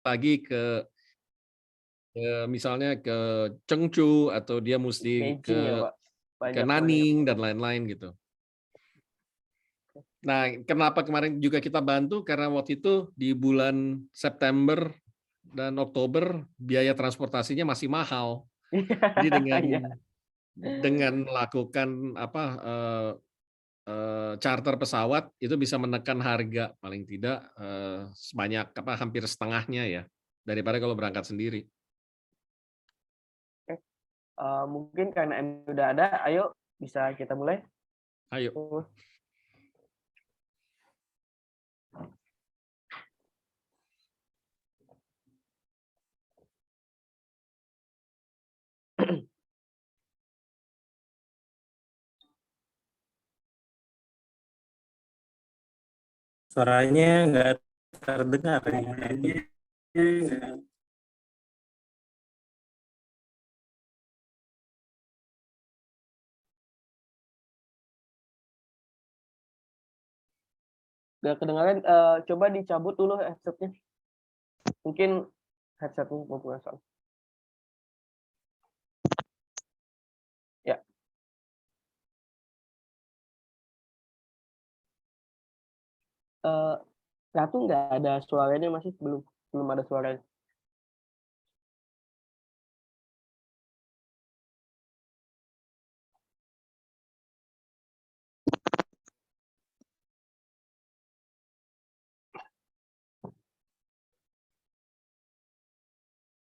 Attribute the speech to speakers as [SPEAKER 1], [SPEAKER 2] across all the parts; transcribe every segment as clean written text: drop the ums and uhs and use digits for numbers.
[SPEAKER 1] lagi misalnya ke Chengdu atau dia mesti
[SPEAKER 2] Beijing ya Pak,
[SPEAKER 1] ke
[SPEAKER 2] banyak
[SPEAKER 1] Nanning dan lain-lain gitu. Nah, kenapa kemarin juga kita bantu karena waktu itu di bulan September dan Oktober biaya transportasinya masih mahal. Jadi
[SPEAKER 2] Iya.
[SPEAKER 1] dengan melakukan charter pesawat itu bisa menekan harga paling tidak sebanyak hampir setengahnya ya daripada kalau berangkat sendiri.
[SPEAKER 2] Oke, mungkin karena udah ada, ayo bisa kita mulai.
[SPEAKER 1] Ayo.
[SPEAKER 3] Suaranya nggak terdengar.
[SPEAKER 2] Nggak kedengaran, coba dicabut dulu headsetnya. Mungkin headsetnya mau pasang. Ya. Ratu nggak ada suaranya, masih belum ada suaranya.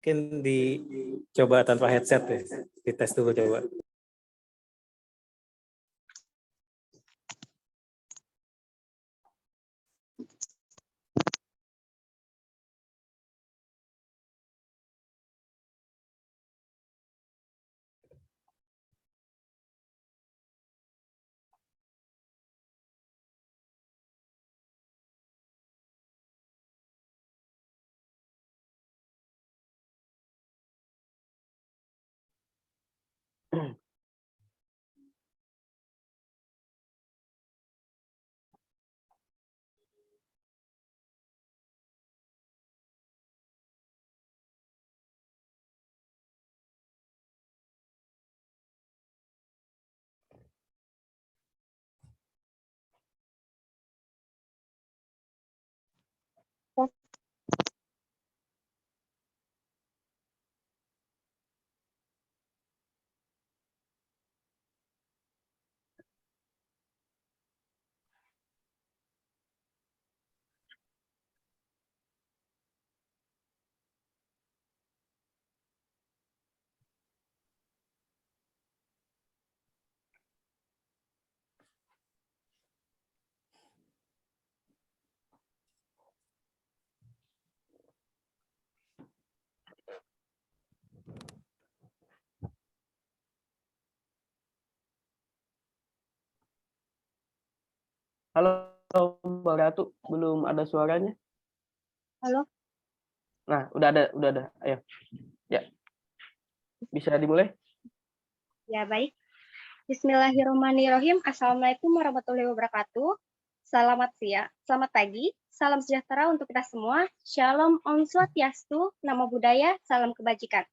[SPEAKER 3] Mungkin dicoba tanpa headset ya, dites dulu coba.
[SPEAKER 2] Halo Mbak Ratu, belum ada suaranya.
[SPEAKER 4] Halo.
[SPEAKER 2] Nah, udah ada. Ayo. Ya. Bisa dimulai?
[SPEAKER 4] Ya, baik. Bismillahirrahmanirrahim. Assalamualaikum warahmatullahi wabarakatuh. Selamat siang, selamat pagi, salam sejahtera untuk kita semua. Shalom, Om Swastiastu, Namo Buddhaya, salam kebajikan.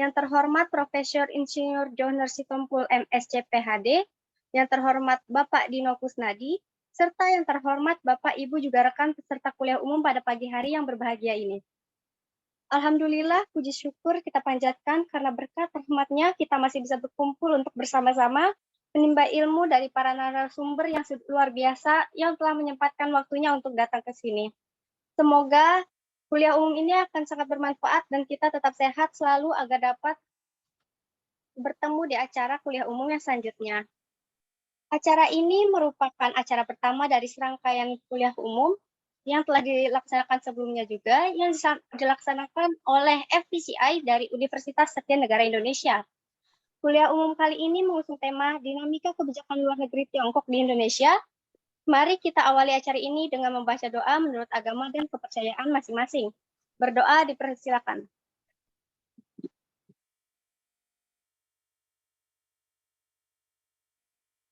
[SPEAKER 4] Yang terhormat Profesor Insinyur Johnar Sitompul MSc PhD, yang terhormat Bapak Dino Kusnadi, serta yang terhormat Bapak Ibu juga rekan peserta kuliah umum pada pagi hari yang berbahagia ini. Alhamdulillah, puji syukur kita panjatkan karena berkat rahmatnya kita masih bisa berkumpul untuk bersama-sama menimba ilmu dari para narasumber yang luar biasa yang telah menyempatkan waktunya untuk datang ke sini. Semoga kuliah umum ini akan sangat bermanfaat dan kita tetap sehat selalu agar dapat bertemu di acara kuliah umum yang selanjutnya. Acara ini merupakan acara pertama dari serangkaian kuliah umum yang telah dilaksanakan sebelumnya juga, yang dilaksanakan oleh FPCI dari Universitas Satya Negara Indonesia. Kuliah umum kali ini mengusung tema Dinamika Kebijakan Luar Negeri Tiongkok di Indonesia. Mari kita awali acara ini dengan membaca doa menurut agama dan kepercayaan masing-masing. Berdoa dipersilakan.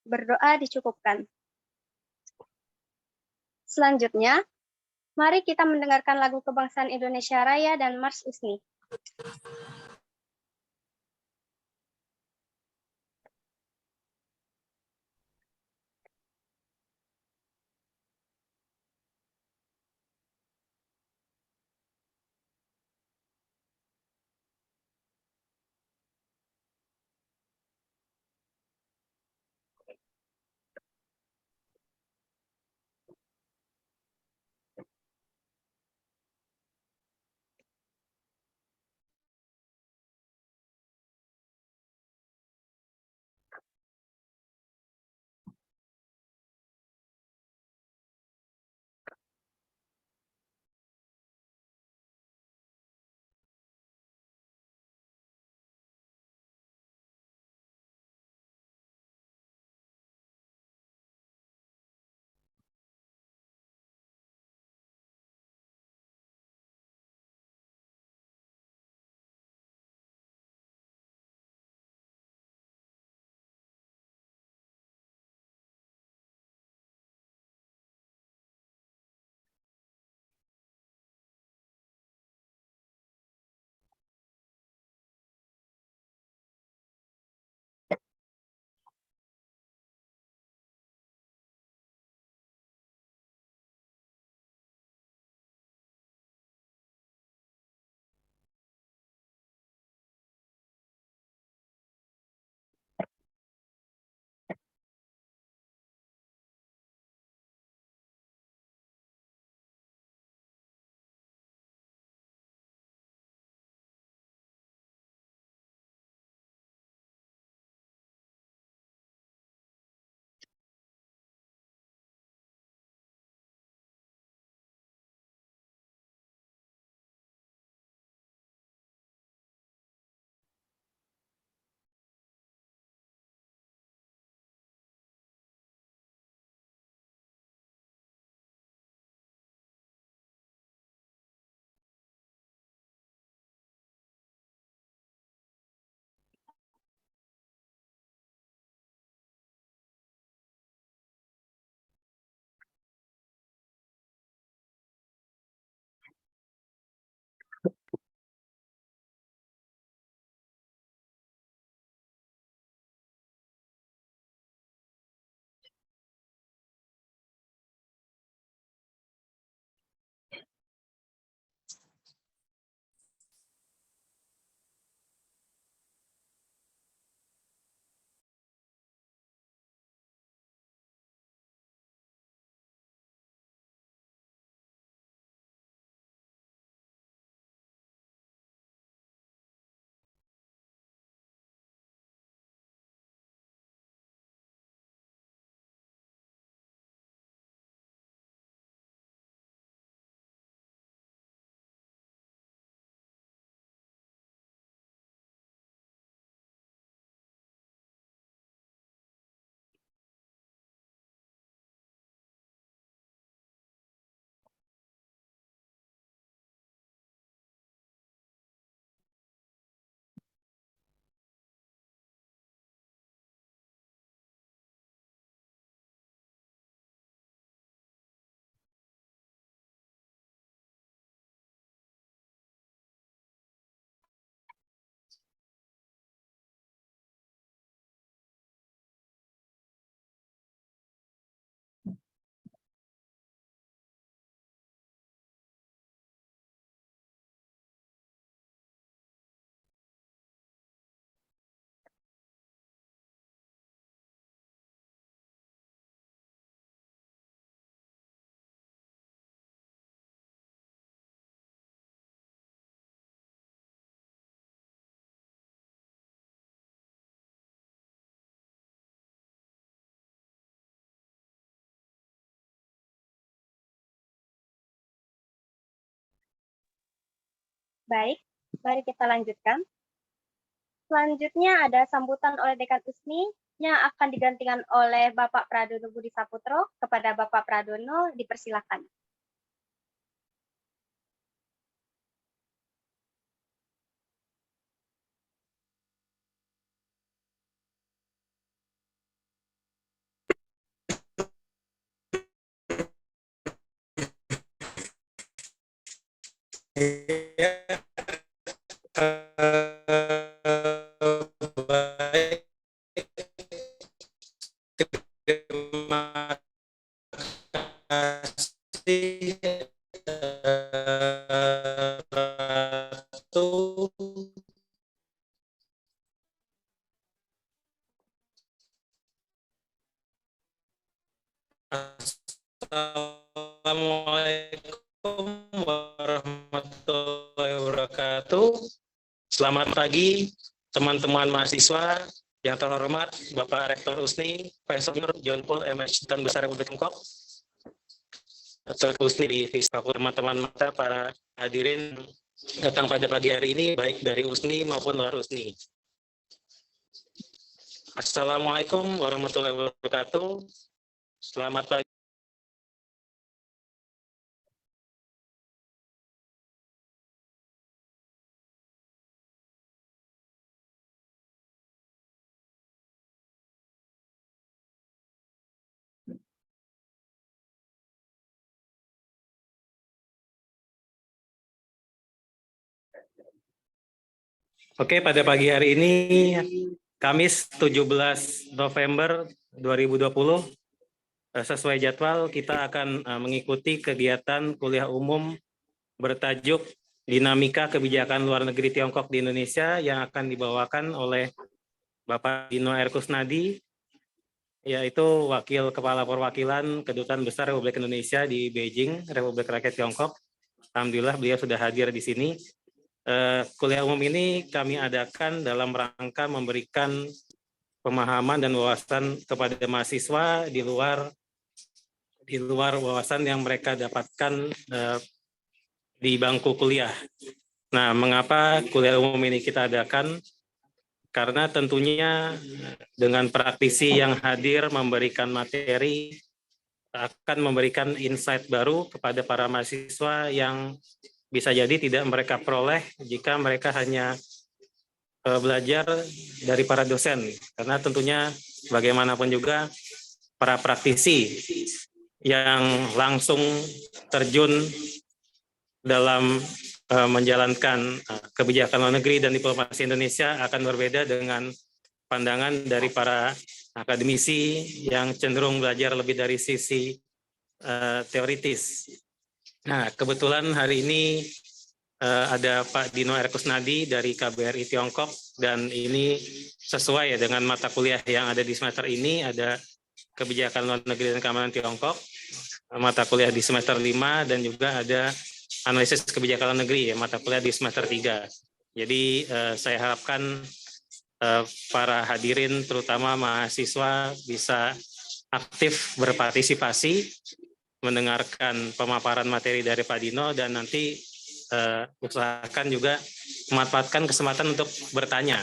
[SPEAKER 4] Berdoa dicukupkan. Selanjutnya, Mari kita mendengarkan lagu kebangsaan Indonesia Raya dan Mars USNI. Baik, mari kita lanjutkan. Selanjutnya ada sambutan oleh Dekan USNI yang akan digantikan oleh Bapak Pradono Budi Saputro. Kepada Bapak Pradono, dipersilakan.
[SPEAKER 3] Baik, terima kasih. Ratu. Assalamualaikum warahmatullahi wabarakatuh. Selamat pagi teman-teman mahasiswa yang terhormat Bapak Rektor USNI, Profesor John Paul MS Duta Besar Republik Tiongkok, Rektor USNI di Fakultas, teman-teman mata para hadirin datang pada pagi hari ini baik dari USNI maupun luar USNI. Assalamualaikum warahmatullahi wabarakatuh. Selamat pagi. Oke, pada pagi hari ini, Kamis 17 November 2020, sesuai jadwal kita akan mengikuti kegiatan kuliah umum bertajuk Dinamika Kebijakan Luar Negeri Tiongkok di Indonesia yang akan dibawakan oleh Bapak Dino R. Kusnadi, yaitu Wakil Kepala Perwakilan Kedutaan Besar Republik Indonesia di Beijing, Republik Rakyat Tiongkok. Alhamdulillah beliau sudah hadir di sini. Kuliah umum ini kami adakan dalam rangka memberikan pemahaman dan wawasan kepada mahasiswa di luar wawasan yang mereka dapatkan di bangku kuliah. Nah, mengapa kuliah umum ini kita adakan? Karena tentunya dengan praktisi yang hadir memberikan materi akan memberikan insight baru kepada para mahasiswa yang bisa jadi tidak mereka peroleh jika mereka hanya belajar dari para dosen. Karena tentunya bagaimanapun juga para praktisi yang langsung terjun dalam menjalankan kebijakan luar negeri dan diplomasi Indonesia akan berbeda dengan pandangan dari para akademisi yang cenderung belajar lebih dari sisi teoritis. Nah, kebetulan hari ini ada Pak Dino R. Kusnadi dari KBRI Tiongkok, dan ini sesuai ya dengan mata kuliah yang ada di semester ini, ada Kebijakan Luar Negeri dan Keamanan Tiongkok, mata kuliah di semester 5, dan juga ada Analisis Kebijakan Luar Negeri, ya, mata kuliah di semester 3. Jadi saya harapkan para hadirin, terutama mahasiswa, bisa aktif berpartisipasi, mendengarkan pemaparan materi dari Pak Dino, dan nanti usahakan juga memanfaatkan kesempatan untuk bertanya,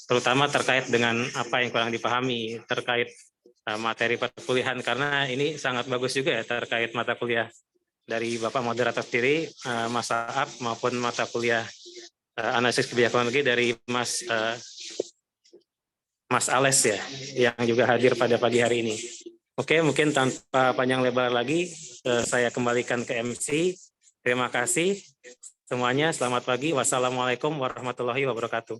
[SPEAKER 3] terutama terkait dengan apa yang kurang dipahami terkait materi perkuliahan, karena ini sangat bagus juga ya terkait mata kuliah dari Bapak moderator sendiri, Mas Saab, maupun mata kuliah analisis kebijakan negeri dari Mas Ales ya, yang juga hadir pada pagi hari ini. Oke, mungkin tanpa panjang lebar lagi, saya kembalikan ke MC. Terima kasih semuanya. Selamat pagi. Wassalamualaikum warahmatullahi wabarakatuh.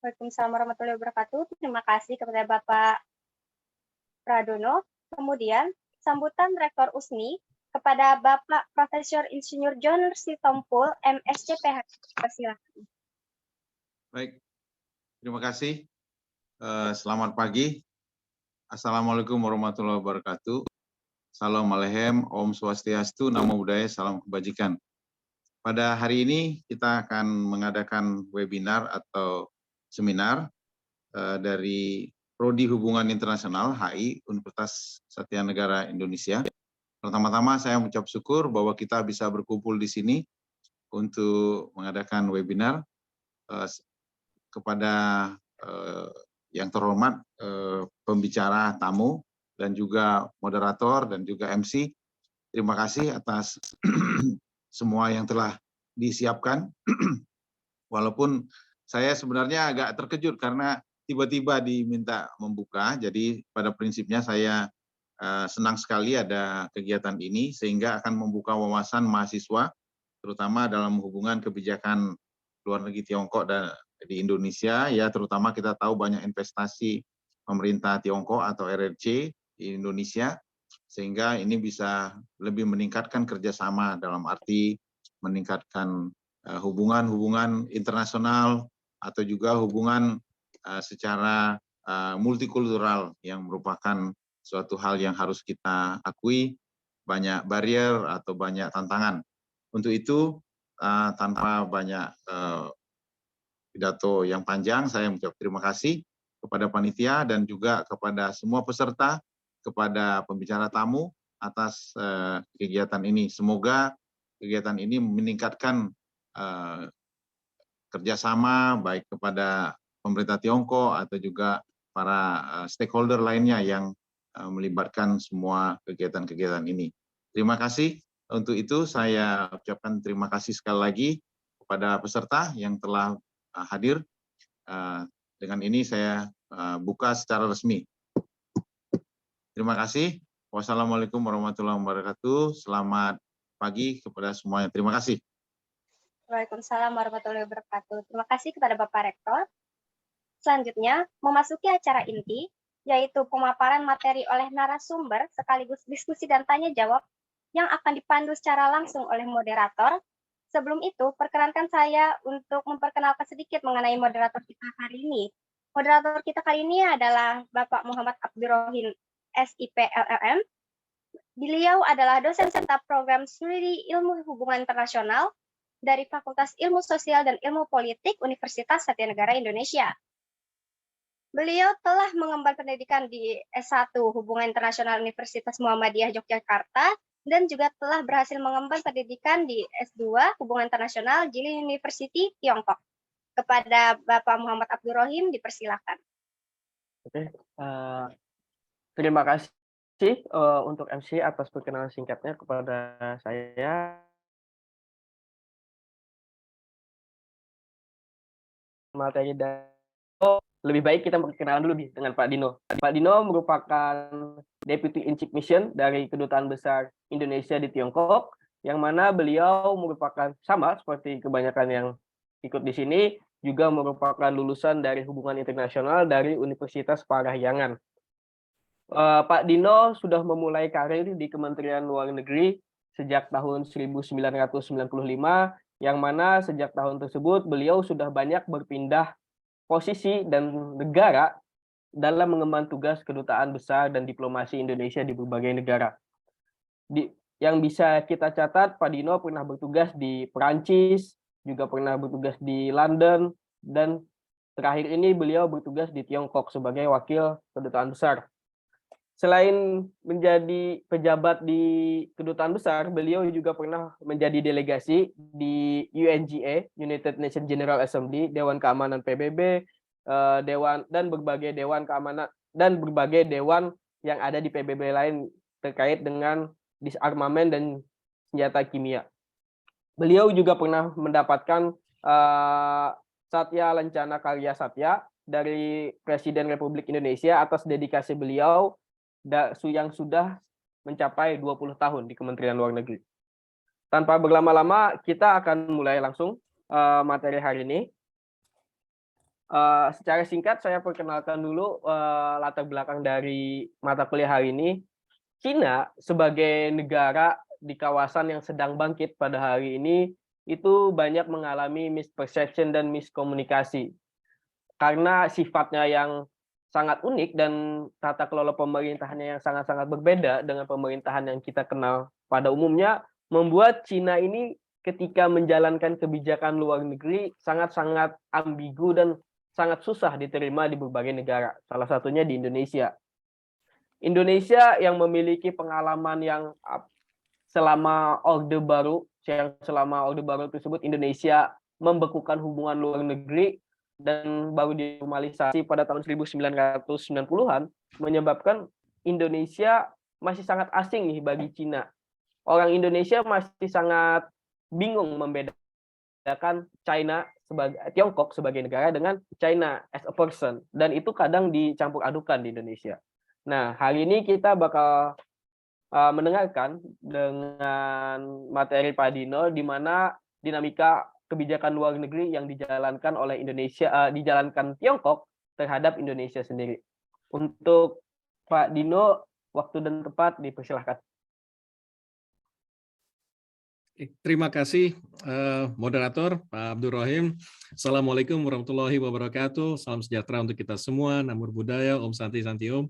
[SPEAKER 4] Waalaikumsalam warahmatullahi wabarakatuh. Terima kasih kepada Bapak Pradono. Kemudian, sambutan Rektor USNI kepada Bapak Profesor Insinyur John Sitompul, MSc PhD. Persilakan.
[SPEAKER 5] Baik, terima kasih. Selamat pagi. Assalamualaikum warahmatullahi wabarakatuh. Salam Alehem, Om Swastiastu, Namo Buddhaya, Salam Kebajikan. Pada hari ini kita akan mengadakan webinar atau seminar dari Prodi Hubungan Internasional HI Universitas Satya Negara Indonesia. Pertama-tama saya mengucap syukur bahwa kita bisa berkumpul di sini untuk mengadakan webinar kepada yang terhormat pembicara tamu dan juga moderator dan juga MC. Terima kasih atas semua yang telah disiapkan. Walaupun saya sebenarnya agak terkejut karena tiba-tiba diminta membuka, jadi pada prinsipnya saya senang sekali ada kegiatan ini sehingga akan membuka wawasan mahasiswa terutama dalam hubungan kebijakan luar negeri Tiongkok dan di Indonesia, ya terutama kita tahu banyak investasi pemerintah Tiongkok atau RRC di Indonesia, sehingga ini bisa lebih meningkatkan kerjasama dalam arti meningkatkan hubungan-hubungan internasional atau juga hubungan secara multikultural yang merupakan suatu hal yang harus kita akui, banyak barrier atau banyak tantangan. Untuk itu, tanpa banyak pidato yang panjang, saya mengucap terima kasih kepada panitia dan juga kepada semua peserta, kepada pembicara tamu atas kegiatan ini. Semoga kegiatan ini meningkatkan kerjasama baik kepada pemerintah Tiongkok atau juga para stakeholder lainnya yang melibatkan semua kegiatan-kegiatan ini. Terima kasih. Untuk itu saya ucapkan terima kasih sekali lagi kepada peserta yang telah hadir. Dengan ini saya buka secara resmi. Terima kasih. Wassalamualaikum warahmatullahi wabarakatuh. Selamat pagi kepada semuanya. Terima kasih.
[SPEAKER 4] Waalaikumsalam warahmatullahi wabarakatuh. Terima kasih kepada Bapak Rektor. Selanjutnya, memasuki acara inti, yaitu pemaparan materi oleh narasumber sekaligus diskusi dan tanya jawab yang akan dipandu secara langsung oleh moderator. Sebelum itu, perkenankan saya untuk memperkenalkan sedikit mengenai moderator kita hari ini. Moderator kita kali ini adalah Bapak Muhammad Abdurrahim, SIP LLM. Beliau adalah dosen serta program studi ilmu hubungan internasional dari Fakultas Ilmu Sosial dan Ilmu Politik Universitas Satyanegara Indonesia. Beliau telah mengemban pendidikan di S1 Hubungan Internasional Universitas Muhammadiyah Yogyakarta dan juga telah berhasil mengemban pendidikan di S2 Hubungan Internasional Jilin University Tiongkok. Kepada Bapak Muhammad Abdurrahim dipersilakan.
[SPEAKER 2] Oke, terima kasih untuk MC atas perkenalan singkatnya kepada saya. Materi dan lebih baik kita perkenalan dulu dengan Pak Dino. Pak Dino merupakan Deputy in Chief Mission dari Kedutaan Besar Indonesia di Tiongkok, yang mana beliau merupakan sama seperti kebanyakan yang ikut di sini, juga merupakan lulusan dari hubungan internasional dari Universitas Parahyangan. Pak Dino sudah memulai karir di Kementerian Luar Negeri sejak tahun 1995, yang mana sejak tahun tersebut beliau sudah banyak berpindah posisi dan negara dalam mengemban tugas kedutaan besar dan diplomasi Indonesia di berbagai negara. Yang bisa kita catat, Pak Dino pernah bertugas di Perancis, juga pernah bertugas di London, dan terakhir ini beliau bertugas di Tiongkok sebagai wakil kedutaan besar. Selain menjadi pejabat di kedutaan besar, beliau juga pernah menjadi delegasi di UNGA, United Nations General Assembly, Dewan Keamanan PBB, dan berbagai dewan keamanan dan berbagai dewan yang ada di PBB lain terkait dengan disarmamen dan senjata kimia. Beliau juga pernah mendapatkan Satya Lancana Karya Satya dari Presiden Republik Indonesia atas dedikasi beliau yang sudah mencapai 20 tahun di Kementerian Luar Negeri. Tanpa berlama-lama, kita akan mulai langsung materi hari ini. Secara singkat, saya perkenalkan dulu latar belakang dari mata kuliah hari ini. Cina sebagai negara di kawasan yang sedang bangkit pada hari ini, itu banyak mengalami misperception dan miskomunikasi. Karena sifatnya yang sangat unik dan tata kelola pemerintahannya yang sangat-sangat berbeda dengan pemerintahan yang kita kenal pada umumnya, membuat Cina ini ketika menjalankan kebijakan luar negeri sangat-sangat ambigu dan sangat susah diterima di berbagai negara, salah satunya di Indonesia. Indonesia yang memiliki pengalaman yang selama Orde Baru tersebut Indonesia membekukan hubungan luar negeri dan baru dinormalisasi pada tahun 1990-an, menyebabkan Indonesia masih sangat asing nih bagi Cina. Orang Indonesia masih sangat bingung membedakan Tiongkok sebagai negara dengan China as a person, dan itu kadang dicampur adukan di Indonesia. Nah, hari ini kita bakal mendengarkan dengan materi Pak Dino, di mana dinamika kebijakan luar negeri yang dijalankan oleh dijalankan Tiongkok terhadap Indonesia sendiri. Untuk Pak Dino, waktu dan tempat dipersilahkan.
[SPEAKER 1] Terima kasih moderator Pak Abdul Rohim. Assalamualaikum warahmatullahi wabarakatuh. Salam sejahtera untuk kita semua. Namo Buddhaya, Om Santi Santi Om.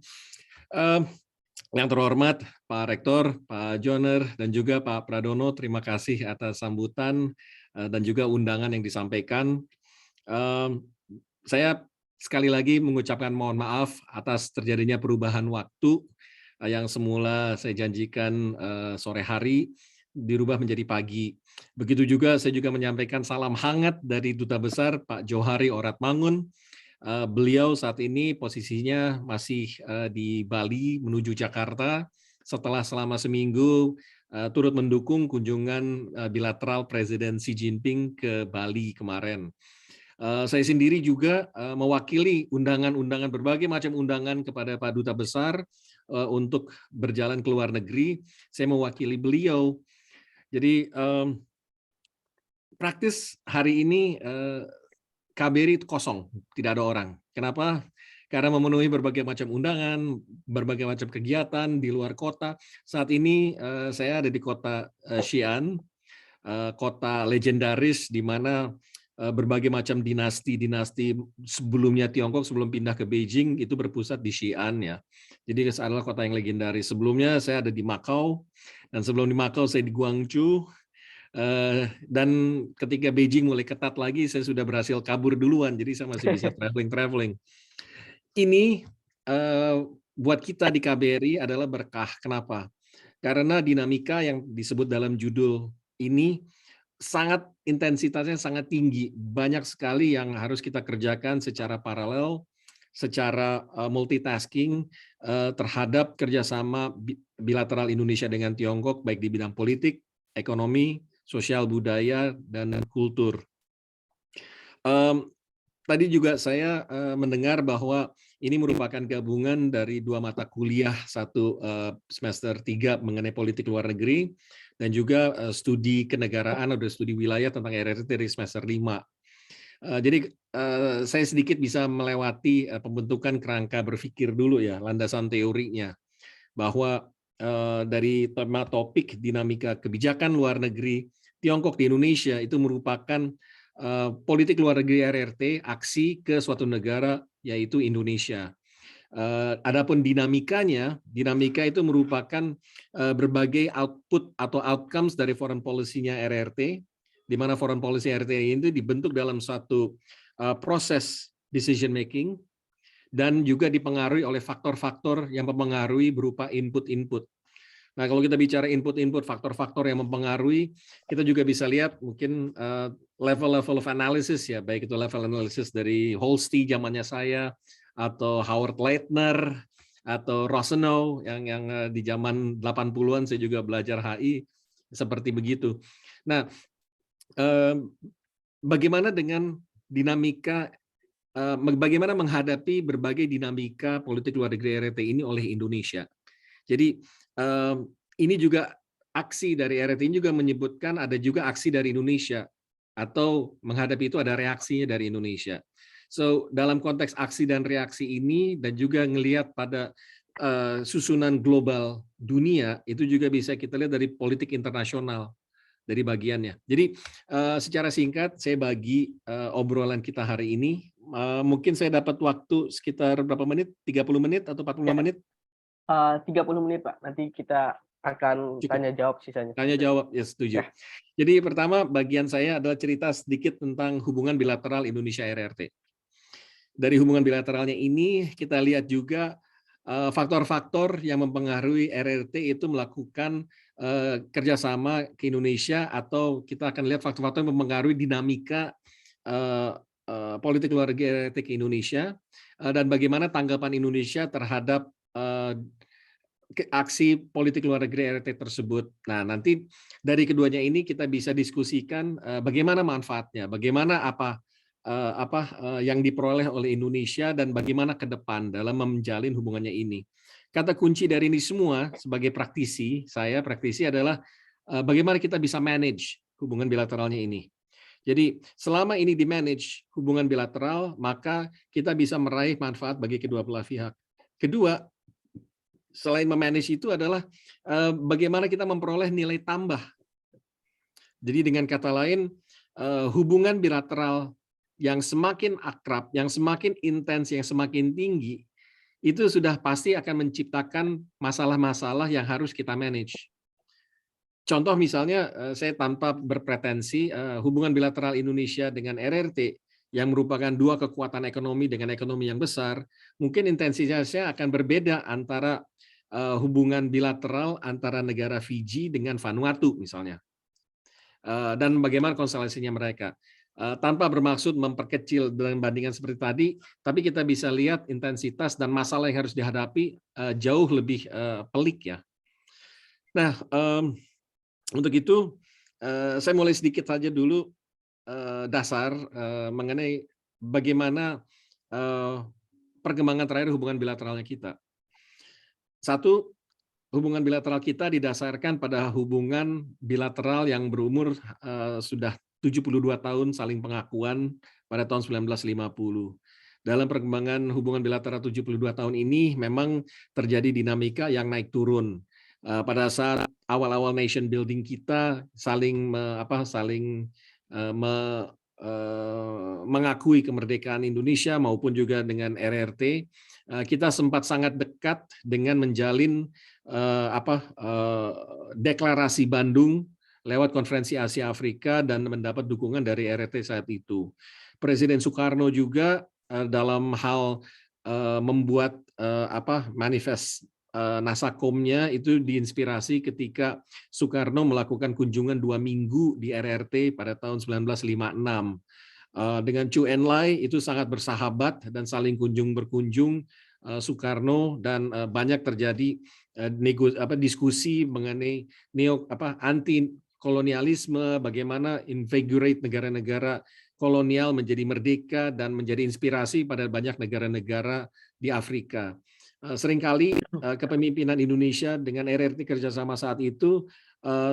[SPEAKER 1] Yang terhormat Pak Rektor, Pak Joner, dan juga Pak Pradono, terima kasih atas sambutan dan juga undangan yang disampaikan. Saya sekali lagi mengucapkan mohon maaf atas terjadinya perubahan waktu yang semula saya janjikan sore hari, dirubah menjadi pagi. Begitu juga saya juga menyampaikan salam hangat dari Duta Besar Pak Johari Oratmangun. Beliau saat ini posisinya masih di Bali menuju Jakarta setelah selama seminggu turut mendukung kunjungan bilateral Presiden Xi Jinping ke Bali kemarin. Saya sendiri juga mewakili undangan-undangan, berbagai macam undangan kepada Pak Duta Besar untuk berjalan ke luar negeri. Saya mewakili beliau. Jadi praktis hari ini KBRI itu kosong, tidak ada orang. Kenapa? Karena memenuhi berbagai macam undangan, berbagai macam kegiatan di luar kota. Saat ini saya ada di kota Xi'an, kota legendaris di mana berbagai macam dinasti-dinasti sebelumnya Tiongkok sebelum pindah ke Beijing itu berpusat di Xi'an ya. Jadi adalah kota yang legendaris. Sebelumnya saya ada di Macau, dan sebelum di Macau saya di Guangzhou. Dan ketika Beijing mulai ketat lagi, saya sudah berhasil kabur duluan, jadi saya masih bisa traveling. Ini buat kita di KBRI adalah berkah. Kenapa? Karena dinamika yang disebut dalam judul ini sangat intensitasnya sangat tinggi. Banyak sekali yang harus kita kerjakan secara paralel, secara multitasking terhadap kerjasama bilateral Indonesia dengan Tiongkok, baik di bidang politik, ekonomi, sosial budaya, dan kultur. Tadi juga saya mendengar bahwa ini merupakan gabungan dari dua mata kuliah, satu semester 3 mengenai politik luar negeri, dan juga studi kenegaraan atau studi wilayah tentang RRT dari semester 5. Jadi saya sedikit bisa melewati pembentukan kerangka berpikir dulu ya, landasan teorinya, bahwa dari tema topik dinamika kebijakan luar negeri Tiongkok di Indonesia itu merupakan politik luar negeri RRT, aksi ke suatu negara yaitu Indonesia. Adapun dinamika itu merupakan berbagai output atau outcomes dari foreign policy-nya RRT, di mana foreign policy RRT ini dibentuk dalam suatu proses decision making dan juga dipengaruhi oleh faktor-faktor yang mempengaruhi berupa input-input. Nah, kalau kita bicara input-input, faktor-faktor yang mempengaruhi, kita juga bisa lihat mungkin level-level of analysis ya, baik itu level analysis dari Holsti zamannya saya, atau Howard Leitner, atau Rosenau yang di zaman 80-an saya juga belajar HI, seperti begitu. Nah, bagaimana dengan dinamika, bagaimana menghadapi berbagai dinamika politik luar negeri RRT ini oleh Indonesia? Jadi ini juga aksi dari RRT ini juga menyebutkan ada juga aksi dari Indonesia, atau menghadapi itu ada reaksinya dari Indonesia. So dalam konteks aksi dan reaksi ini dan juga ngelihat pada susunan global dunia, itu juga bisa kita lihat dari politik internasional dari bagiannya. Jadi secara singkat saya bagi obrolan kita hari ini. Mungkin saya dapat waktu sekitar berapa menit? 30 menit atau 45 menit?
[SPEAKER 2] 30 menit, Pak. Nanti kita akan tanya jawab sisanya.
[SPEAKER 1] Tanya jawab, ya setuju. Ya. Jadi pertama bagian saya adalah cerita sedikit tentang hubungan bilateral Indonesia RRT. Dari hubungan bilateralnya ini kita lihat juga faktor-faktor yang mempengaruhi RRT itu melakukan kerjasama ke Indonesia, atau kita akan lihat faktor-faktor yang mempengaruhi dinamika politik luar negeri RRT ke Indonesia, dan bagaimana tanggapan Indonesia terhadap aksi politik luar negeri RRT tersebut. Nah, nanti dari keduanya ini kita bisa diskusikan bagaimana manfaatnya, bagaimana apa yang diperoleh oleh Indonesia, dan bagaimana ke depan dalam menjalin hubungannya ini. kata kunci dari ini semua sebagai praktisi, saya praktisi adalah bagaimana kita bisa manage hubungan bilateralnya ini. Jadi selama ini di-manage hubungan bilateral, maka kita bisa meraih manfaat bagi kedua belah pihak. Kedua, selain memanage itu adalah bagaimana kita memperoleh nilai tambah. Jadi dengan kata lain, hubungan bilateral yang semakin akrab, yang semakin intens, yang semakin tinggi, itu sudah pasti akan menciptakan masalah-masalah yang harus kita manage. Contoh misalnya, saya tanpa berpretensi, hubungan bilateral Indonesia dengan RRT, yang merupakan dua kekuatan ekonomi dengan ekonomi yang besar, mungkin intensitasnya akan berbeda antara hubungan bilateral antara negara Fiji dengan Vanuatu misalnya. Dan bagaimana konstelasinya mereka. Tanpa bermaksud memperkecil dengan bandingan seperti tadi, tapi kita bisa lihat intensitas dan masalah yang harus dihadapi jauh lebih pelik ya. Nah, untuk itu saya mulai sedikit saja dulu dasar mengenai bagaimana perkembangan terakhir hubungan bilateralnya kita. Satu, hubungan bilateral kita didasarkan pada hubungan bilateral yang berumur sudah 72 tahun saling pengakuan pada tahun 1950. Dalam perkembangan hubungan bilateral 72 tahun ini memang terjadi dinamika yang naik turun. Pada saat awal-awal nation building kita saling mengakui kemerdekaan Indonesia maupun juga dengan RRT, kita sempat sangat dekat dengan menjalin deklarasi Bandung lewat konferensi Asia Afrika dan mendapat dukungan dari RRT saat itu. Presiden Soekarno juga dalam hal membuat manifest Nasakomnya itu diinspirasi ketika Soekarno melakukan kunjungan 2 minggu di RRT pada tahun 1956. Dengan Chu Enlai itu sangat bersahabat dan saling berkunjung Soekarno dan banyak terjadi diskusi mengenai anti kolonialisme, bagaimana invigorate negara-negara kolonial menjadi merdeka dan menjadi inspirasi pada banyak negara-negara di Afrika. Seringkali kepemimpinan Indonesia dengan RRT kerjasama saat itu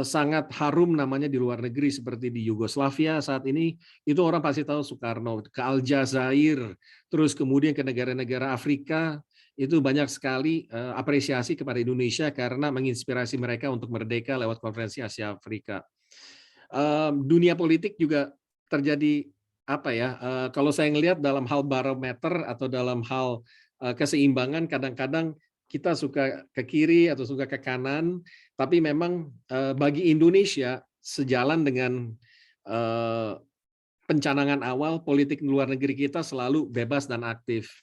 [SPEAKER 1] sangat harum namanya di luar negeri, seperti di Yugoslavia saat ini, itu orang pasti tahu Soekarno, ke Aljazair, terus kemudian ke negara-negara Afrika, itu banyak sekali apresiasi kepada Indonesia karena menginspirasi mereka untuk merdeka lewat konferensi Asia Afrika. Dunia politik juga terjadi kalau saya ngelihat dalam hal barometer atau dalam hal keseimbangan, kadang-kadang kita suka ke kiri atau suka ke kanan, tapi memang bagi Indonesia sejalan dengan pencanangan awal, politik luar negeri kita selalu bebas dan aktif.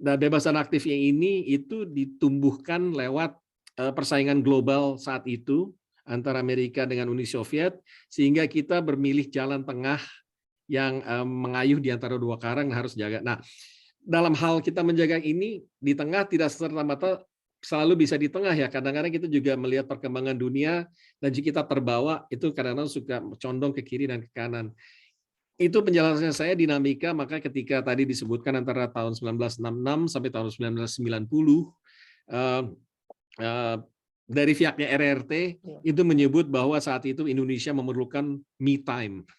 [SPEAKER 1] Nah, bebas dan aktifnya ini itu ditumbuhkan lewat persaingan global saat itu antara Amerika dengan Uni Soviet, sehingga kita bermilih jalan tengah yang mengayuh di antara dua karang harus jaga. Nah, dalam hal kita menjaga ini di tengah tidak serta-merta selalu bisa di tengah ya. Kadang-kadang kita juga melihat perkembangan dunia dan jika kita terbawa itu kadang-kadang suka condong ke kiri dan ke kanan. Itu penjelasannya saya dinamika, maka ketika tadi disebutkan antara tahun 1966 sampai tahun 1990 dari pihaknya RRT itu menyebut bahwa saat itu Indonesia memerlukan me time.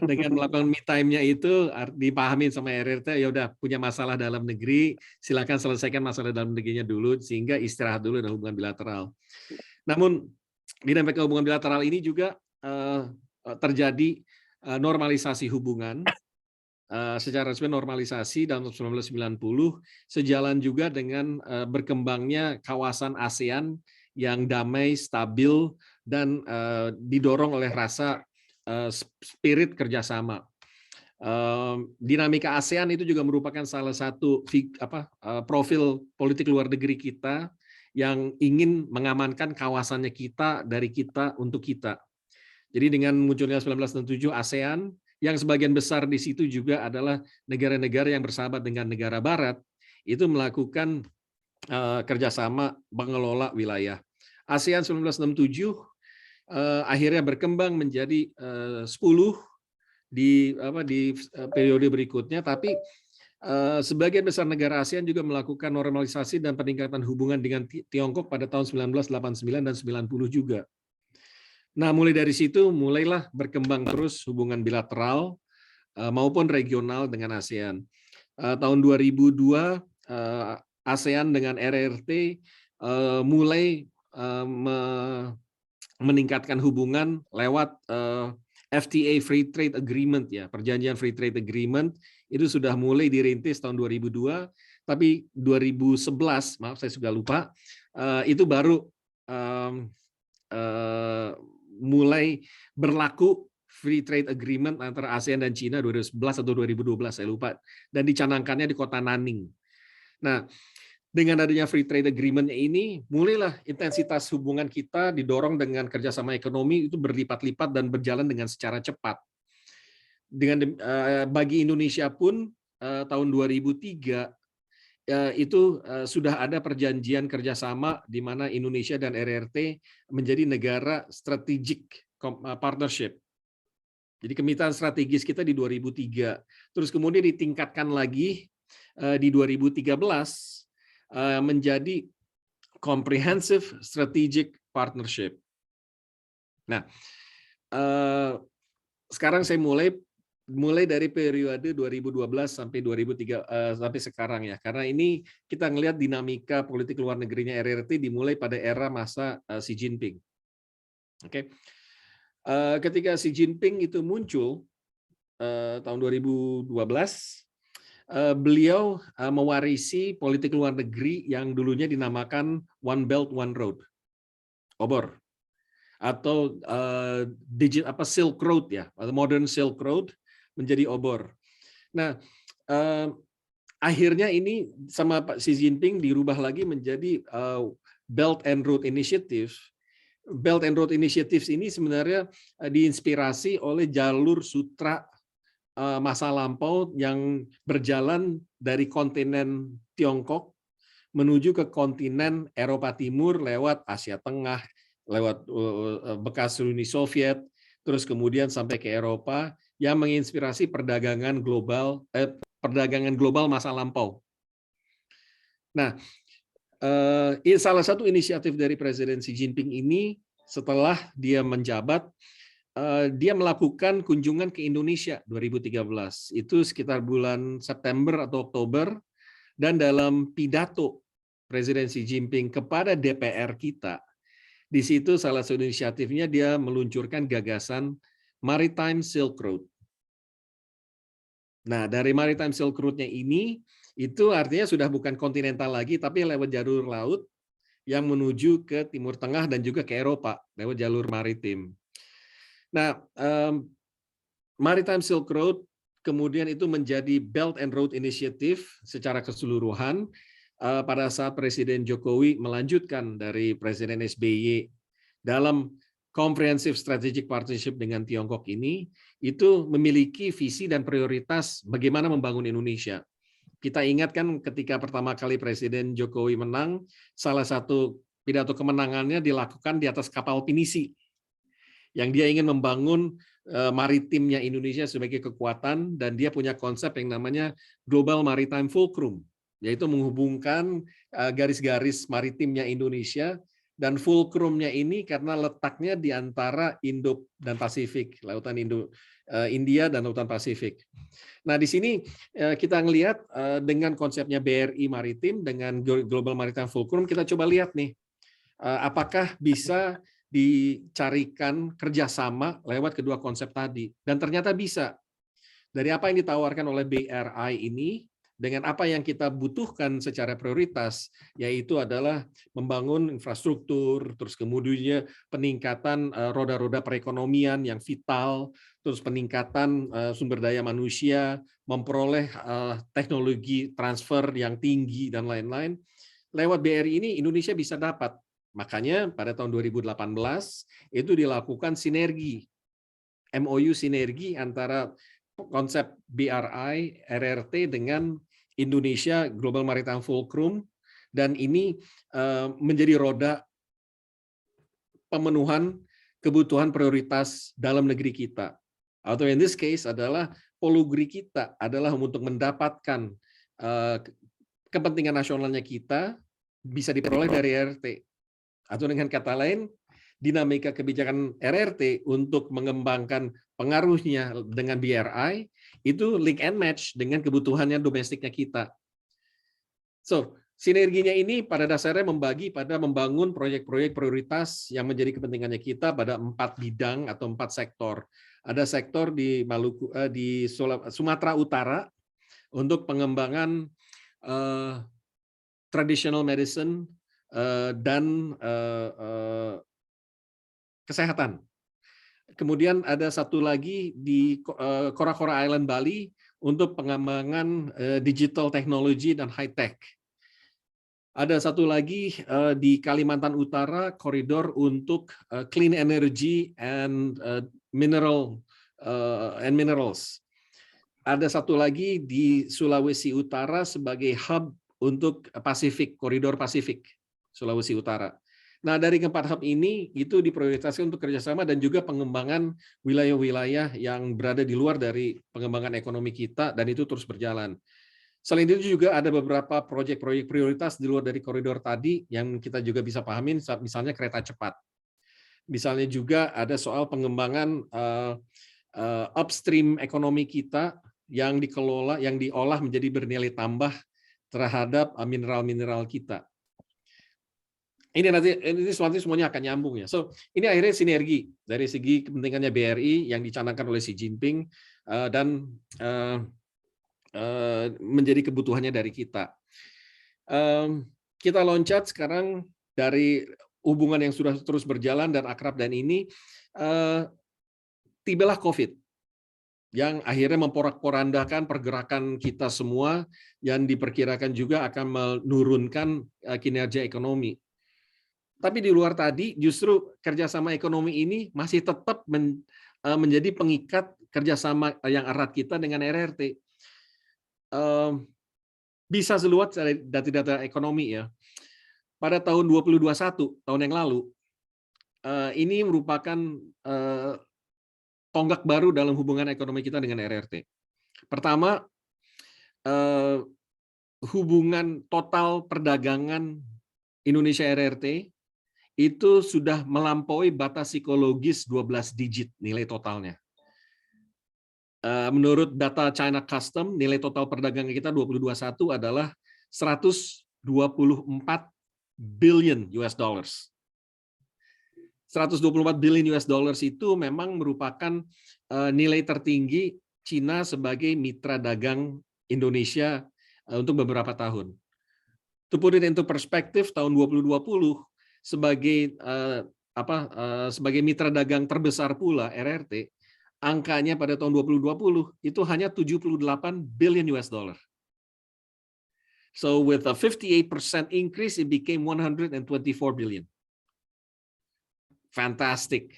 [SPEAKER 1] Dengan melakukan me time-nya itu dipahami sama RRT, ya udah punya masalah dalam negeri, silakan selesaikan masalah dalam negerinya dulu sehingga istirahat dulu dalam hubungan bilateral. Namun dinamika hubungan bilateral ini juga terjadi normalisasi hubungan secara resmi, normalisasi dalam 1990 sejalan juga dengan berkembangnya kawasan ASEAN yang damai, stabil dan didorong oleh rasa spirit kerjasama. Dinamika ASEAN itu juga merupakan salah satu profil politik luar negeri kita yang ingin mengamankan kawasannya kita dari kita untuk kita. Jadi dengan munculnya 1967 ASEAN, yang sebagian besar di situ juga adalah negara-negara yang bersahabat dengan negara Barat, itu melakukan kerjasama mengelola wilayah. ASEAN 1967 akhirnya berkembang menjadi 10 di periode berikutnya, tapi Sebagian besar negara ASEAN juga melakukan normalisasi dan peningkatan hubungan dengan Tiongkok pada tahun 1989 dan 90 juga. Nah, mulai dari situ mulailah berkembang terus hubungan bilateral maupun regional dengan ASEAN. Tahun 2002 ASEAN dengan RRT mulai meningkatkan hubungan lewat FTA Free Trade Agreement ya, perjanjian Free Trade Agreement itu sudah mulai dirintis tahun 2002, tapi 2011, maaf saya sudah lupa, itu baru mulai berlaku Free Trade Agreement antara ASEAN dan Cina 2011 atau 2012 saya lupa, dan dicanangkannya di kota Nanning. Nah, dengan adanya Free Trade Agreement ini, mulailah intensitas hubungan kita didorong dengan kerjasama ekonomi itu berlipat-lipat dan berjalan dengan secara cepat. Bagi Indonesia pun tahun 2003 itu sudah ada perjanjian kerjasama di mana Indonesia dan RRT menjadi negara strategic partnership. Jadi kemitraan strategis kita di 2003. Terus kemudian ditingkatkan lagi di 2013 menjadi Comprehensive Strategic Partnership. Nah, sekarang saya mulai dari periode 2012 sampai 2003 sampai sekarang ya, karena ini kita ngelihat dinamika politik luar negerinya RRT dimulai pada era masa Xi Jinping. Oke, ketika Xi Jinping itu muncul tahun 2012. Beliau mewarisi politik luar negeri yang dulunya dinamakan One Belt One Road, OBOR, atau Silk Road ya, atau Modern Silk Road menjadi OBOR. Nah, akhirnya ini sama Pak Xi Jinping dirubah lagi menjadi Belt and Road Initiative. Belt and Road Initiatives ini sebenarnya diinspirasi oleh jalur sutra masa lampau yang berjalan dari kontinen Tiongkok menuju ke kontinen Eropa Timur lewat Asia Tengah, lewat bekas Uni Soviet, terus kemudian sampai ke Eropa yang menginspirasi perdagangan global masa lampau. Nah, salah satu inisiatif dari Presiden Xi Jinping ini setelah dia menjabat, dia melakukan kunjungan ke Indonesia 2013. Itu sekitar bulan September atau Oktober, dan dalam pidato Presiden Xi Jinping kepada DPR kita, di situ salah satu inisiatifnya dia meluncurkan gagasan Maritime Silk Road. Nah, dari Maritime Silk Road-nya ini, itu artinya sudah bukan kontinental lagi, tapi lewat jalur laut yang menuju ke Timur Tengah dan juga ke Eropa, lewat jalur maritim. Nah, Maritime Silk Road kemudian itu menjadi Belt and Road Initiative secara keseluruhan pada saat Presiden Jokowi melanjutkan dari Presiden SBY dalam Comprehensive Strategic Partnership dengan Tiongkok ini, itu memiliki visi dan prioritas bagaimana membangun Indonesia. Kita ingat kan ketika pertama kali Presiden Jokowi menang, salah satu pidato kemenangannya dilakukan di atas kapal pinisi, yang dia ingin membangun maritimnya Indonesia sebagai kekuatan, dan dia punya konsep yang namanya Global Maritime Fulcrum, yaitu menghubungkan garis-garis maritimnya Indonesia, dan fulcrumnya ini karena letaknya di antara Indo dan Pasifik, lautan India dan lautan Pasifik. Nah, di sini kita ngelihat dengan konsepnya BRI Maritim dengan Global Maritime Fulcrum, kita coba lihat nih, apakah bisa dicarikan kerjasama lewat kedua konsep tadi, dan ternyata bisa. Dari apa yang ditawarkan oleh BRI ini dengan apa yang kita butuhkan secara prioritas, yaitu adalah membangun infrastruktur, terus kemudian peningkatan roda-roda perekonomian yang vital, terus peningkatan sumber daya manusia, memperoleh teknologi transfer yang tinggi dan lain-lain. Lewat BRI ini Indonesia bisa dapat. Makanya pada tahun 2018 itu dilakukan sinergi, MOU sinergi antara konsep BRI, RRT dengan Indonesia Global Maritime Fulcrum, dan ini menjadi roda pemenuhan kebutuhan prioritas dalam negeri kita. Atau in this case adalah polugri kita adalah untuk mendapatkan kepentingan nasionalnya kita bisa diperoleh dari RRT. Atau dengan kata lain, dinamika kebijakan RRT untuk mengembangkan pengaruhnya dengan BRI itu link and match dengan kebutuhannya domestiknya kita. So, sinerginya ini pada dasarnya membagi pada membangun proyek-proyek prioritas yang menjadi kepentingannya kita pada 4 bidang atau 4 sektor. Ada sektor di Maluku, di Sumatera Utara untuk pengembangan traditional medicine dan kesehatan. Kemudian ada satu lagi di Kora-Kora Island, Bali untuk pengembangan digital technology dan high tech. Ada satu lagi di Kalimantan Utara, koridor untuk clean energy and minerals. Ada satu lagi di Sulawesi Utara sebagai hub untuk Pasifik, koridor Pasifik, Sulawesi Utara. Nah, dari keempat hub ini itu diprioritaskan untuk kerjasama dan juga pengembangan wilayah-wilayah yang berada di luar dari pengembangan ekonomi kita, dan itu terus berjalan. Selain itu juga ada beberapa proyek-proyek prioritas di luar dari koridor tadi yang kita juga bisa pahamin, misalnya kereta cepat. Misalnya juga ada soal pengembangan upstream ekonomi kita yang dikelola, yang diolah menjadi bernilai tambah terhadap mineral-mineral kita. Ini semuanya akan nyambung ya. So, ini akhirnya sinergi dari segi kepentingannya BRI yang dicanangkan oleh Xi Jinping dan menjadi kebutuhannya dari kita. Kita loncat sekarang dari hubungan yang sudah terus berjalan dan akrab dan ini, tibalah COVID yang akhirnya memporak-porandakan pergerakan kita semua yang diperkirakan juga akan menurunkan kinerja ekonomi. Tapi di luar tadi, justru kerjasama ekonomi ini masih tetap menjadi pengikat kerjasama yang erat kita dengan RRT. Bisa seluat data-data ekonomi ya. Pada tahun 2021, tahun yang lalu, ini merupakan tonggak baru dalam hubungan ekonomi kita dengan RRT. Pertama, hubungan total perdagangan Indonesia RRT itu sudah melampaui batas psikologis 12 digit nilai totalnya. Menurut data China Custom, nilai total perdagangan kita 2021 adalah 124 billion US dollars. 124 billion US dollars itu memang merupakan nilai tertinggi Cina sebagai mitra dagang Indonesia untuk beberapa tahun. To put it into perspective, tahun 2020 sebagai sebagai mitra dagang terbesar pula RRT, angkanya pada tahun 2020 itu hanya 78 billion US dollar. So with a 58% increase, it became 124 billion. Fantastic.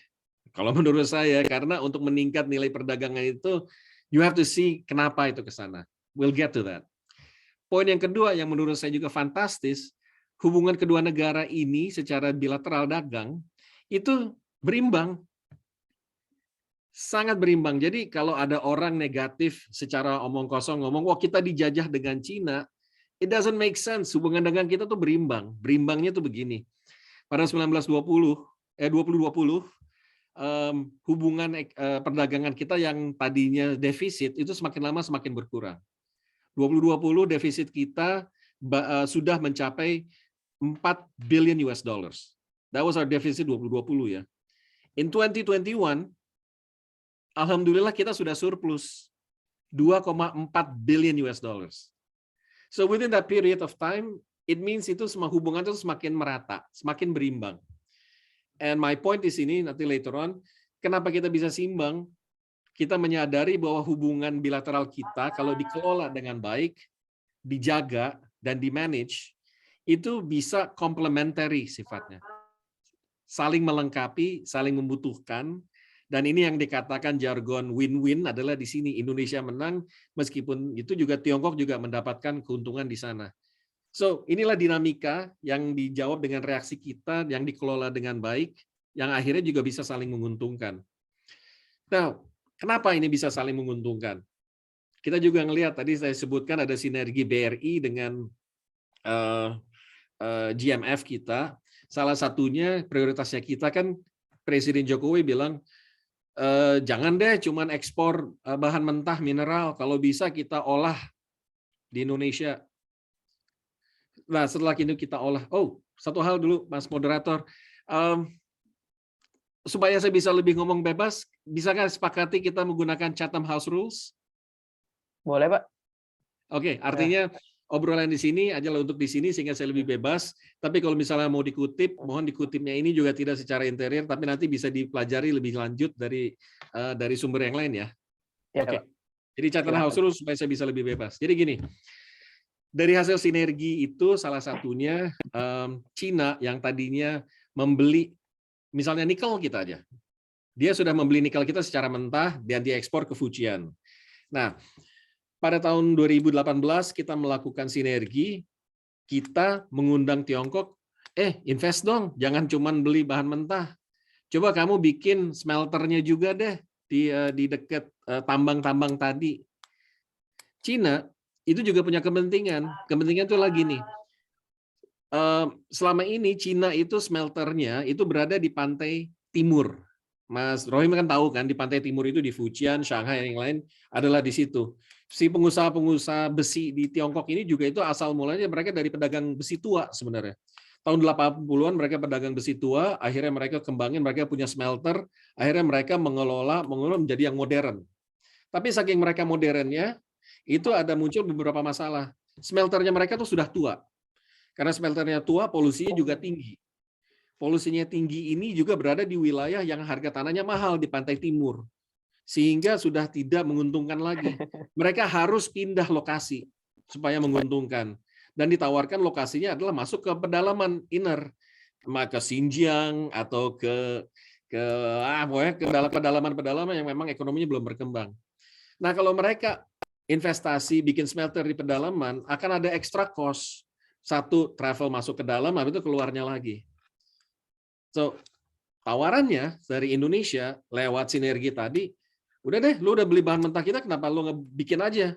[SPEAKER 1] Kalau menurut saya, karena untuk meningkat nilai perdagangan itu, you have to see kenapa itu ke sana. We'll get to that. Poin yang kedua yang menurut saya juga fantastis, hubungan kedua negara ini secara bilateral dagang itu berimbang. Sangat berimbang. Jadi kalau ada orang negatif secara omong kosong ngomong, wah kita dijajah dengan Cina, it doesn't make sense. Hubungan dagang kita tuh berimbang. Berimbangnya tuh begini. Pada 2020, hubungan perdagangan kita yang tadinya defisit itu semakin lama semakin berkurang. 2020 defisit kita sudah mencapai 4 billion US dollars. That was our deficit 2020 ya. In 2021, alhamdulillah kita sudah surplus 2,4 billion US dollars. So within that period of time, it means itu semua hubungan itu semakin merata, semakin berimbang. And my point di sini nanti later on, kenapa kita bisa seimbang? Kita menyadari bahwa hubungan bilateral kita kalau dikelola dengan baik, dijaga dan di-manage, itu bisa complementary sifatnya. Saling melengkapi, saling membutuhkan, dan ini yang dikatakan jargon win-win adalah di sini Indonesia menang, meskipun itu juga Tiongkok juga mendapatkan keuntungan di sana. So, inilah dinamika yang dijawab dengan reaksi kita, yang dikelola dengan baik, yang akhirnya juga bisa saling menguntungkan. Nah, kenapa ini bisa saling menguntungkan? kita juga ngelihat tadi saya sebutkan ada sinergi BRI dengan GMF kita. Salah satunya prioritasnya kita kan Presiden Jokowi bilang jangan deh cuman ekspor bahan mentah mineral, kalau bisa kita olah di Indonesia. Nah, setelah itu kita olah. Oh, satu hal dulu, Mas Moderator. Supaya saya bisa lebih ngomong bebas, bisakah sepakati kita menggunakan Chatham House Rules?
[SPEAKER 2] Boleh, Pak.
[SPEAKER 1] Oke, artinya obrolan di sini adalah untuk di sini sehingga saya lebih bebas. Tapi kalau misalnya mau dikutip, mohon dikutipnya ini juga tidak secara interior, tapi nanti bisa dipelajari lebih lanjut dari sumber yang lain ya. Oke. Jadi Chatham House Rules supaya saya bisa lebih bebas. Jadi gini, dari hasil sinergi itu salah satunya Cina yang tadinya membeli misalnya nikel kita aja. Dia sudah membeli nikel kita secara mentah dan diekspor ke Fujian. Nah, pada tahun 2018 kita melakukan sinergi, kita mengundang Tiongkok, invest dong, jangan cuma beli bahan mentah. Coba kamu bikin smelternya juga deh di dekat tambang-tambang tadi. Cina itu juga punya kepentingan. Kepentingan itu lagi nih. Selama ini Cina itu smelternya itu berada di pantai timur. Mas Rohim kan tahu kan di pantai timur itu di Fujian, Shanghai, yang lain adalah di situ. Si pengusaha-pengusaha besi di Tiongkok ini juga itu asal mulanya mereka dari pedagang besi tua sebenarnya. Tahun 80-an mereka pedagang besi tua, akhirnya mereka kembangin, mereka punya smelter, akhirnya mereka mengelola menjadi yang modern. Tapi saking mereka modernnya, itu ada muncul beberapa masalah. Smelternya mereka tuh sudah tua. Karena smelternya tua, polusinya juga tinggi. Polusinya tinggi ini juga berada di wilayah yang harga tanahnya mahal di pantai timur. Sehingga sudah tidak menguntungkan lagi. Mereka harus pindah lokasi supaya menguntungkan. Dan ditawarkan lokasinya adalah masuk ke pedalaman inner. Ke Xinjiang atau ke pedalaman-pedalaman yang memang ekonominya belum berkembang. Nah, kalau mereka investasi bikin smelter di pedalaman, akan ada extra cost. Satu, travel masuk ke dalam, habis itu keluarnya lagi. So, tawarannya dari Indonesia lewat sinergi tadi, udah deh, lu udah beli bahan mentah kita, kenapa lu nggak bikin aja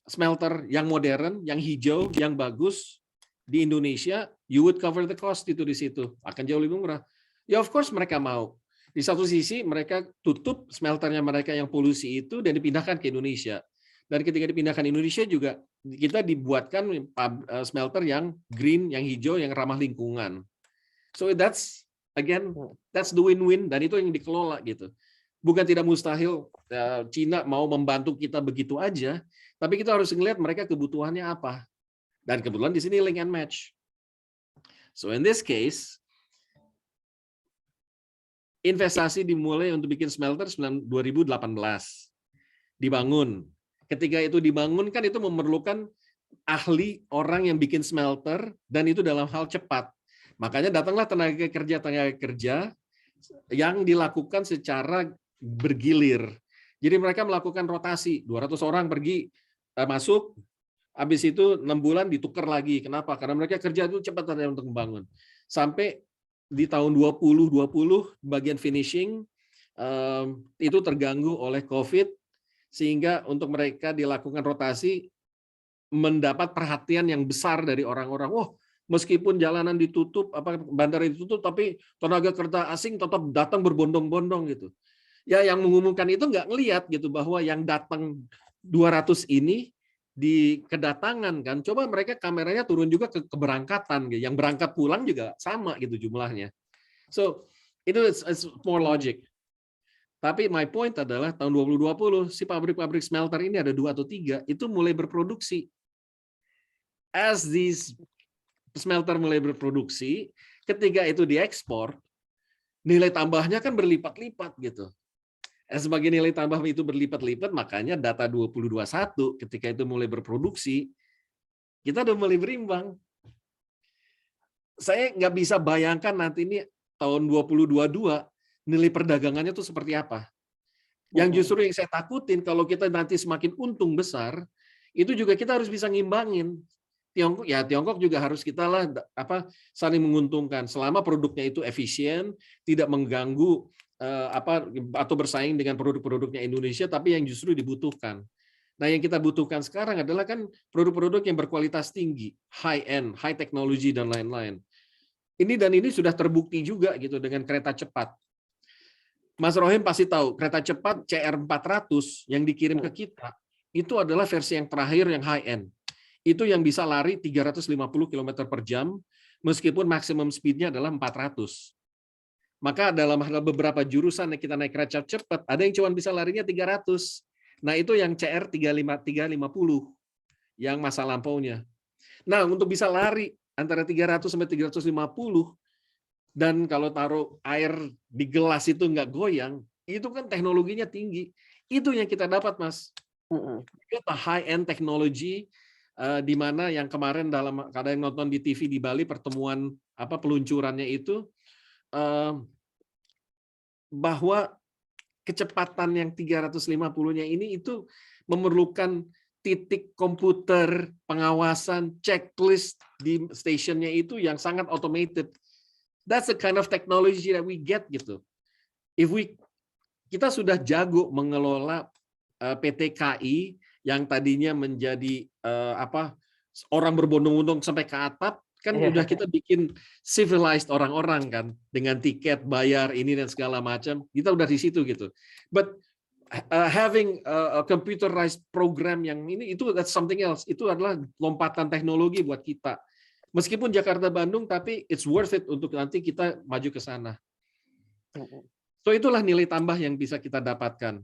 [SPEAKER 1] smelter yang modern, yang hijau, yang bagus di Indonesia, you would cover the cost itu di situ, akan jauh lebih murah. Ya of course mereka mau. Di satu sisi mereka tutup smelternya mereka yang polusi itu dan dipindahkan ke Indonesia. Dan ketika dipindahkan Indonesia juga kita dibuatkan smelter yang green, yang hijau, yang ramah lingkungan. So that's the win-win dan itu yang dikelola gitu. Bukan tidak mustahil Cina mau membantu kita begitu aja, tapi kita harus ngelihat mereka kebutuhannya apa. Dan kebetulan di sini link and match. So in this case, investasi dimulai untuk bikin smelter 2018. Dibangun. Ketika itu dibangun kan itu memerlukan ahli orang yang bikin smelter dan itu dalam hal cepat. Makanya datanglah tenaga kerja yang dilakukan secara bergilir. Jadi mereka melakukan rotasi, 200 orang pergi masuk, habis itu 6 bulan ditukar lagi. Kenapa? Karena mereka kerja itu cepat untuk membangun. Sampai di tahun 2020 bagian finishing itu terganggu oleh COVID. Sehingga untuk mereka dilakukan rotasi mendapat perhatian yang besar dari orang-orang. Oh, meskipun jalanan ditutup, bandara ditutup, tapi tenaga kerja asing tetap datang berbondong-bondong gitu. Ya, yang mengumumkan itu nggak ngelihat gitu bahwa yang datang 200 ini di kedatangan kan. Coba mereka kameranya turun juga ke keberangkatan gitu. Yang berangkat pulang juga sama gitu jumlahnya. So, itu is more logic. Tapi my point adalah tahun 2020 si pabrik-pabrik smelter ini ada 2 atau 3 itu mulai berproduksi. As these smelter mulai berproduksi, ketika itu diekspor, nilai tambahnya kan berlipat-lipat gitu. Sebagai nilai tambah itu berlipat-lipat, makanya data 2021 ketika itu mulai berproduksi, kita udah mulai berimbang. Saya nggak bisa bayangkan nanti ini tahun 2022 nilai perdagangannya itu seperti apa. Yang justru yang saya takutin kalau kita nanti semakin untung besar, itu juga kita harus bisa ngimbangin. Tiongkok juga harus kita lah saling menguntungkan selama produknya itu efisien, tidak mengganggu atau bersaing dengan produk-produknya Indonesia, tapi yang justru dibutuhkan. Nah, yang kita butuhkan sekarang adalah kan produk-produk yang berkualitas tinggi, high end, high technology dan lain-lain. Ini sudah terbukti juga gitu dengan kereta cepat. Mas Rohim pasti tahu, kereta cepat CR400 yang dikirim ke kita itu adalah versi yang terakhir yang high end. Itu yang bisa lari 350 km per jam meskipun maksimum speed-nya adalah 400. Maka dalam beberapa jurusan yang kita naik kereta cepat, ada yang cuma bisa larinya 300. Nah, itu yang CR 350 yang masa lampaunya. Nah, untuk bisa lari antara 300 sampai 350 dan kalau taruh air di gelas itu nggak goyang, itu kan teknologinya tinggi. Itu yang kita dapat, Mas. Kita high-end technology di mana yang kemarin dalam ada yang nonton di TV di Bali pertemuan peluncurannya itu bahwa kecepatan yang 350-nya ini itu memerlukan titik komputer, pengawasan, checklist di stationnya itu yang sangat automated. That's the kind of technology that we get gitu. Kita sudah jago mengelola PT KI yang tadinya menjadi orang berbondong-bondong sampai ke atap, kan udah kita bikin civilized orang-orang kan dengan tiket bayar ini dan segala macam, kita udah di situ gitu. But having a computerized program yang ini itu that's something else. Itu adalah lompatan teknologi buat kita. Meskipun Jakarta Bandung, tapi it's worth it untuk nanti kita maju ke sana. So itulah nilai tambah yang bisa kita dapatkan.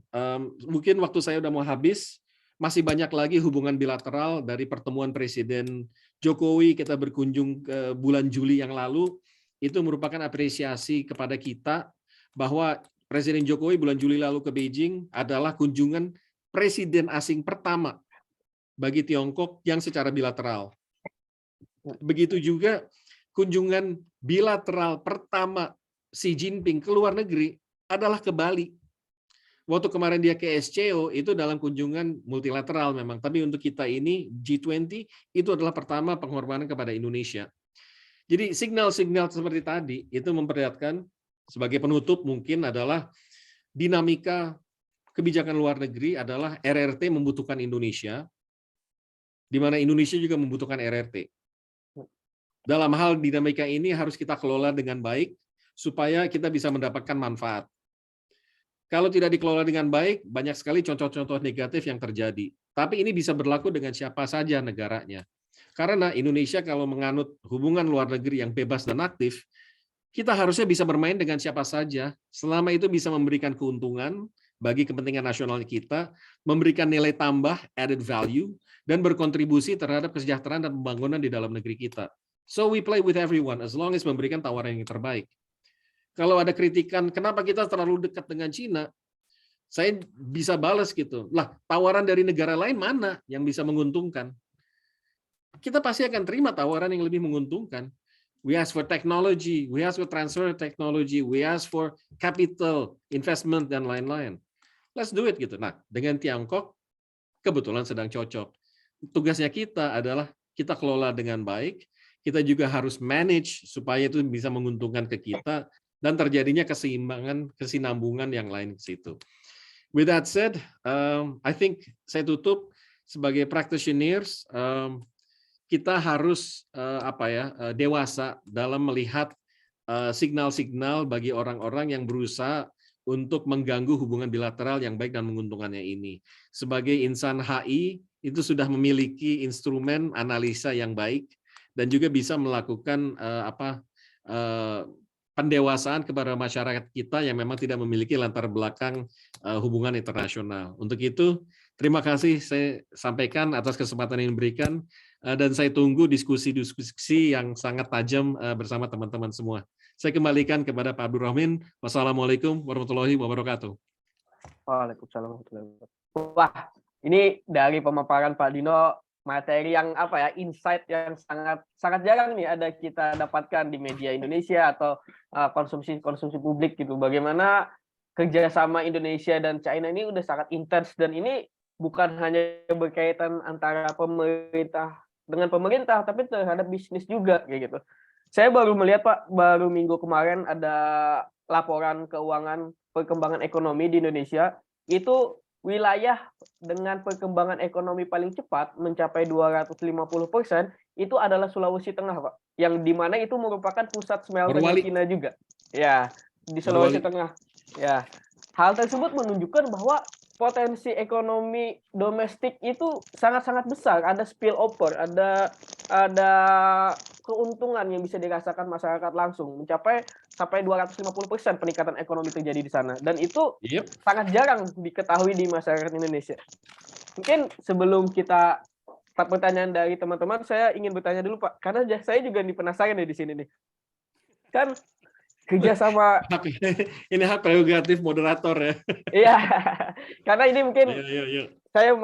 [SPEAKER 1] Mungkin waktu saya udah mau habis. Masih banyak lagi hubungan bilateral dari pertemuan Presiden Jokowi kita berkunjung ke bulan Juli yang lalu, itu merupakan apresiasi kepada kita bahwa Presiden Jokowi bulan Juli lalu ke Beijing adalah kunjungan presiden asing pertama bagi Tiongkok yang secara bilateral. Begitu juga kunjungan bilateral pertama Xi Jinping ke luar negeri adalah ke Bali. Waktu kemarin dia ke SCO itu dalam kunjungan multilateral memang, tapi untuk kita ini G20 itu adalah pertama penghormatan kepada Indonesia. Jadi signal-signal seperti tadi itu memperlihatkan sebagai penutup mungkin adalah dinamika kebijakan luar negeri adalah RRT membutuhkan Indonesia, di mana Indonesia juga membutuhkan RRT. Dalam hal dinamika ini harus kita kelola dengan baik supaya kita bisa mendapatkan manfaat. Kalau tidak dikelola dengan baik, banyak sekali contoh-contoh negatif yang terjadi. Tapi ini bisa berlaku dengan siapa saja negaranya. Karena Indonesia kalau menganut hubungan luar negeri yang bebas dan aktif, kita harusnya bisa bermain dengan siapa saja, selama itu bisa memberikan keuntungan bagi kepentingan nasional kita, memberikan nilai tambah, added value, dan berkontribusi terhadap kesejahteraan dan pembangunan di dalam negeri kita. So we play with everyone, as long as memberikan tawaran yang terbaik. Kalau ada kritikan, kenapa kita terlalu dekat dengan Cina? Saya bisa balas gitu. Lah, tawaran dari negara lain mana yang bisa menguntungkan? Kita pasti akan terima tawaran yang lebih menguntungkan. We ask for technology, we ask for transfer technology, we ask for capital, investment, dan lain-lain. Let's do it gitu. Nah, dengan Tiongkok, kebetulan sedang cocok. Tugasnya kita adalah kita kelola dengan baik, kita juga harus manage supaya itu bisa menguntungkan ke kita, dan terjadinya keseimbangan, kesinambungan yang lain ke situ. With that said, I think saya tutup sebagai practitioners, kita harus dewasa dalam melihat signal-signal bagi orang-orang yang berusaha untuk mengganggu hubungan bilateral yang baik dan menguntungkannya ini. Sebagai insan HI, itu sudah memiliki instrumen analisa yang baik dan juga bisa melakukan pendewasaan kepada masyarakat kita yang memang tidak memiliki latar belakang hubungan internasional. Untuk itu, terima kasih saya sampaikan atas kesempatan yang diberikan, dan saya tunggu diskusi-diskusi yang sangat tajam bersama teman-teman semua. Saya kembalikan kepada Pak Abdul Rahmin. Wassalamualaikum warahmatullahi wabarakatuh.
[SPEAKER 2] Waalaikumsalam warahmatullahi wabarakatuh. Wah, ini dari pemaparan Pak Dino, materi yang insight yang sangat jarang nih ada kita dapatkan di media Indonesia atau konsumsi publik gitu. Bagaimana kerjasama Indonesia dan China ini udah sangat intens, dan ini bukan hanya berkaitan antara pemerintah dengan pemerintah, tapi terhadap bisnis juga kayak gitu. Saya baru melihat Pak, baru minggu kemarin ada laporan keuangan perkembangan ekonomi di Indonesia, itu wilayah dengan perkembangan ekonomi paling cepat mencapai 250% itu adalah Sulawesi Tengah, Pak. Yang di mana itu merupakan pusat smelter
[SPEAKER 1] Morowali.
[SPEAKER 2] Cina juga. Ya, di Sulawesi Tengah. Ya. Hal tersebut menunjukkan bahwa potensi ekonomi domestik itu sangat-sangat besar, ada spillover, ada keuntungan yang bisa dirasakan masyarakat langsung, mencapai sampai 250% peningkatan ekonomi terjadi di sana. Dan itu sangat jarang diketahui di masyarakat Indonesia. Mungkin sebelum kita pertanyaan dari teman-teman, saya ingin bertanya dulu, Pak, karena saya juga penasaran di sini nih. Kan kerjasama
[SPEAKER 1] ini hak prerogatif moderator ya.
[SPEAKER 2] Iya, karena ini mungkin
[SPEAKER 1] Iya.
[SPEAKER 2] saya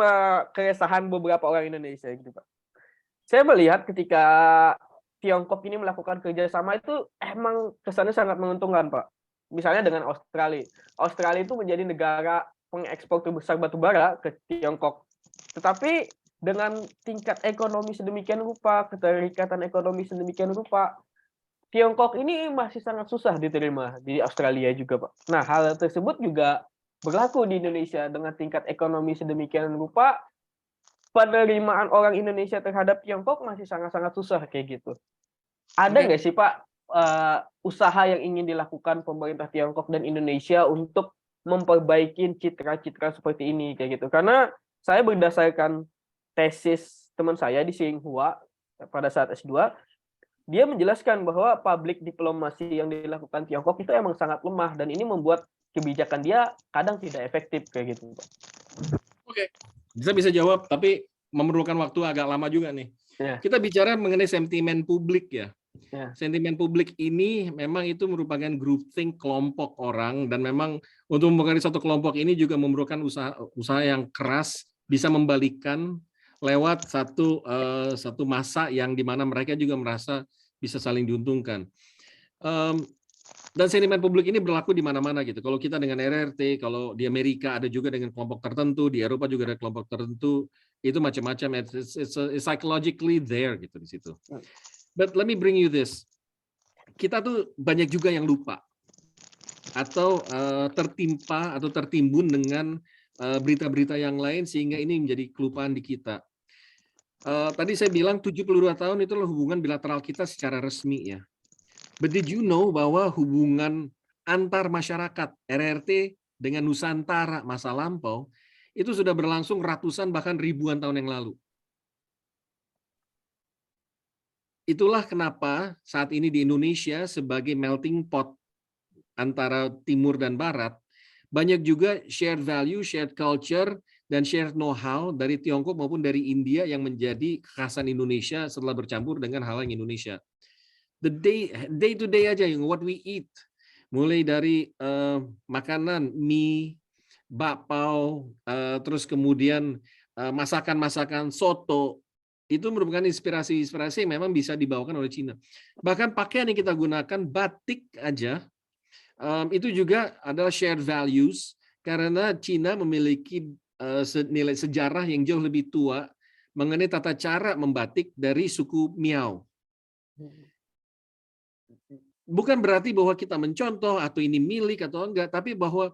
[SPEAKER 2] keresahan beberapa orang Indonesia gitu, Pak. Saya melihat ketika Tiongkok ini melakukan kerjasama itu emang kesannya sangat menguntungkan, Pak. Misalnya dengan Australia. Australia itu menjadi negara pengekspor terbesar batu bara ke Tiongkok. Tetapi dengan tingkat ekonomi sedemikian rupa, keterikatan ekonomi sedemikian rupa, Tiongkok ini masih sangat susah diterima di Australia juga, Pak. Nah, hal tersebut juga berlaku di Indonesia dengan tingkat ekonomi sedemikian rupa, penerimaan orang Indonesia terhadap Tiongkok masih sangat-sangat susah kayak gitu. Ada nggak sih, Pak, usaha yang ingin dilakukan pemerintah Tiongkok dan Indonesia untuk memperbaiki citra-citra seperti ini kayak gitu? Karena saya berdasarkan tesis teman saya di Tsinghua pada saat S2, dia menjelaskan bahwa public diplomasi yang dilakukan Tiongkok itu emang sangat lemah dan ini membuat kebijakan dia kadang tidak efektif kayak gitu.
[SPEAKER 1] Oke, bisa jawab, tapi memerlukan waktu agak lama juga nih.
[SPEAKER 2] Ya.
[SPEAKER 1] Kita bicara mengenai sentimen publik ya.
[SPEAKER 2] Ya.
[SPEAKER 1] Sentimen publik ini memang itu merupakan groupthink kelompok orang, dan memang untuk mempengaruhi satu kelompok ini juga memerlukan usaha yang keras, bisa membalikkan lewat satu masa yang dimana mereka juga merasa bisa saling diuntungkan. Dan sentimen publik ini berlaku di mana-mana gitu. Kalau kita dengan RRT, kalau di Amerika ada juga dengan kelompok tertentu, di Eropa juga ada kelompok tertentu, itu macam-macam. It's psychologically there gitu di situ. But let me bring you this. Kita tuh banyak juga yang lupa atau tertimpa atau tertimbun dengan berita-berita yang lain sehingga ini menjadi kelupaan di kita. Tadi saya bilang 72 tahun itulah hubungan bilateral kita secara resmi ya. But did you know bahwa hubungan antar masyarakat RRT dengan Nusantara masa lampau itu sudah berlangsung ratusan bahkan ribuan tahun yang lalu. Itulah kenapa saat ini di Indonesia sebagai melting pot antara timur dan barat, banyak juga shared value, shared culture, dan shared know-how dari Tiongkok maupun dari India yang menjadi kekhasan Indonesia setelah bercampur dengan hal yang Indonesia. The day to day aja, yang what we eat, mulai dari makanan, mie, bakpao, terus kemudian masakan-masakan soto, itu merupakan inspirasi-inspirasi yang memang bisa dibawakan oleh Cina. Bahkan pakaian yang kita gunakan, batik aja, itu juga adalah shared values, karena Cina memiliki nilai sejarah yang jauh lebih tua mengenai tata cara membatik dari suku Miao. Bukan berarti bahwa kita mencontoh atau ini milik atau enggak, tapi bahwa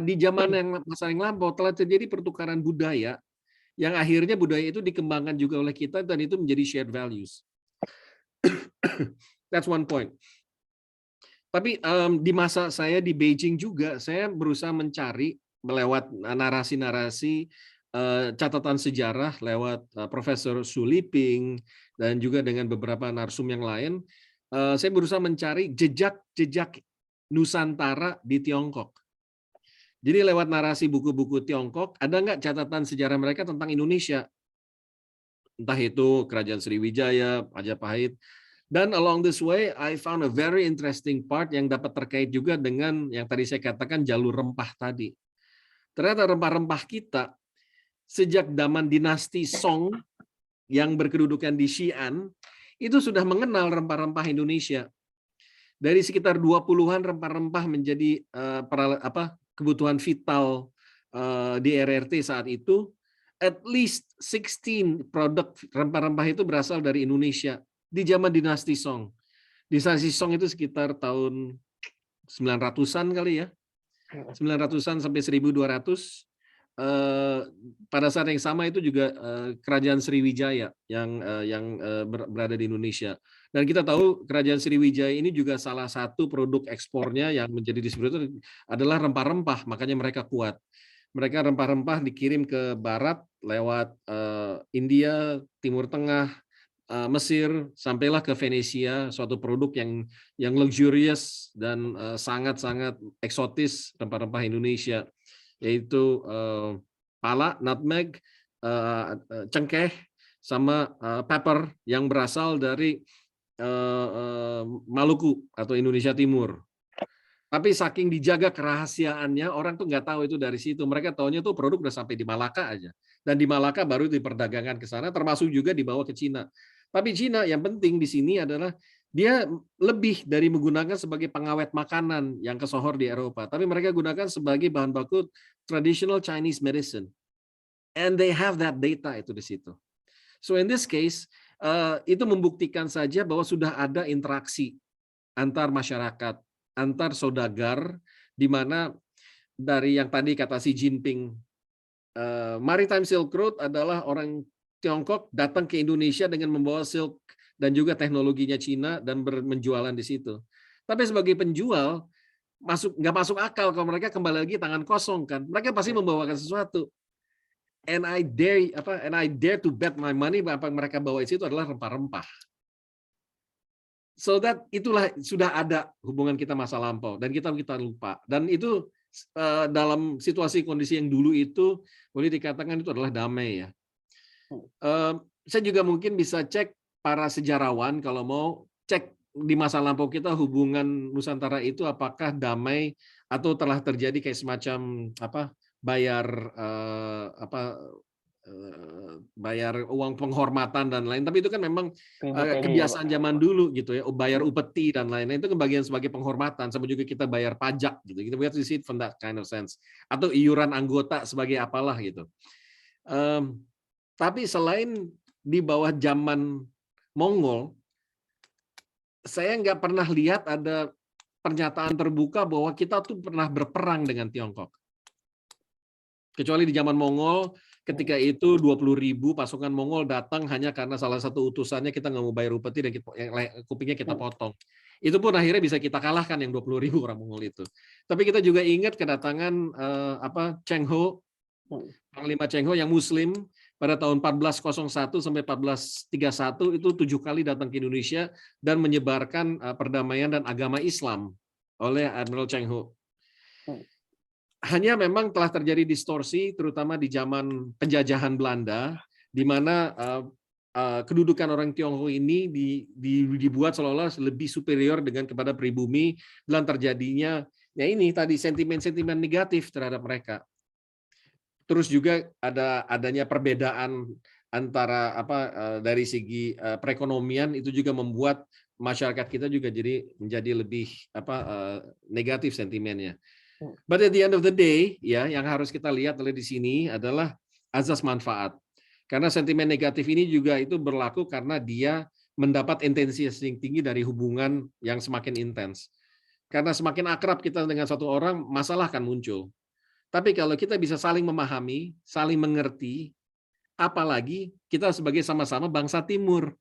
[SPEAKER 1] di zaman yang masa yang lampau telah terjadi pertukaran budaya yang akhirnya budaya itu dikembangkan juga oleh kita dan itu menjadi shared values. That's one point. Tapi di masa saya di Beijing juga, saya berusaha mencari lewat narasi-narasi catatan sejarah lewat Profesor Su Liping dan juga dengan beberapa narsum yang lain. Saya berusaha mencari jejak-jejak Nusantara di Tiongkok. Jadi lewat narasi buku-buku Tiongkok, ada nggak catatan sejarah mereka tentang Indonesia? Entah itu Kerajaan Sriwijaya, Majapahit. Dan along this way, I found a very interesting part yang dapat terkait juga dengan yang tadi saya katakan jalur rempah tadi. Ternyata rempah-rempah kita, sejak zaman dinasti Song yang berkedudukan di Xi'an, itu sudah mengenal rempah-rempah Indonesia. Dari sekitar 20-an rempah-rempah menjadi kebutuhan vital di RRT saat itu, at least 16 produk rempah-rempah itu berasal dari Indonesia di zaman dinasti Song. Dinasti Song itu sekitar tahun 900-an kali ya. 900-an sampai 1200. pada saat yang sama itu juga Kerajaan Sriwijaya yang berada di Indonesia. Dan kita tahu Kerajaan Sriwijaya ini juga salah satu produk ekspornya yang menjadi distributor adalah rempah-rempah, makanya mereka kuat. Mereka rempah-rempah dikirim ke barat lewat India, Timur Tengah, Mesir, sampailah ke Venesia, suatu produk yang luxurious dan sangat-sangat eksotis rempah-rempah Indonesia, yaitu pala, nutmeg, cengkeh, sama pepper yang berasal dari Maluku atau Indonesia Timur. Tapi saking dijaga kerahasiaannya, orang tuh nggak tahu itu dari situ. Mereka taunya tuh produk udah sampai di Malaka aja. Dan di Malaka baru diperdagangkan ke sana, termasuk juga dibawa ke Cina. Tapi Cina yang penting di sini adalah dia lebih dari menggunakan sebagai pengawet makanan yang kesohor di Eropa. Tapi mereka gunakan sebagai bahan baku traditional Chinese medicine. And they have that data itu di situ. So in this case, itu membuktikan saja bahwa sudah ada interaksi antar masyarakat, antar saudagar, di mana dari yang tadi kata Xi Jinping, Maritime Silk Road adalah orang Tiongkok datang ke Indonesia dengan membawa silk dan juga teknologinya Cina dan menjualan di situ. Tapi sebagai penjual nggak masuk akal kalau mereka kembali lagi tangan kosong kan. Mereka pasti membawakan sesuatu. And I dare to bet my money apa yang mereka bawa itu adalah rempah-rempah. So that itulah sudah ada hubungan kita masa lampau dan kita lupa. Dan itu dalam situasi kondisi yang dulu itu boleh dikatakan itu adalah damai ya. Saya juga mungkin bisa cek para sejarawan kalau mau cek di masa lampau kita hubungan Nusantara itu apakah damai atau telah terjadi kayak semacam bayar uang penghormatan dan lain, tapi itu kan memang kebiasaan zaman dulu gitu ya, bayar upeti dan lain-lain itu kebagian sebagai penghormatan, sama juga kita bayar pajak gitu, kita lihat di situ from that kind of sense, atau iuran anggota sebagai apalah gitu. Tapi selain di bawah zaman Mongol, saya nggak pernah lihat ada pernyataan terbuka bahwa kita tuh pernah berperang dengan Tiongkok. Kecuali di zaman Mongol, ketika itu 20.000 pasukan Mongol datang hanya karena salah satu utusannya kita nggak mau bayar upeti dan kupingnya kita potong. Itu pun akhirnya bisa kita kalahkan yang 20.000 orang Mongol itu. Tapi kita juga ingat kedatangan Cheng Ho, Panglima Cheng Ho yang Muslim pada tahun 1401 sampai 1431 itu 7 kali datang ke Indonesia dan menyebarkan perdamaian dan agama Islam oleh Admiral Cheng Ho. Hanya memang telah terjadi distorsi, terutama di zaman penjajahan Belanda, di mana kedudukan orang Tionghoa ini dibuat seolah-olah lebih superior kepada pribumi, dan terjadinya ya ini tadi sentimen-sentimen negatif terhadap mereka. Terus juga adanya perbedaan antara dari segi perekonomian, itu juga membuat masyarakat kita juga menjadi lebih negatif sentimennya. But at the end of the day, ya, yang harus kita lihat di sini adalah azas manfaat. Karena sentimen negatif ini juga itu berlaku karena dia mendapat intensitas yang tinggi dari hubungan yang semakin intens. Karena semakin akrab kita dengan satu orang, masalah akan muncul. Tapi kalau kita bisa saling memahami, saling mengerti, apalagi kita sebagai sama-sama bangsa Timur.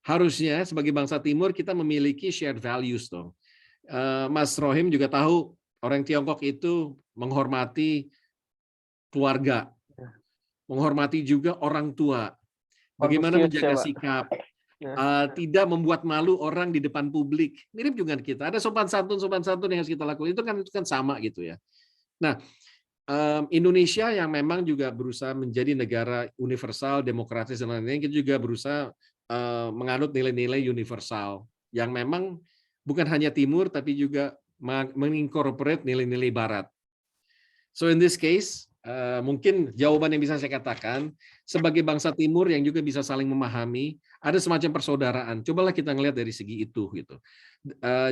[SPEAKER 1] Harusnya sebagai bangsa Timur kita memiliki shared values dong. Mas Rohim juga tahu orang Tiongkok itu menghormati keluarga, menghormati juga orang tua, bagaimana menjaga sikap, tidak membuat malu orang di depan publik. Mirip juga kita, ada sopan santun yang harus kita lakukan, itu kan sama gitu ya. Nah, Indonesia yang memang juga berusaha menjadi negara universal, demokratis dan lain-lain, kita juga berusaha menganut nilai-nilai universal yang memang bukan hanya Timur, tapi juga mengincorporate nilai-nilai Barat. So in this case, mungkin jawaban yang bisa saya katakan, sebagai bangsa Timur yang juga bisa saling memahami, ada semacam persaudaraan. Cobalah kita ngelihat dari segi itu, gitu.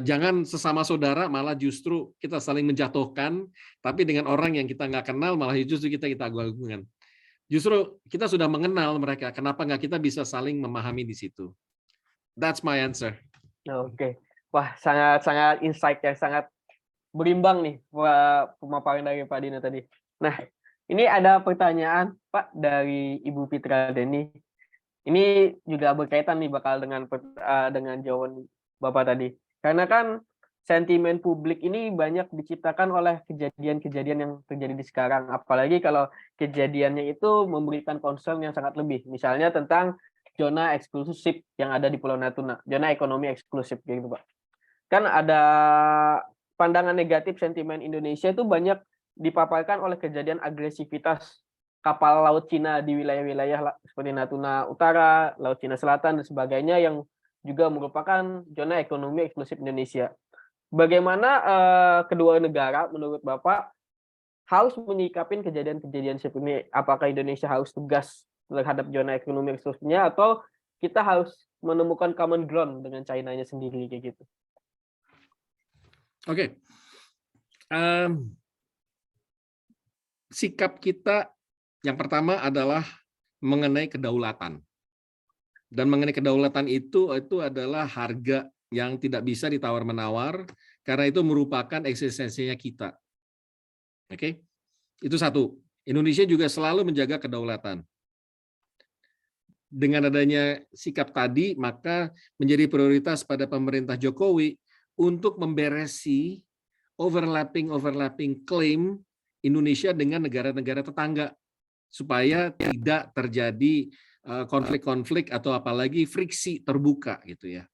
[SPEAKER 1] Jangan sesama saudara malah justru kita saling menjatuhkan, tapi dengan orang yang kita nggak kenal malah justru kita agung-agungan. Justru kita sudah mengenal mereka, kenapa nggak kita bisa saling memahami di situ? That's my answer.
[SPEAKER 2] Oke. Wah, sangat insight yang sangat berimbang nih pemaparan dari Pak Dino tadi. Nah, ini ada pertanyaan Pak dari Ibu Fitra Deni. Ini juga berkaitan nih bakal dengan jawaban Bapak tadi. Karena kan sentimen publik ini banyak diciptakan oleh kejadian-kejadian yang terjadi di sekarang. Apalagi kalau kejadiannya itu memberikan concern yang sangat lebih. Misalnya tentang zona eksklusif yang ada di Pulau Natuna, zona ekonomi eksklusif gitu Pak. Kan ada pandangan negatif sentimen Indonesia itu banyak dipaparkan oleh kejadian agresivitas kapal laut Cina di wilayah-wilayah seperti Natuna Utara, Laut Cina Selatan dan sebagainya yang juga merupakan zona ekonomi eksklusif Indonesia. Bagaimana kedua negara menurut Bapak harus menyikapin kejadian-kejadian seperti ini? Apakah Indonesia harus tegas terhadap zona ekonomi eksklusifnya atau kita harus menemukan common ground dengan China-nya sendiri kayak gitu?
[SPEAKER 1] Oke. Sikap kita yang pertama adalah mengenai kedaulatan. Dan mengenai kedaulatan itu adalah harga yang tidak bisa ditawar-menawar karena itu merupakan eksistensinya kita. Oke? Itu satu. Indonesia juga selalu menjaga kedaulatan. Dengan adanya sikap tadi, maka menjadi prioritas pada pemerintah Jokowi untuk memberesi overlapping claim Indonesia dengan negara-negara tetangga supaya tidak terjadi konflik-konflik atau apalagi friksi terbuka gitu ya.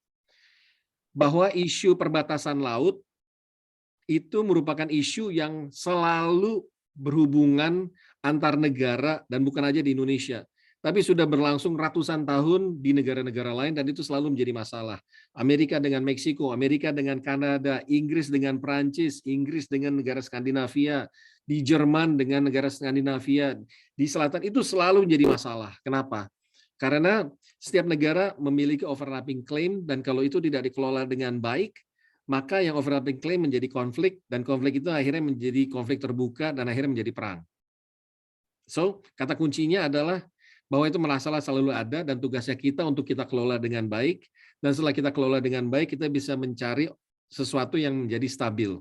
[SPEAKER 1] Bahwa isu perbatasan laut itu merupakan isu yang selalu berhubungan antar negara dan bukan aja di Indonesia. Tapi sudah berlangsung ratusan tahun di negara-negara lain dan itu selalu menjadi masalah. Amerika dengan Meksiko, Amerika dengan Kanada, Inggris dengan Prancis, Inggris dengan negara Skandinavia, di Jerman dengan negara Skandinavia, di selatan itu selalu menjadi masalah. Kenapa? Karena setiap negara memiliki overlapping claim dan kalau itu tidak dikelola dengan baik, maka yang overlapping claim menjadi konflik dan konflik itu akhirnya menjadi konflik terbuka dan akhirnya menjadi perang. So, kata kuncinya adalah bahwa itu masalah selalu ada dan tugasnya kita untuk kita kelola dengan baik dan setelah kita kelola dengan baik kita bisa mencari sesuatu yang menjadi stabil.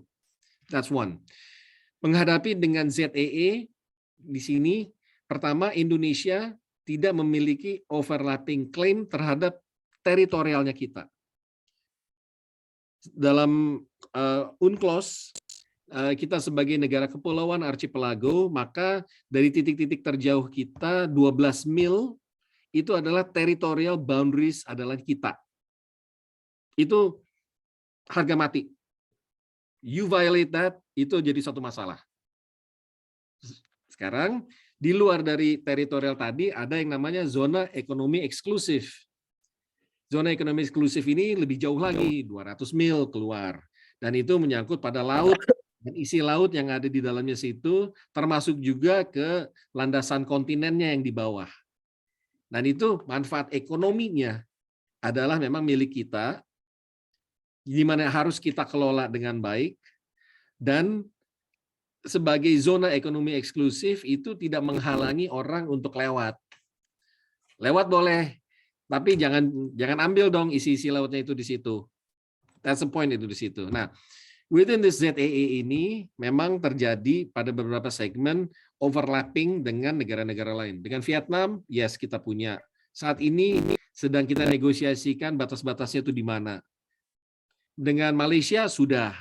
[SPEAKER 1] That's one. Menghadapi dengan ZEE di sini, pertama Indonesia tidak memiliki overlapping claim terhadap teritorialnya kita. Dalam UNCLOS kita sebagai negara kepulauan archipelago, maka dari titik-titik terjauh kita 12 mil itu adalah territorial boundaries adalah kita. Itu harga mati. You violate that, itu jadi satu masalah. Sekarang di luar dari teritorial tadi ada yang namanya zona ekonomi eksklusif. Zona ekonomi eksklusif ini lebih jauh lagi, 200 mil keluar. Dan itu menyangkut pada laut dan isi laut yang ada di dalamnya situ, termasuk juga ke landasan kontinennya yang di bawah. Dan itu manfaat ekonominya adalah memang milik kita, di mana harus kita kelola dengan baik, dan sebagai zona ekonomi eksklusif itu tidak menghalangi orang untuk lewat. Lewat boleh, tapi jangan ambil dong isi-isi lautnya itu di situ. That's the point itu di situ. Nah, within this ZEE ini memang terjadi pada beberapa segmen overlapping dengan negara-negara lain. Dengan Vietnam, yes kita punya. Saat ini sedang kita negosiasikan batas-batasnya itu di mana. Dengan Malaysia sudah.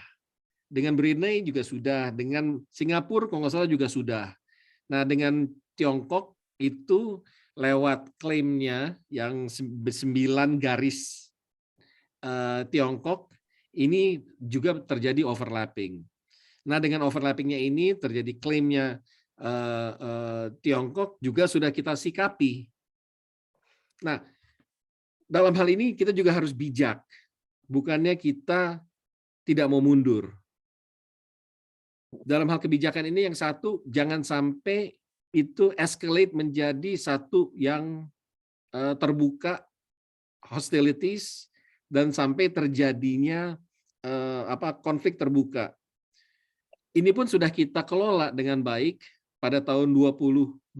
[SPEAKER 1] Dengan Brunei juga sudah. Dengan Singapura kalau nggak salah juga sudah. Nah dengan Tiongkok itu lewat klaimnya yang 9 garis Tiongkok, ini juga terjadi overlapping. Nah, dengan overlappingnya ini terjadi klaimnya Tiongkok juga sudah kita sikapi. Nah, dalam hal ini kita juga harus bijak. Bukannya kita tidak mau mundur. Dalam hal kebijakan ini yang satu, jangan sampai itu escalate menjadi satu yang terbuka hostilities dan sampai terjadinya konflik terbuka. Ini pun sudah kita kelola dengan baik pada tahun 2002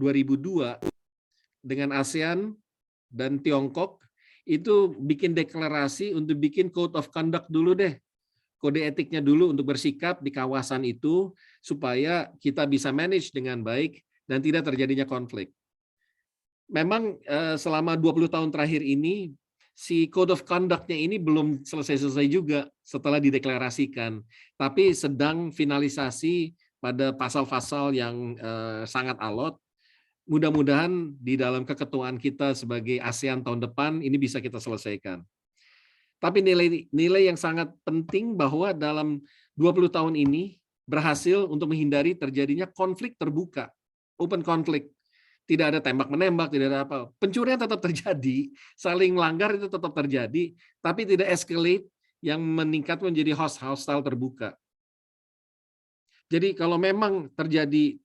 [SPEAKER 1] dengan ASEAN dan Tiongkok itu bikin deklarasi untuk bikin code of conduct dulu deh kode etiknya dulu untuk bersikap di kawasan itu supaya kita bisa manage dengan baik dan tidak terjadinya konflik. Memang selama 20 tahun terakhir ini si code of conduct-nya ini belum selesai-selesai juga setelah dideklarasikan, tapi sedang finalisasi pada pasal-pasal yang sangat alot. Mudah-mudahan di dalam keketuaan kita sebagai ASEAN tahun depan ini bisa kita selesaikan. Tapi nilai yang sangat penting bahwa dalam 20 tahun ini berhasil untuk menghindari terjadinya konflik terbuka, open conflict. Tidak ada tembak-menembak, tidak ada apa. Pencurian tetap terjadi, saling melanggar itu tetap terjadi, tapi tidak escalate yang meningkat menjadi hostile terbuka. Jadi kalau memang terjadi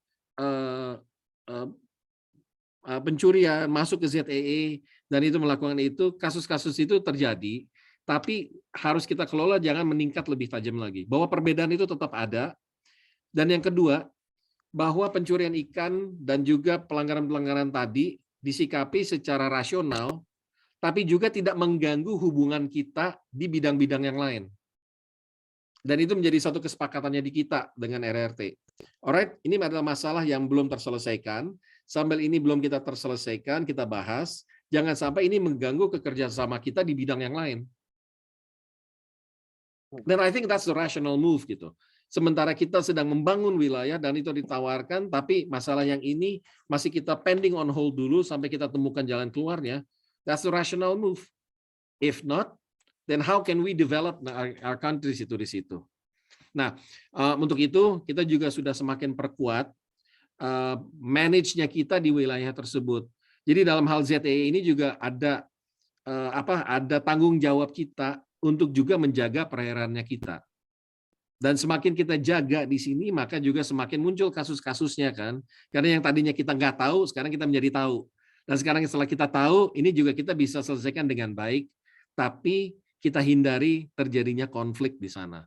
[SPEAKER 1] pencurian masuk ke ZEE dan itu melakukan itu, kasus-kasus itu terjadi, tapi harus kita kelola jangan meningkat lebih tajam lagi. Bahwa perbedaan itu tetap ada. Dan yang kedua, bahwa pencurian ikan dan juga pelanggaran-pelanggaran tadi disikapi secara rasional, tapi juga tidak mengganggu hubungan kita di bidang-bidang yang lain. Dan itu menjadi satu kesepakatannya di kita dengan RRT. Alright, ini adalah masalah yang belum terselesaikan. Sambil ini belum kita terselesaikan, kita bahas. Jangan sampai ini mengganggu kerjasama kita di bidang yang lain. Dan I think that's the rational move gitu. Sementara kita sedang membangun wilayah dan itu ditawarkan, tapi masalah yang ini masih kita pending on hold dulu sampai kita temukan jalan keluarnya. That's the rational move. If not, then how can we develop our countries itu di situ? Nah, untuk itu kita juga sudah semakin perkuat manage-nya kita di wilayah tersebut. Jadi dalam hal ZEE ini juga ada ada tanggung jawab kita untuk juga menjaga perairannya kita. Dan semakin kita jaga di sini, maka juga semakin muncul kasus-kasusnya kan. Karena yang tadinya kita nggak tahu, sekarang kita menjadi tahu. Dan sekarang setelah kita tahu, ini juga kita bisa selesaikan dengan baik, tapi kita hindari terjadinya konflik di sana.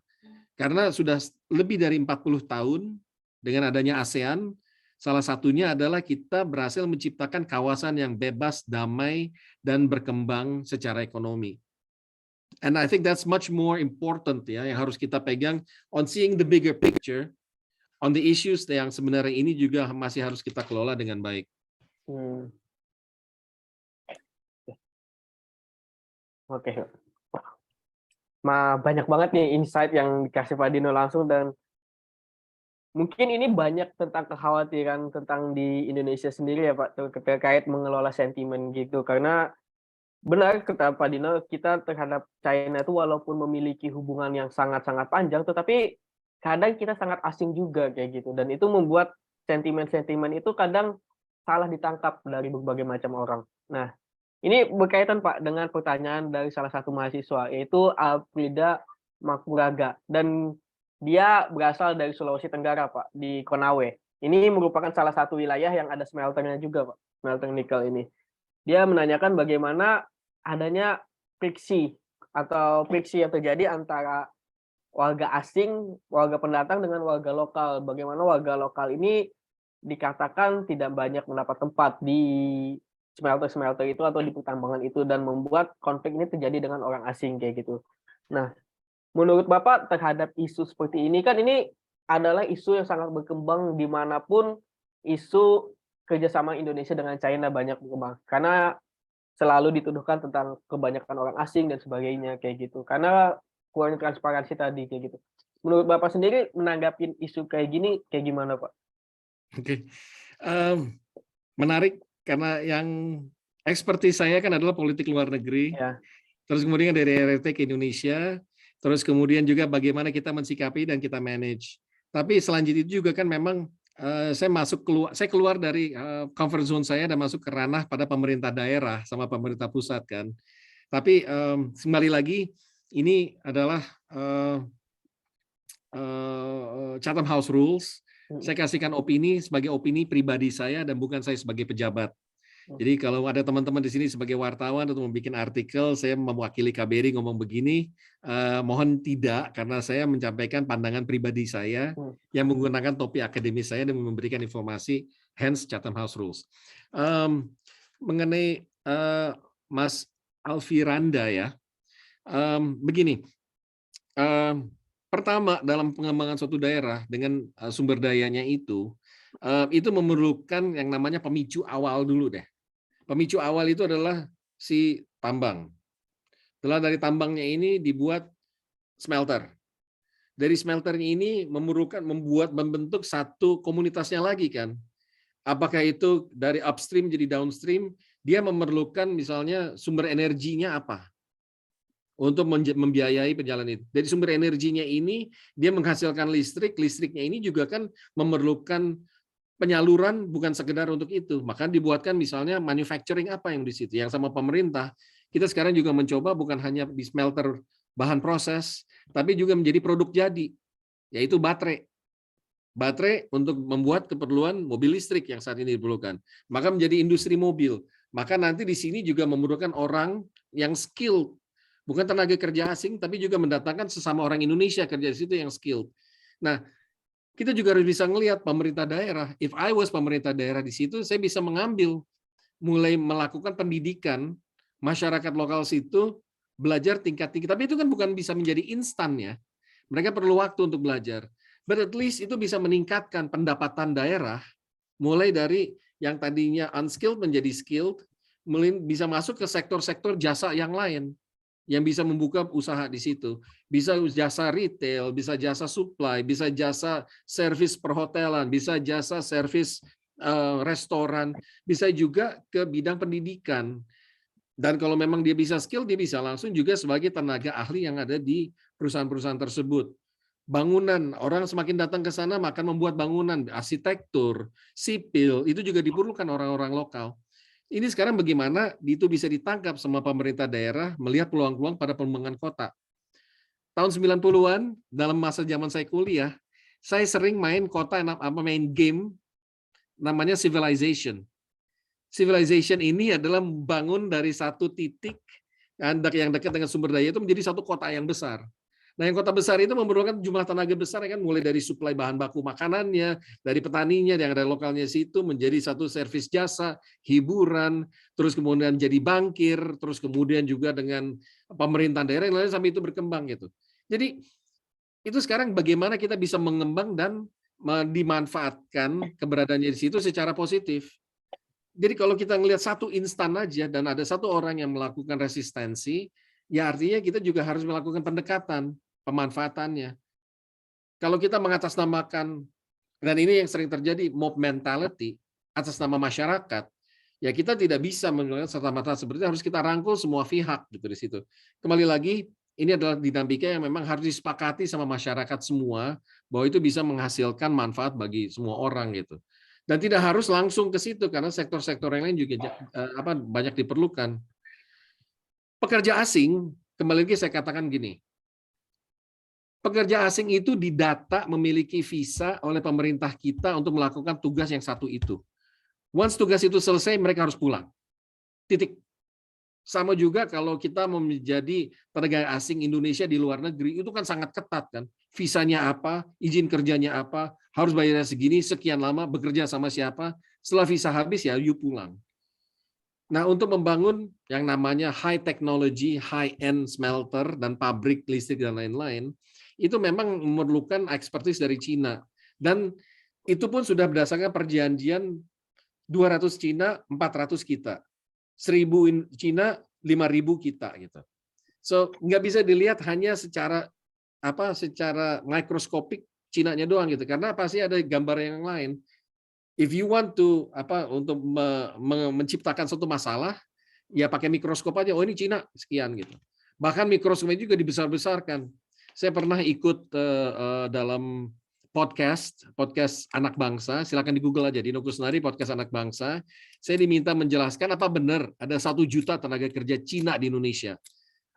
[SPEAKER 1] Karena sudah lebih dari 40 tahun dengan adanya ASEAN, salah satunya adalah kita berhasil menciptakan kawasan yang bebas, damai, dan berkembang secara ekonomi. And I think that's much more important ya, yang harus kita pegang on seeing the bigger picture, on the issues yang sebenarnya ini juga masih harus kita kelola dengan baik.
[SPEAKER 2] Oke. Banyak banget nih insight yang dikasih Pak Dino langsung, dan mungkin ini banyak tentang kekhawatiran tentang di Indonesia sendiri ya Pak, terkait mengelola sentimen gitu. Karena benar kata Pak Dino, kita terhadap China itu walaupun memiliki hubungan yang sangat-sangat panjang, tetapi kadang kita sangat asing juga kayak gitu. Dan itu membuat sentimen-sentimen itu kadang salah ditangkap dari berbagai macam orang. Nah, ini berkaitan Pak dengan pertanyaan dari salah satu mahasiswa, yaitu Alfrida Makuraga. Dan dia berasal dari Sulawesi Tenggara Pak, di Konawe. Ini merupakan salah satu wilayah yang ada smelternya juga Pak, smelter nikel ini. Dia menanyakan bagaimana adanya friksi yang terjadi antara warga asing, warga pendatang dengan warga lokal. Bagaimana warga lokal ini dikatakan tidak banyak mendapat tempat di smelter-smelter itu atau di pertambangan itu, dan membuat konflik ini terjadi dengan orang asing kayak gitu. Nah, menurut Bapak terhadap isu seperti ini, kan ini adalah isu yang sangat berkembang dimanapun isu kerjasama Indonesia dengan China banyak berkembang. Karena selalu dituduhkan tentang kebanyakan orang asing dan sebagainya kayak gitu. Karena kurang transparansi tadi kayak gitu. Menurut Bapak sendiri menanggapi isu kayak gini kayak gimana Pak?
[SPEAKER 1] Oke, menarik karena yang ekspertis saya kan adalah politik luar negeri. Ya. Terus kemudian dari RRT ke Indonesia, terus kemudian juga bagaimana kita mensikapi dan kita manage. Tapi selanjutnya juga kan memang saya keluar dari comfort zone saya dan masuk ke ranah pada pemerintah daerah sama pemerintah pusat kan. Tapi kembali lagi ini adalah Chatham House Rules. Saya kasihkan opini sebagai opini pribadi saya dan bukan saya sebagai pejabat. Jadi kalau ada teman-teman di sini sebagai wartawan atau membuat artikel, saya mewakili KBRI ngomong begini, mohon tidak, karena saya menyampaikan pandangan pribadi saya yang menggunakan topi akademis saya dan memberikan informasi, hence Chatham House Rules. Mengenai Mas Alfiranda ya, begini, Pertama, dalam pengembangan suatu daerah dengan sumber dayanya itu memerlukan yang namanya pemicu awal dulu deh. Pemicu awal itu adalah si tambang. Setelah dari tambangnya ini dibuat smelter. Dari smelternya ini membentuk satu komunitasnya lagi kan. Apakah itu dari upstream jadi downstream, dia memerlukan misalnya sumber energinya apa untuk membiayai perjalanan itu. Dari sumber energinya ini dia menghasilkan listrik, listriknya ini juga kan memerlukan penyaluran bukan sekedar untuk itu. Maka dibuatkan misalnya manufacturing apa yang di situ. Yang sama pemerintah, kita sekarang juga mencoba bukan hanya di smelter bahan proses, tapi juga menjadi produk jadi, yaitu baterai. Baterai untuk membuat keperluan mobil listrik yang saat ini diperlukan. Maka menjadi industri mobil. Maka nanti di sini juga memerlukan orang yang skilled. Bukan tenaga kerja asing, tapi juga mendatangkan sesama orang Indonesia kerja di situ yang skilled. Nah, kita juga harus bisa melihat pemerintah daerah. If I was pemerintah daerah di situ, saya bisa mengambil, mulai melakukan pendidikan masyarakat lokal situ, belajar tingkat tinggi. Tapi itu kan bukan bisa menjadi instan ya. Mereka perlu waktu untuk belajar. But at least itu bisa meningkatkan pendapatan daerah, mulai dari yang tadinya unskilled menjadi skilled, bisa masuk ke sektor-sektor jasa yang lain, yang bisa membuka usaha di situ. Bisa jasa retail, bisa jasa supply, bisa jasa servis perhotelan, bisa jasa servis restoran, bisa juga ke bidang pendidikan. Dan kalau memang dia bisa skill, dia bisa langsung juga sebagai tenaga ahli yang ada di perusahaan-perusahaan tersebut. Bangunan, orang semakin datang ke sana akan membuat bangunan, arsitektur, sipil, itu juga diperlukan orang-orang lokal. Ini sekarang bagaimana itu bisa ditangkap sama pemerintah daerah melihat peluang-peluang pada pengembangan kota. Tahun 90-an, dalam masa zaman saya kuliah, saya sering main main game namanya Civilization. Civilization ini adalah membangun dari satu titik yang dekat dengan sumber daya itu menjadi satu kota yang besar. Nah, yang kota besar itu memerlukan jumlah tenaga besar kan, mulai dari suplai bahan baku makanannya, dari petaninya yang ada lokalnya situ menjadi satu servis jasa, hiburan, terus kemudian jadi bankir, terus kemudian juga dengan pemerintahan daerah yang lain sampai itu berkembang gitu. Jadi itu sekarang bagaimana kita bisa mengembang dan dimanfaatkan keberadaannya di situ secara positif. Jadi kalau kita ngelihat satu instan aja dan ada satu orang yang melakukan resistensi, ya artinya kita juga harus melakukan pendekatan pemanfaatannya. Kalau kita mengatasnamakan, dan ini yang sering terjadi, mob mentality, atas nama masyarakat, ya kita tidak bisa menggunakan serta-merta seperti itu, harus kita rangkul semua pihak gitu di situ. Kembali lagi, ini adalah dinamika yang memang harus disepakati sama masyarakat semua, bahwa itu bisa menghasilkan manfaat bagi semua orang gitu. Dan tidak harus langsung ke situ, karena sektor-sektor yang lain juga banyak diperlukan. Pekerja asing, kembali lagi saya katakan gini, pekerja asing itu didata memiliki visa oleh pemerintah kita untuk melakukan tugas yang satu itu. Once tugas itu selesai, mereka harus pulang. Titik. Sama juga kalau kita mau menjadi tenaga asing Indonesia di luar negeri, itu kan sangat ketat kan. Visanya apa, izin kerjanya apa, harus bayarnya segini, sekian lama, bekerja sama siapa, setelah visa habis ya you pulang. Nah, untuk membangun yang namanya high technology, high-end smelter, dan pabrik listrik dan lain-lain, itu memang memerlukan ekspertis dari Cina. Dan itu pun sudah berdasarkan perjanjian 200 Cina, 400 kita. 1.000 Cina, 5.000 kita gitu. So nggak bisa dilihat hanya secara mikroskopik Cinanya doang gitu, karena pasti ada gambar yang lain. If you want to untuk menciptakan suatu masalah, ya pakai mikroskop aja. Oh ini Cina sekian gitu. Bahkan mikroskopnya juga dibesar-besarkan. Saya pernah ikut dalam podcast anak bangsa, silakan di Google aja, Dino Kusnadi podcast anak bangsa. Saya diminta menjelaskan apa benar ada 1 juta tenaga kerja Cina di Indonesia.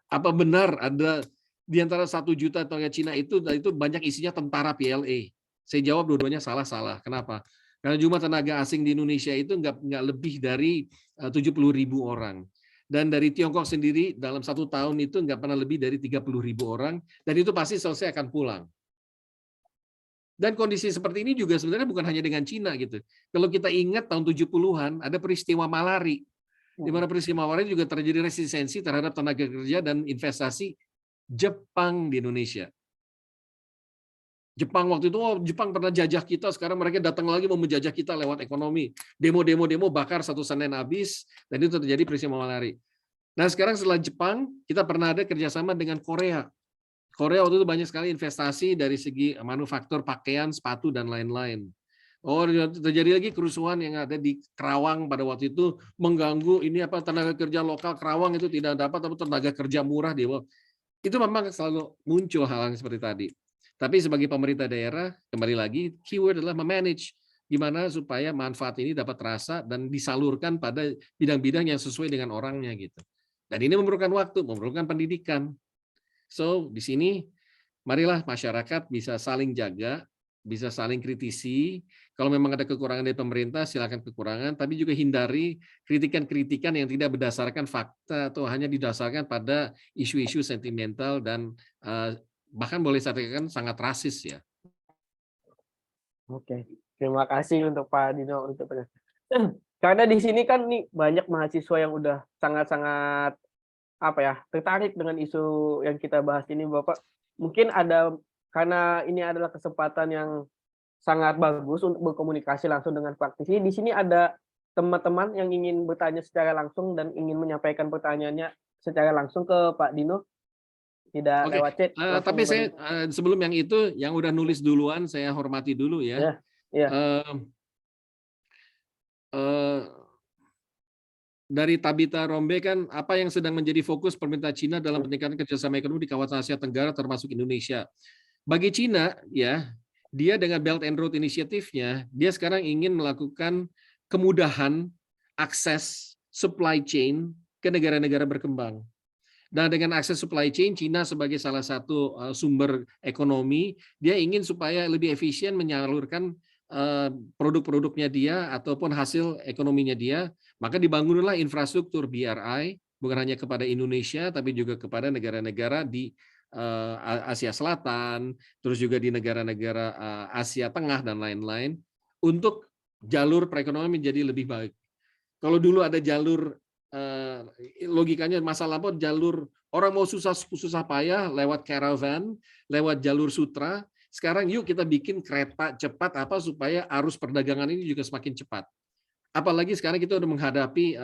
[SPEAKER 1] Apa benar ada di antara 1 juta tenaga Cina itu banyak isinya tentara PLA. Saya jawab dua-duanya salah. Kenapa? Karena jumlah tenaga asing di Indonesia itu nggak lebih dari 70.000 orang. Dan dari Tiongkok sendiri dalam 1 tahun itu nggak pernah lebih dari 30.000 orang. Dan itu pasti selesai akan pulang. Dan kondisi seperti ini juga sebenarnya bukan hanya dengan Cina gitu. Kalau kita ingat tahun 70-an ada peristiwa Malari. Di mana peristiwa Malari juga terjadi resistensi terhadap tenaga kerja dan investasi Jepang di Indonesia. Jepang waktu itu, oh Jepang pernah jajah kita, sekarang mereka datang lagi mau menjajah kita lewat ekonomi. Demo bakar satu Senin habis, dan itu terjadi peristiwa Malari. Nah sekarang setelah Jepang, kita pernah ada kerjasama dengan Korea. Korea waktu itu banyak sekali investasi dari segi manufaktur pakaian, sepatu, dan lain-lain. Oh, terjadi lagi kerusuhan yang ada di Kerawang pada waktu itu, mengganggu ini apa tenaga kerja lokal Kerawang itu tidak dapat, tapi tenaga kerja murah di bawah. Itu memang selalu muncul hal-hal seperti tadi. Tapi sebagai pemerintah daerah, kembali lagi, keyword adalah memanage gimana supaya manfaat ini dapat terasa dan disalurkan pada bidang-bidang yang sesuai dengan orangnya gitu. Dan ini memerlukan waktu, memerlukan pendidikan. So, di sini marilah masyarakat bisa saling jaga, bisa saling kritisi. Kalau memang ada kekurangan dari pemerintah, silakan kekurangan, tapi juga hindari kritikan-kritikan yang tidak berdasarkan fakta atau hanya didasarkan pada isu-isu sentimental dan bahkan boleh saya katakan sangat rasis ya.
[SPEAKER 2] Oke, terima kasih untuk Pak Dino untuk karena di sini kan nih banyak mahasiswa yang udah sangat-sangat apa ya tertarik dengan isu yang kita bahas ini, Bapak. Mungkin ada karena ini adalah kesempatan yang sangat bagus untuk berkomunikasi langsung dengan praktisi. Di sini ada teman-teman yang ingin bertanya secara langsung dan ingin menyampaikan pertanyaannya secara langsung ke Pak Dino. Tidak lewat chat.
[SPEAKER 1] Tapi saya sebelum yang itu, yang udah nulis duluan, saya hormati dulu ya. Dari Tabita Rombe kan, apa yang sedang menjadi fokus pemerintah Cina dalam peningkatan kerjasama ekonomi di kawasan Asia Tenggara termasuk Indonesia. Bagi Cina, ya, dia dengan Belt and Road Initiative-nya, dia sekarang ingin melakukan kemudahan akses supply chain ke negara-negara berkembang. Nah, dengan akses supply chain, Cina sebagai salah satu sumber ekonomi, dia ingin supaya lebih efisien menyalurkan produk-produknya dia ataupun hasil ekonominya dia, maka dibangunlah infrastruktur BRI, bukan hanya kepada Indonesia, tapi juga kepada negara-negara di Asia Selatan, terus juga di negara-negara Asia Tengah, dan lain-lain, untuk jalur perekonomian menjadi lebih baik. Kalau dulu ada jalur logikanya masa lampau jalur orang mau susah payah lewat caravan, lewat jalur sutra. Sekarang yuk kita bikin kereta cepat apa supaya arus perdagangan ini juga semakin cepat. Apalagi sekarang kita udah menghadapi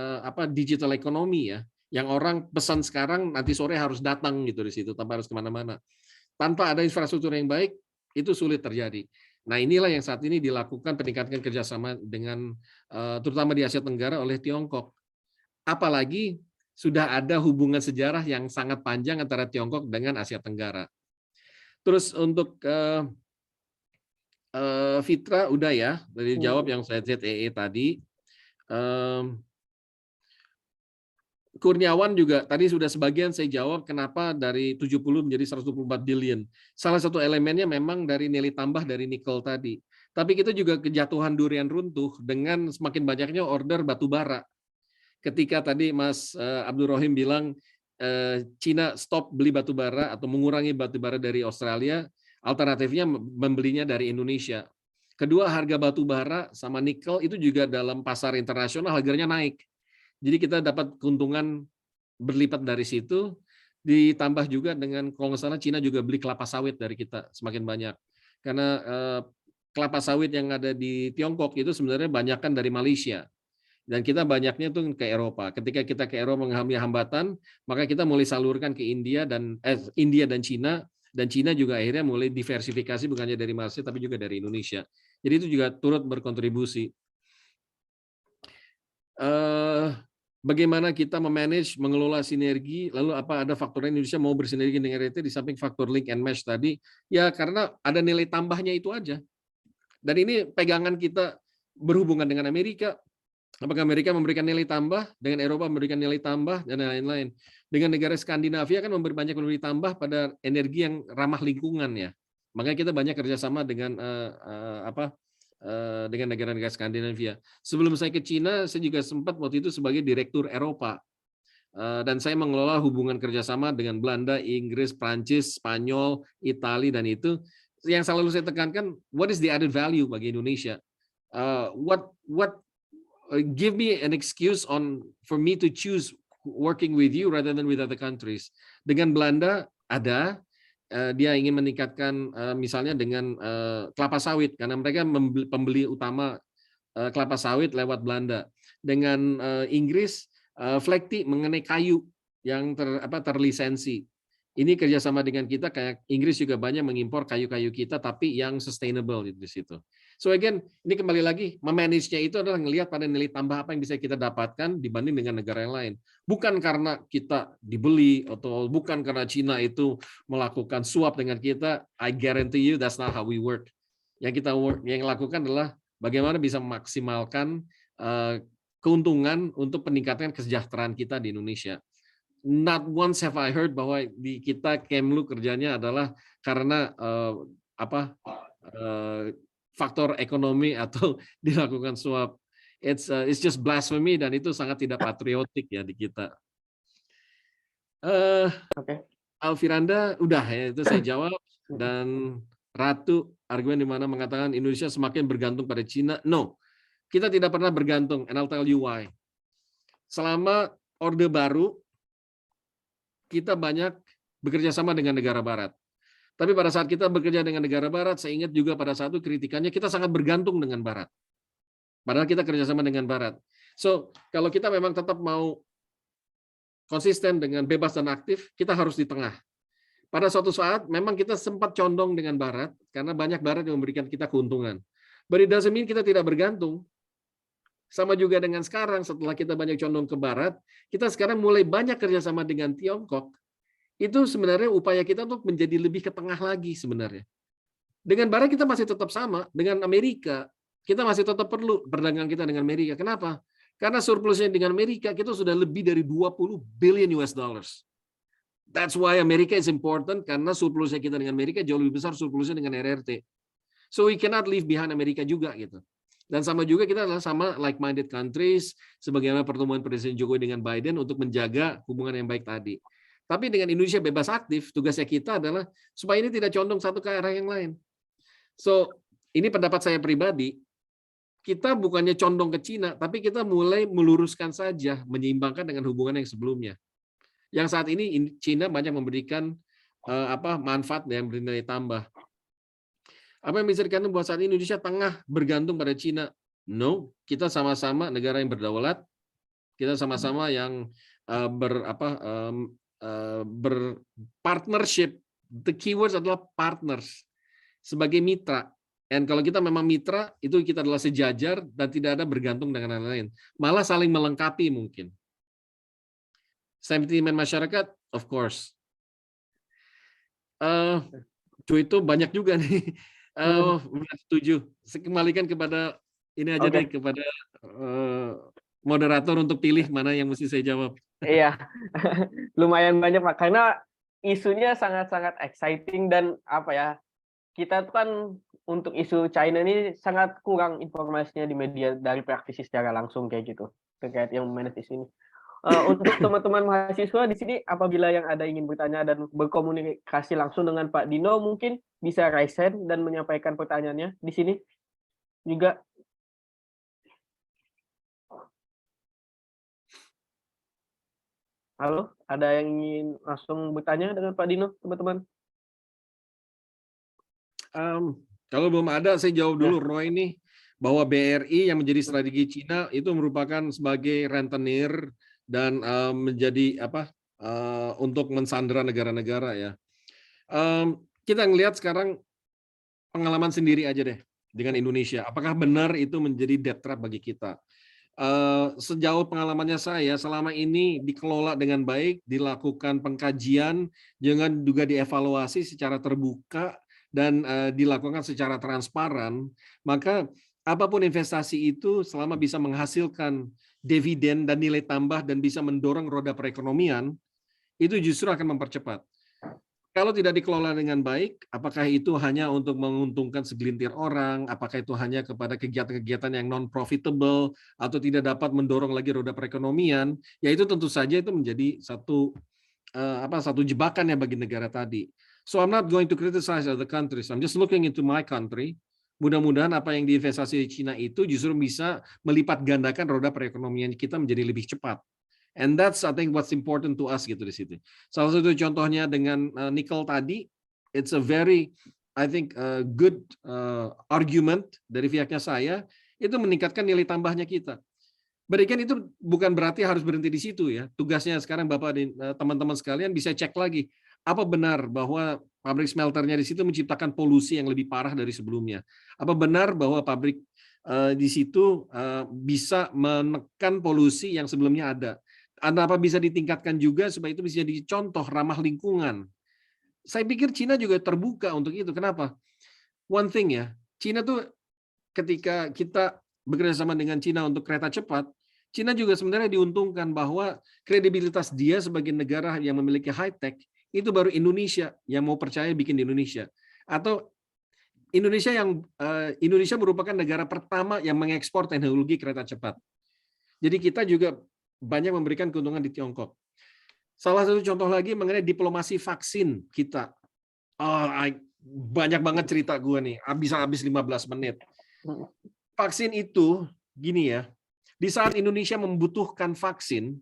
[SPEAKER 1] digital ekonomi ya, yang orang pesan sekarang nanti sore harus datang gitu di situ tanpa harus kemana-mana. Tanpa ada infrastruktur yang baik itu sulit terjadi. Nah inilah yang saat ini dilakukan peningkatan kerjasama dengan terutama di Asia Tenggara oleh Tiongkok. Apalagi sudah ada hubungan sejarah yang sangat panjang antara Tiongkok dengan Asia Tenggara. Terus untuk Fitra udah ya, dari jawab yang saya ZEE tadi. Kurniawan juga tadi sudah sebagian saya jawab kenapa dari 70 menjadi 124 billion. Salah satu elemennya memang dari nilai tambah dari nikel tadi. Tapi kita juga kejatuhan durian runtuh dengan semakin banyaknya order batu bara. Ketika tadi Mas Abdul Rohim bilang Cina stop beli batu bara atau mengurangi batu bara dari Australia, alternatifnya membelinya dari Indonesia. Kedua, harga batu bara sama nikel itu juga dalam pasar internasional harganya naik. Jadi kita dapat keuntungan berlipat dari situ, ditambah juga dengan kalau nggak salah Cina juga beli kelapa sawit dari kita semakin banyak. Karena kelapa sawit yang ada di Tiongkok itu sebenarnya banyakkan dari Malaysia. Dan kita banyaknya tuh ke Eropa. Ketika kita ke Eropa mengalami hambatan, maka kita mulai salurkan ke India dan Cina, dan Cina juga akhirnya mulai diversifikasi bukan hanya dari Malaysia tapi juga dari Indonesia. Jadi itu juga turut berkontribusi. Bagaimana kita memanage, mengelola sinergi, lalu apa ada faktor Indonesia mau bersinergi dengan RT di samping faktor link and match tadi? Ya karena ada nilai tambahnya itu aja. Dan ini pegangan kita berhubungan dengan Amerika. Apakah Amerika memberikan nilai tambah, dengan Eropa memberikan nilai tambah, dan lain-lain. Dengan negara Skandinavia kan banyak memberi tambah pada energi yang ramah lingkungan ya. Makanya kita banyak kerjasama dengan dengan negara-negara Skandinavia. Sebelum saya ke Cina, saya juga sempat waktu itu sebagai direktur Eropa. Dan saya mengelola hubungan kerjasama dengan Belanda, Inggris, Prancis, Spanyol, Italia, dan itu. Yang selalu saya tekankan, what is the added value bagi Indonesia? Give me an excuse for me to choose working with you rather than with other countries. Dengan Belanda ada, dia ingin meningkatkan misalnya dengan kelapa sawit karena mereka pembeli utama kelapa sawit lewat Belanda. Dengan Inggris flekti mengenai kayu yang terlisensi. Ini kerjasama dengan kita, kayak Inggris juga banyak mengimpor kayu-kayu kita, tapi yang sustainable di situ. So again, ini kembali lagi, memanage-nya itu adalah ngelihat pada nilai tambah apa yang bisa kita dapatkan dibanding dengan negara yang lain. Bukan karena kita dibeli, atau bukan karena Cina itu melakukan suap dengan kita. I guarantee you that's not how we work. Yang kita lakukan adalah bagaimana bisa memaksimalkan keuntungan untuk peningkatan kesejahteraan kita di Indonesia. Not once have I heard bahwa di kita Kemlu kerjanya adalah karena faktor ekonomi atau dilakukan suap. It's just blasphemy dan itu sangat tidak patriotik ya di kita. Alfiranda udah ya, itu saya jawab. Dan Ratu argumen di mana mengatakan Indonesia semakin bergantung pada Cina. No, kita tidak pernah bergantung, and I'll tell you why. Selama Orde Baru kita banyak bekerja sama dengan negara Barat. Tapi pada saat kita bekerja dengan negara Barat, saya ingat juga pada satu kritikannya kita sangat bergantung dengan Barat. Padahal kita kerjasama dengan Barat. So, kalau kita memang tetap mau konsisten dengan bebas dan aktif, kita harus di tengah. Pada suatu saat, memang kita sempat condong dengan Barat, karena banyak Barat yang memberikan kita keuntungan. But it doesn't mean kita tidak bergantung. Sama juga dengan sekarang, setelah kita banyak condong ke Barat, kita sekarang mulai banyak kerjasama dengan Tiongkok. Itu sebenarnya upaya kita untuk menjadi lebih ke tengah lagi sebenarnya. Dengan Barat kita masih tetap sama, dengan Amerika, kita masih tetap perlu perdagangan kita dengan Amerika. Kenapa? Karena surplusnya dengan Amerika, kita sudah lebih dari 20 billion US dollars. That's why Amerika is important, karena surplusnya kita dengan Amerika jauh lebih besar surplusnya dengan RRT. So we cannot leave behind Amerika juga gitu. Dan sama juga kita adalah sama like-minded countries, sebagaimana pertemuan Presiden Jokowi dengan Biden untuk menjaga hubungan yang baik tadi. Tapi dengan Indonesia bebas aktif, tugasnya kita adalah supaya ini tidak condong satu ke arah yang lain. So, ini pendapat saya pribadi, kita bukannya condong ke Cina, tapi kita mulai meluruskan saja, menyeimbangkan dengan hubungan yang sebelumnya. Yang saat ini Cina banyak memberikan manfaat yang bernilai tambah. Apa yang bisa dikatakan bahwa saat ini Indonesia tengah bergantung pada Cina? No, kita sama-sama negara yang berdaulat, kita sama-sama yang berpartnership. The keywords adalah partners sebagai mitra. Dan kalau kita memang mitra, itu kita adalah sejajar dan tidak ada bergantung dengan yang lain. Malah saling melengkapi mungkin. Sentimen masyarakat, of course. Itu banyak juga nih. Setuju. Saya kembalikan kepada ini aja deh, kepada moderator untuk pilih mana yang mesti saya jawab.
[SPEAKER 2] Iya, lumayan banyak Pak, karena isunya sangat-sangat exciting dan kita tuh kan untuk isu China ini sangat kurang informasinya di media dari praktisi secara langsung kayak gitu terkait yang manage isu ini. Untuk teman-teman mahasiswa di sini, apabila yang ada ingin bertanya dan berkomunikasi langsung dengan Pak Dino, mungkin bisa raise hand dan menyampaikan pertanyaannya di sini juga. Halo, ada yang ingin langsung bertanya dengan Pak Dino, teman-teman?
[SPEAKER 1] Kalau belum ada, saya jawab dulu, Roy ini, bahwa BRI yang menjadi strategi Cina itu merupakan sebagai rentenir dan menjadi untuk mensandera negara-negara ya. Kita ngelihat sekarang pengalaman sendiri aja deh dengan Indonesia. Apakah benar itu menjadi debt trap bagi kita? Sejauh pengalamannya saya, selama ini dikelola dengan baik, dilakukan pengkajian, jangan juga dievaluasi secara terbuka dan dilakukan secara transparan, maka apapun investasi itu selama bisa menghasilkan dividen dan nilai tambah dan bisa mendorong roda perekonomian, itu justru akan mempercepat. Kalau tidak dikelola dengan baik, apakah itu hanya untuk menguntungkan segelintir orang, apakah itu hanya kepada kegiatan-kegiatan yang non-profitable, atau tidak dapat mendorong lagi roda perekonomian, ya itu tentu saja itu menjadi satu jebakan ya bagi negara tadi. So I'm not going to criticize other countries, I'm just looking into my country. Mudah-mudahan apa yang diinvestasi di Cina itu justru bisa melipat gandakan roda perekonomian kita menjadi lebih cepat. And that's I think what's important to us gitu di situ. Salah satu contohnya dengan nikel tadi, it's a very, I think, good argument dari pihaknya saya, itu meningkatkan nilai tambahnya kita. Berikan itu bukan berarti harus berhenti di situ ya. Tugasnya sekarang Bapak dan teman-teman sekalian bisa cek lagi, apa benar bahwa pabrik smelternya di situ menciptakan polusi yang lebih parah dari sebelumnya? Apa benar bahwa pabrik di situ bisa menekan polusi yang sebelumnya ada? Apa bisa ditingkatkan juga supaya itu bisa jadi contoh ramah lingkungan? Saya pikir Cina juga terbuka untuk itu. Kenapa? One thing ya, Cina tuh ketika kita bekerja sama dengan Cina untuk kereta cepat, Cina juga sebenarnya diuntungkan bahwa kredibilitas dia sebagai negara yang memiliki high-tech, itu baru Indonesia yang mau percaya bikin di Indonesia. Atau Indonesia merupakan negara pertama yang mengekspor teknologi kereta cepat. Jadi kita juga banyak memberikan keuntungan di Tiongkok. Salah satu contoh lagi mengenai diplomasi vaksin kita. Banyak banget cerita gue nih, habis 15 menit. Vaksin itu, gini ya, di saat Indonesia membutuhkan vaksin,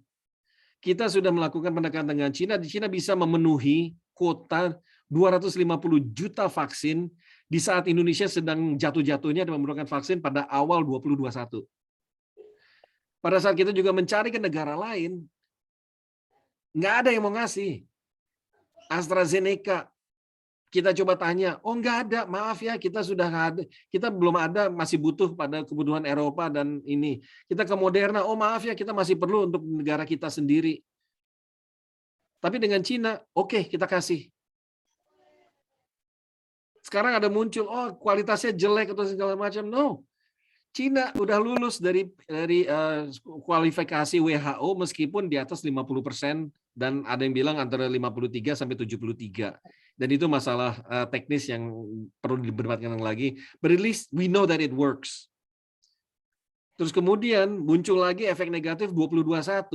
[SPEAKER 1] kita sudah melakukan pendekatan dengan Cina. Cina bisa memenuhi kuota 250 juta vaksin di saat Indonesia sedang jatuh-jatuhnya dan memerlukan vaksin pada awal 2021. Pada saat kita juga mencari ke negara lain, nggak ada yang mau ngasih. AstraZeneca, kita coba tanya, oh nggak ada, maaf ya, kita sudah ada, kita belum ada, masih butuh pada kebutuhan Eropa dan ini. Kita ke Moderna, oh maaf ya, kita masih perlu untuk negara kita sendiri. Tapi dengan Cina, oke, kita kasih. Sekarang ada muncul, oh kualitasnya jelek atau segala macam. No, Cina udah lulus dari kualifikasi WHO meskipun di atas 50%, dan ada yang bilang antara 53 sampai 73. Dan itu masalah teknis yang perlu diperdebatkan lagi. But at least we know that it works. Terus kemudian muncul lagi efek negatif 2021.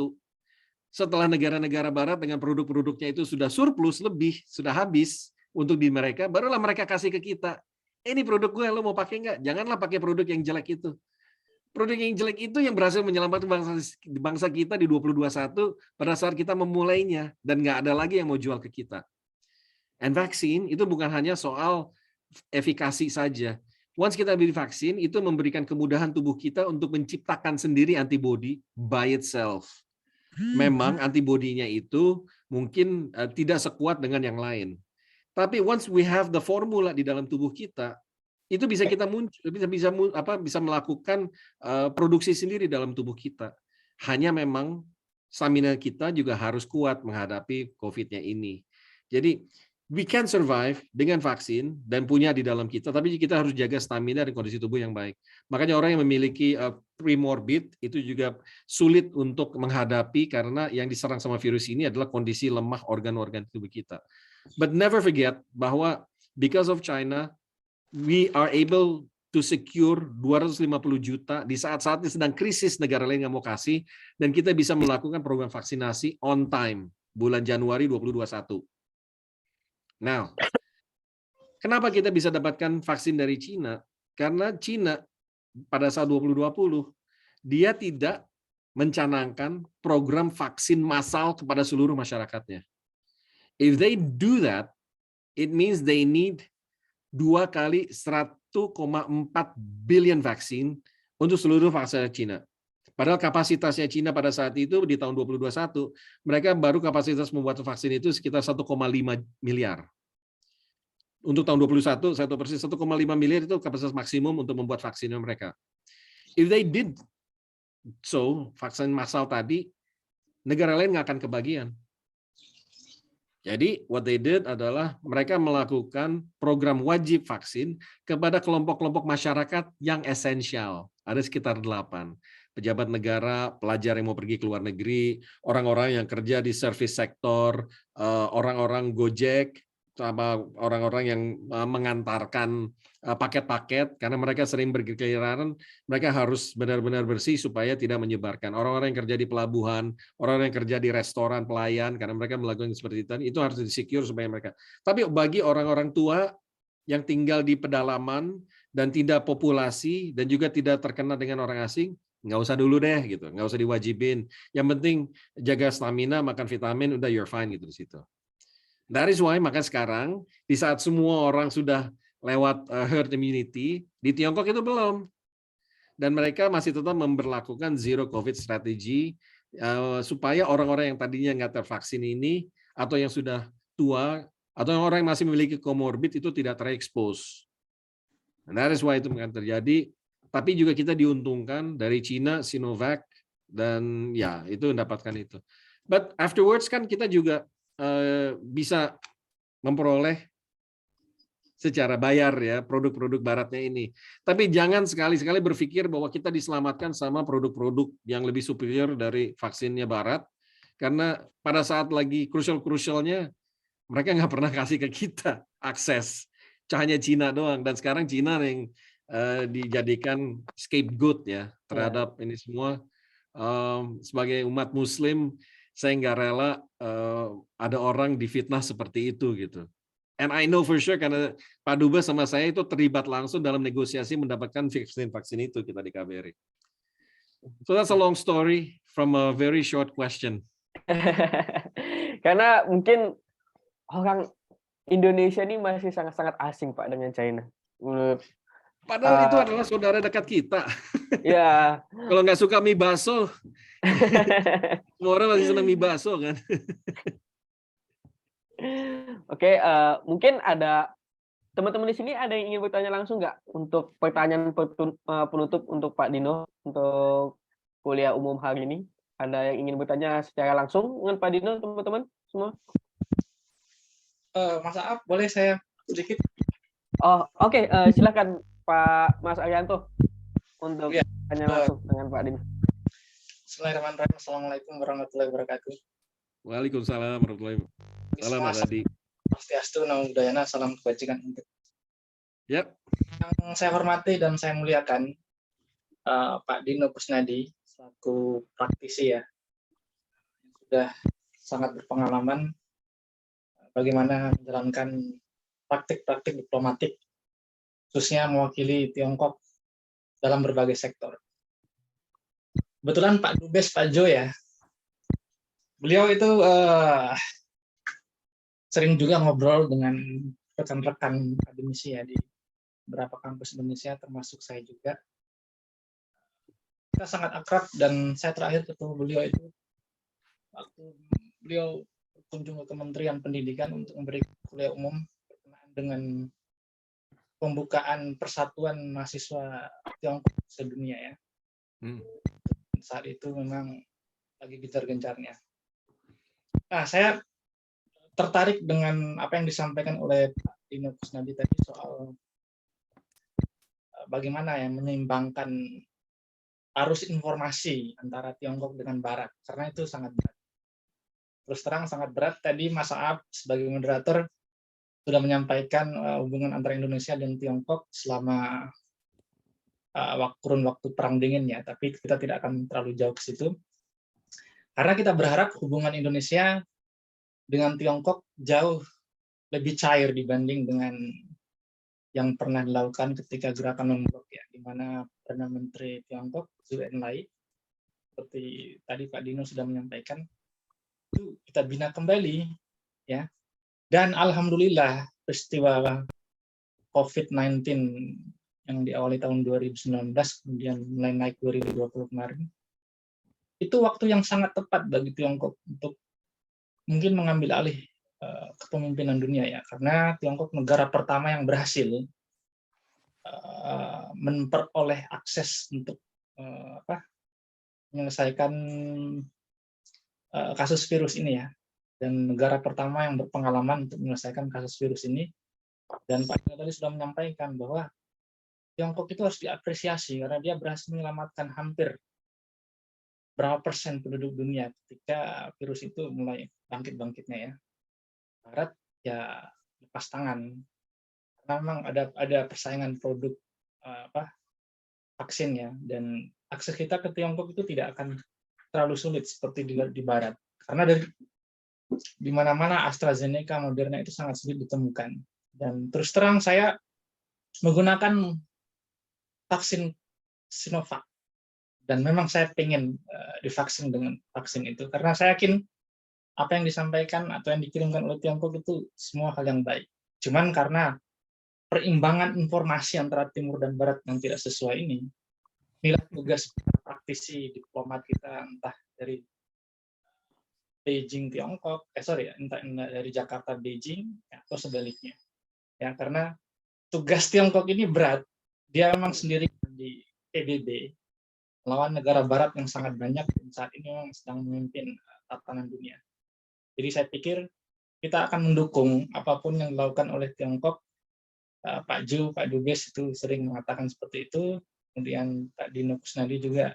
[SPEAKER 1] Setelah negara-negara barat dengan produk-produknya itu sudah surplus lebih, sudah habis untuk di mereka, barulah mereka kasih ke kita. Ini produk gue, lo mau pakai nggak? Janganlah pakai produk yang jelek itu. Produk yang jelek itu yang berhasil menyelamatkan bangsa kita di 2021 pada saat kita memulainya, dan nggak ada lagi yang mau jual ke kita. And vaksin itu bukan hanya soal efikasi saja. Once kita beli vaksin, itu memberikan kemudahan tubuh kita untuk menciptakan sendiri antibody by itself. Memang antibodinya itu mungkin tidak sekuat dengan yang lain. Tapi once we have the formula di dalam tubuh kita, itu bisa kita bisa melakukan produksi sendiri dalam tubuh kita. Hanya memang stamina kita juga harus kuat menghadapi COVID-nya ini. Jadi we can survive dengan vaksin dan punya di dalam kita, tapi kita harus jaga stamina dan kondisi tubuh yang baik. Makanya orang yang memiliki premorbid itu juga sulit untuk menghadapi karena yang diserang sama virus ini adalah kondisi lemah organ-organ tubuh kita. But never forget bahwa because of China, we are able to secure 250 juta di saat-saat ini sedang krisis negara lain nggak mau kasih, dan kita bisa melakukan program vaksinasi on time bulan Januari 2021. Now, kenapa kita bisa dapatkan vaksin dari Cina? Karena Cina pada saat 2020 dia tidak mencanangkan program vaksin massal kepada seluruh masyarakatnya. If they do that, it means they need 2 kali 1,4 billion vaksin untuk seluruh vaksin Cina. Padahal kapasitasnya Cina pada saat itu di tahun 2021, mereka baru kapasitas membuat vaksin itu sekitar 1,5 miliar. Untuk tahun 2021, 1,5 miliar itu kapasitas maksimum untuk membuat vaksinnya mereka. If they did so, vaksin massal tadi, negara lain nggak akan kebagian. Jadi what they did adalah mereka melakukan program wajib vaksin kepada kelompok-kelompok masyarakat yang esensial. Ada sekitar 8. Pejabat negara, pelajar yang mau pergi ke luar negeri, orang-orang yang kerja di service sektor, orang-orang Gojek, sama orang-orang yang mengantarkan paket-paket, karena mereka sering berkeliaran, mereka harus benar-benar bersih supaya tidak menyebarkan. Orang-orang yang kerja di pelabuhan, orang-orang yang kerja di restoran, pelayan, karena mereka melakukan seperti itu harus di-secure supaya mereka. Tapi bagi orang-orang tua yang tinggal di pedalaman dan tidak populasi dan juga tidak terkena dengan orang asing, nggak usah dulu deh gitu, nggak usah diwajibin. Yang penting jaga stamina, makan vitamin, udah you're fine gitu di situ. That is why maka sekarang di saat semua orang sudah lewat herd immunity, di Tiongkok itu belum. Dan mereka masih tetap memberlakukan zero COVID strategy supaya orang-orang yang tadinya nggak tervaksin ini atau yang sudah tua atau yang orang yang masih memiliki comorbid itu tidak terekspos. And that is why itu akan terjadi. Tapi juga kita diuntungkan dari Cina, Sinovac, dan ya itu mendapatkan itu. But afterwards kan kita juga bisa memperoleh secara bayar ya produk-produk baratnya ini. Tapi jangan sekali-sekali berpikir bahwa kita diselamatkan sama produk-produk yang lebih superior dari vaksinnya barat, karena pada saat lagi crucial-crucialnya mereka nggak pernah kasih ke kita akses. Hanya Cina doang, dan sekarang Cina yang dijadikan scapegoat ya terhadap ini semua. Sebagai umat Muslim, saya nggak rela ada orang difitnah seperti itu gitu. And I know for sure karena Pak Dubes sama saya itu terlibat langsung dalam negosiasi mendapatkan vaksin itu kita di KBRI. So that's a long story from a very short question.
[SPEAKER 2] Karena mungkin orang Indonesia ini masih sangat-sangat asing Pak dengan China.
[SPEAKER 1] Padahal itu adalah saudara dekat kita.
[SPEAKER 2] Ya.
[SPEAKER 1] Kalau nggak suka mie bakso, semua orang masih senang mie bakso kan.
[SPEAKER 2] Oke, mungkin ada teman-teman di sini ada yang ingin bertanya langsung nggak untuk pertanyaan penutup untuk Pak Dino untuk kuliah umum hari ini? Ada yang ingin bertanya secara langsung dengan Pak Dino, teman-teman semua?
[SPEAKER 6] Mas Aap, boleh saya sedikit?
[SPEAKER 2] Oh, oke. Silakan Pak Mas Arianto untuk tanya langsung dengan Pak Dino.
[SPEAKER 6] Bismillahirrahmanirrahim. Assalamualaikum warahmatullahi wabarakatuh.
[SPEAKER 1] Waalaikumsalam warahmatullahi wabarakatuh. Salam Mas Adi.
[SPEAKER 6] Swastiastu, Namo Buddhaya, salam kebajikan untuk.
[SPEAKER 1] Yep.
[SPEAKER 6] Yang saya hormati dan saya muliakan Pak Dino Kusnadi selaku praktisi ya, sudah sangat berpengalaman bagaimana menjalankan praktik-praktik diplomatik, khususnya mewakili Tiongkok dalam berbagai sektor. Kebetulan Pak Dubes, Pak Jo ya, beliau itu sering juga ngobrol dengan rekan-rekan akademisi ya di beberapa kampus Indonesia, termasuk saya juga. Kita sangat akrab dan saya terakhir ketemu beliau itu waktu beliau berkunjung ke Kementerian Pendidikan untuk memberi kuliah umum berkenaan dengan pembukaan Persatuan Mahasiswa Tiongkok sedunia ya. Saat itu memang lagi gencar-gencarnya. Nah, saya tertarik dengan apa yang disampaikan oleh Pak Dino Kusnadi tadi soal bagaimana ya menyeimbangkan arus informasi antara Tiongkok dengan Barat, karena itu sangat berat. Terus terang sangat berat. Tadi Mas Aap sebagai moderator sudah menyampaikan hubungan antara Indonesia dan Tiongkok selama kurun waktu perang dingin ya, tapi kita tidak akan terlalu jauh ke situ. Karena kita berharap hubungan Indonesia dengan Tiongkok jauh lebih cair dibanding dengan yang pernah dilakukan ketika gerakan non-blok ya, di mana Perdana Menteri Tiongkok, Zhou Enlai, seperti tadi Pak Dino sudah menyampaikan, itu kita bina kembali ya. Dan alhamdulillah peristiwa COVID-19 yang diawali tahun 2019 kemudian mulai naik 2020 kemarin, itu waktu yang sangat tepat bagi Tiongkok untuk mungkin mengambil alih kepemimpinan dunia ya, karena Tiongkok negara pertama yang berhasil memperoleh akses untuk menyelesaikan kasus virus ini ya, dan negara pertama yang berpengalaman untuk menyelesaikan kasus virus ini. Dan Pak Dino tadi sudah menyampaikan bahwa Tiongkok itu harus diapresiasi karena dia berhasil menyelamatkan hampir berapa persen penduduk dunia ketika virus itu mulai bangkit-bangkitnya ya. Barat ya lepas tangan karena memang ada persaingan produk vaksin ya, dan akses kita ke Tiongkok itu tidak akan terlalu sulit seperti di Barat karena di mana-mana AstraZeneca, Moderna itu sangat sulit ditemukan. Dan terus terang saya menggunakan vaksin Sinovac dan memang saya ingin divaksin dengan vaksin itu karena saya yakin apa yang disampaikan atau yang dikirimkan oleh Tiongkok itu semua hal yang baik. Cuman karena perimbangan informasi antara Timur dan Barat yang tidak sesuai ini, inilah tugas praktisi diplomat kita, entah dari Beijing Tiongkok, entah dari Jakarta Beijing atau sebaliknya. Ya, karena tugas Tiongkok ini berat. Dia memang sendiri di PBB melawan negara Barat yang sangat banyak dan saat ini memang sedang memimpin tatanan dunia. Jadi saya pikir kita akan mendukung apapun yang dilakukan oleh Tiongkok. Pak Ju, Pak Dubes itu sering mengatakan seperti itu. Kemudian Pak Dino Kusnadi juga,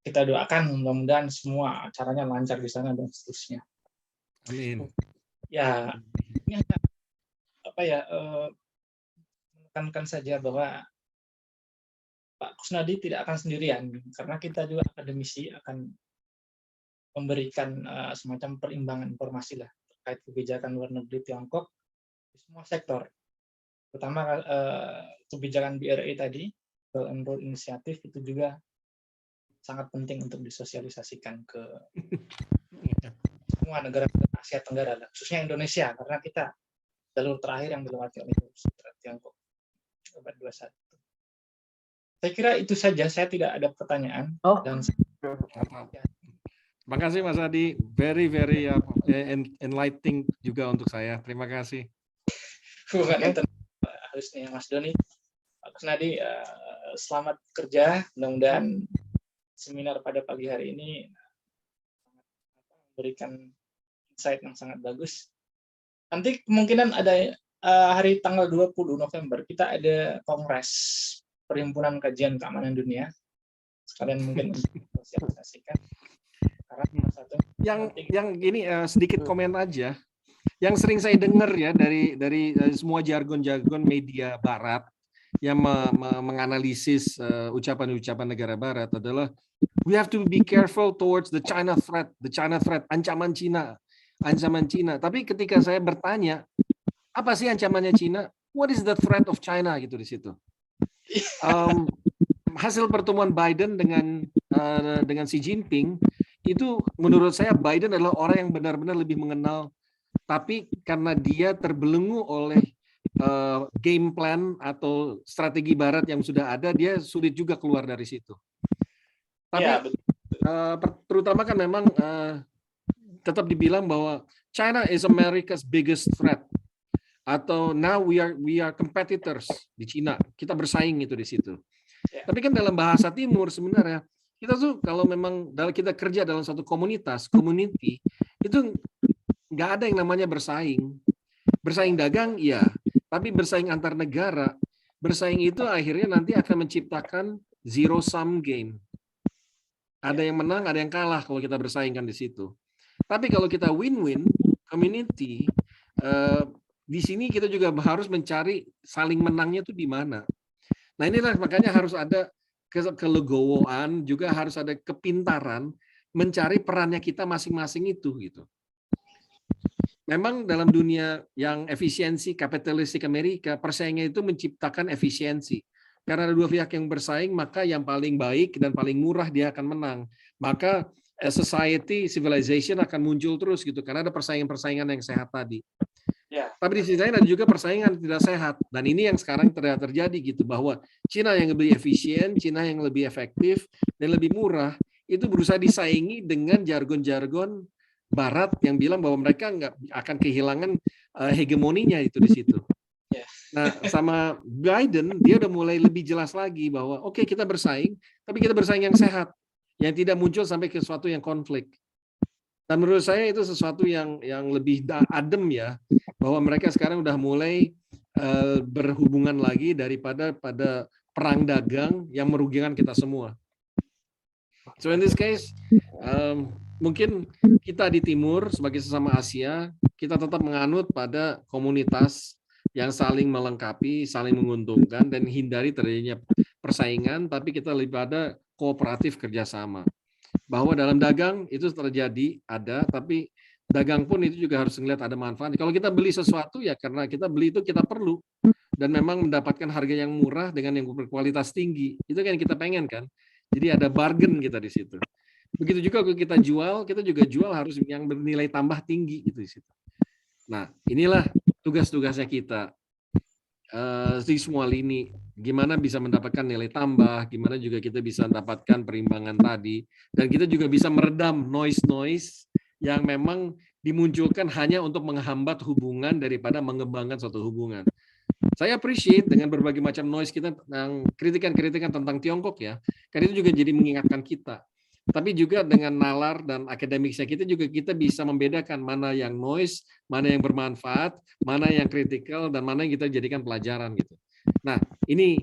[SPEAKER 6] kita doakan mudah-mudahan semua acaranya lancar di sana dan seterusnya.
[SPEAKER 1] Amin.
[SPEAKER 6] Ya, ini hanya menekankan saja bahwa Pak Kusnadi tidak akan sendirian, karena kita juga akademisi akan memberikan semacam perimbangan informasi lah terkait kebijakan luar negeri Tiongkok di semua sektor, terutama kebijakan BRI tadi, Belt and Road Initiative, itu juga sangat penting untuk disosialisasikan ke semua negara Asia Tenggara, khususnya Indonesia, karena kita jalur terakhir yang dilewati oleh Tiongkok. Abad 21. Saya kira itu saja, saya tidak ada pertanyaan. Dan
[SPEAKER 1] Terima kasih Mas Adi, very enlightening juga untuk saya. Terima kasih.
[SPEAKER 6] Harusnya Mas Doni, Pak Kusnadi, selamat kerja. Mudah-mudahan seminar pada pagi hari ini memberikan insight yang sangat bagus. Nanti kemungkinan ada hari tanggal 20 November kita ada kongres Perhimpunan Kajian Keamanan Dunia. Sekalian mungkin sosialisasikan.
[SPEAKER 1] Yang gini sedikit komen aja. Yang sering saya dengar ya dari semua jargon-jargon media Barat yang menganalisis ucapan-ucapan negara Barat adalah we have to be careful towards the China threat, ancaman Cina. Tapi ketika saya bertanya, apa sih ancamannya Cina? What is the threat of China gitu di situ. Hasil pertemuan Biden dengan Xi Jinping itu menurut saya Biden adalah orang yang benar-benar lebih mengenal, tapi karena dia terbelenggu oleh game plan atau strategi Barat yang sudah ada, dia sulit juga keluar dari situ. Tapi terutama kan memang tetap dibilang bahwa China is America's biggest threat, atau now we are competitors di Cina, kita bersaing itu di situ. Tapi kan dalam bahasa Timur sebenarnya kita tuh kalau memang kita kerja dalam satu community, itu nggak ada yang namanya bersaing. Bersaing dagang, iya. Tapi bersaing antar negara, bersaing itu akhirnya nanti akan menciptakan zero sum game. Ada yang menang, ada yang kalah kalau kita bersaing kan di situ. Tapi kalau kita win-win community, di sini kita juga harus mencari saling menangnya itu di mana. Nah inilah makanya harus ada kelegowoan, juga harus ada kepintaran mencari perannya kita masing-masing itu gitu. Memang dalam dunia yang efisiensi kapitalistik Amerika, persaingan itu menciptakan efisiensi. Karena ada dua pihak yang bersaing, maka yang paling baik dan paling murah dia akan menang. Maka society, civilization akan muncul terus gitu, karena ada persaingan-persaingan yang sehat tadi. Tapi di sisi lain ada juga persaingan tidak sehat, dan ini yang sekarang terjadi gitu, bahwa Cina yang lebih efisien, Cina yang lebih efektif dan lebih murah itu berusaha disaingi dengan jargon-jargon Barat yang bilang bahwa mereka nggak akan kehilangan hegemoninya itu di situ. Nah, sama Biden dia udah mulai lebih jelas lagi bahwa oke, kita bersaing, tapi kita bersaing yang sehat, yang tidak muncul sampai ke sesuatu yang konflik. Dan menurut saya itu sesuatu yang lebih adem ya, bahwa mereka sekarang udah mulai berhubungan lagi daripada pada perang dagang yang merugikan kita semua. So in this case, mungkin kita di Timur sebagai sesama Asia, kita tetap menganut pada komunitas yang saling melengkapi, saling menguntungkan, dan hindari terjadinya persaingan, tapi kita lebih pada kooperatif kerjasama. Bahwa dalam dagang itu terjadi, ada, tapi dagang pun itu juga harus melihat ada manfaat. Kalau kita beli sesuatu ya karena kita beli itu kita perlu, dan memang mendapatkan harga yang murah dengan yang berkualitas tinggi. Itu kan yang kita pengen kan. Jadi ada bargain kita di situ. Begitu juga kalau kita juga jual harus yang bernilai tambah tinggi gitu di situ. Nah, inilah tugas-tugasnya kita di semua lini. Gimana bisa mendapatkan nilai tambah, gimana juga kita bisa mendapatkan perimbangan tadi, dan kita juga bisa meredam noise-noise yang memang dimunculkan hanya untuk menghambat hubungan daripada mengembangkan suatu hubungan. Saya appreciate dengan berbagai macam noise kita tentang kritikan-kritikan tentang Tiongkok ya, karena itu juga jadi mengingatkan kita. Tapi juga dengan nalar dan akademiknya kita juga kita bisa membedakan mana yang noise, mana yang bermanfaat, mana yang kritikal, dan mana yang kita jadikan pelajaran gitu. Nah, ini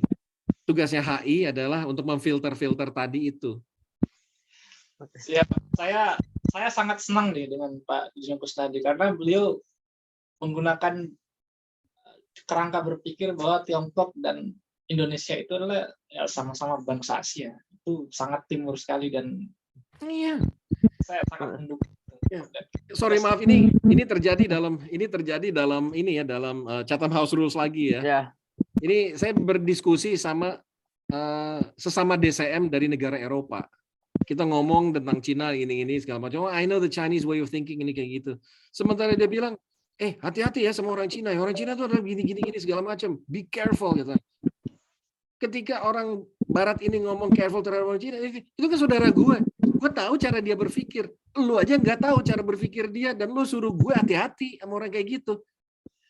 [SPEAKER 1] tugasnya HI adalah untuk memfilter-filter tadi itu.
[SPEAKER 6] Ya, saya sangat senang nih dengan Pak Dino Kusnadi karena beliau menggunakan kerangka berpikir bahwa Tiongkok dan Indonesia itu adalah ya, sama-sama bangsa Asia. Itu sangat timur sekali dan
[SPEAKER 1] iya.
[SPEAKER 6] Saya sangat mendukung.
[SPEAKER 1] Ya. Sorry maaf ini terjadi dalam Chatham House Rules lagi ya.
[SPEAKER 2] Ya.
[SPEAKER 1] Ini saya berdiskusi sama sesama DCM dari negara Eropa. Kita ngomong tentang Cina ini segala macam. Oh, I know the Chinese way of thinking ini kayak gitu. Sementara dia bilang, hati-hati ya sama orang Cina. Orang Cina tuh adalah gini segala macam. Be careful gitu. Ketika orang Barat ini ngomong careful terhadap orang Cina, itu kan saudara gue. Gue tahu cara dia berpikir. Lu aja nggak tahu cara berpikir dia dan lu suruh gue hati-hati sama orang kayak gitu.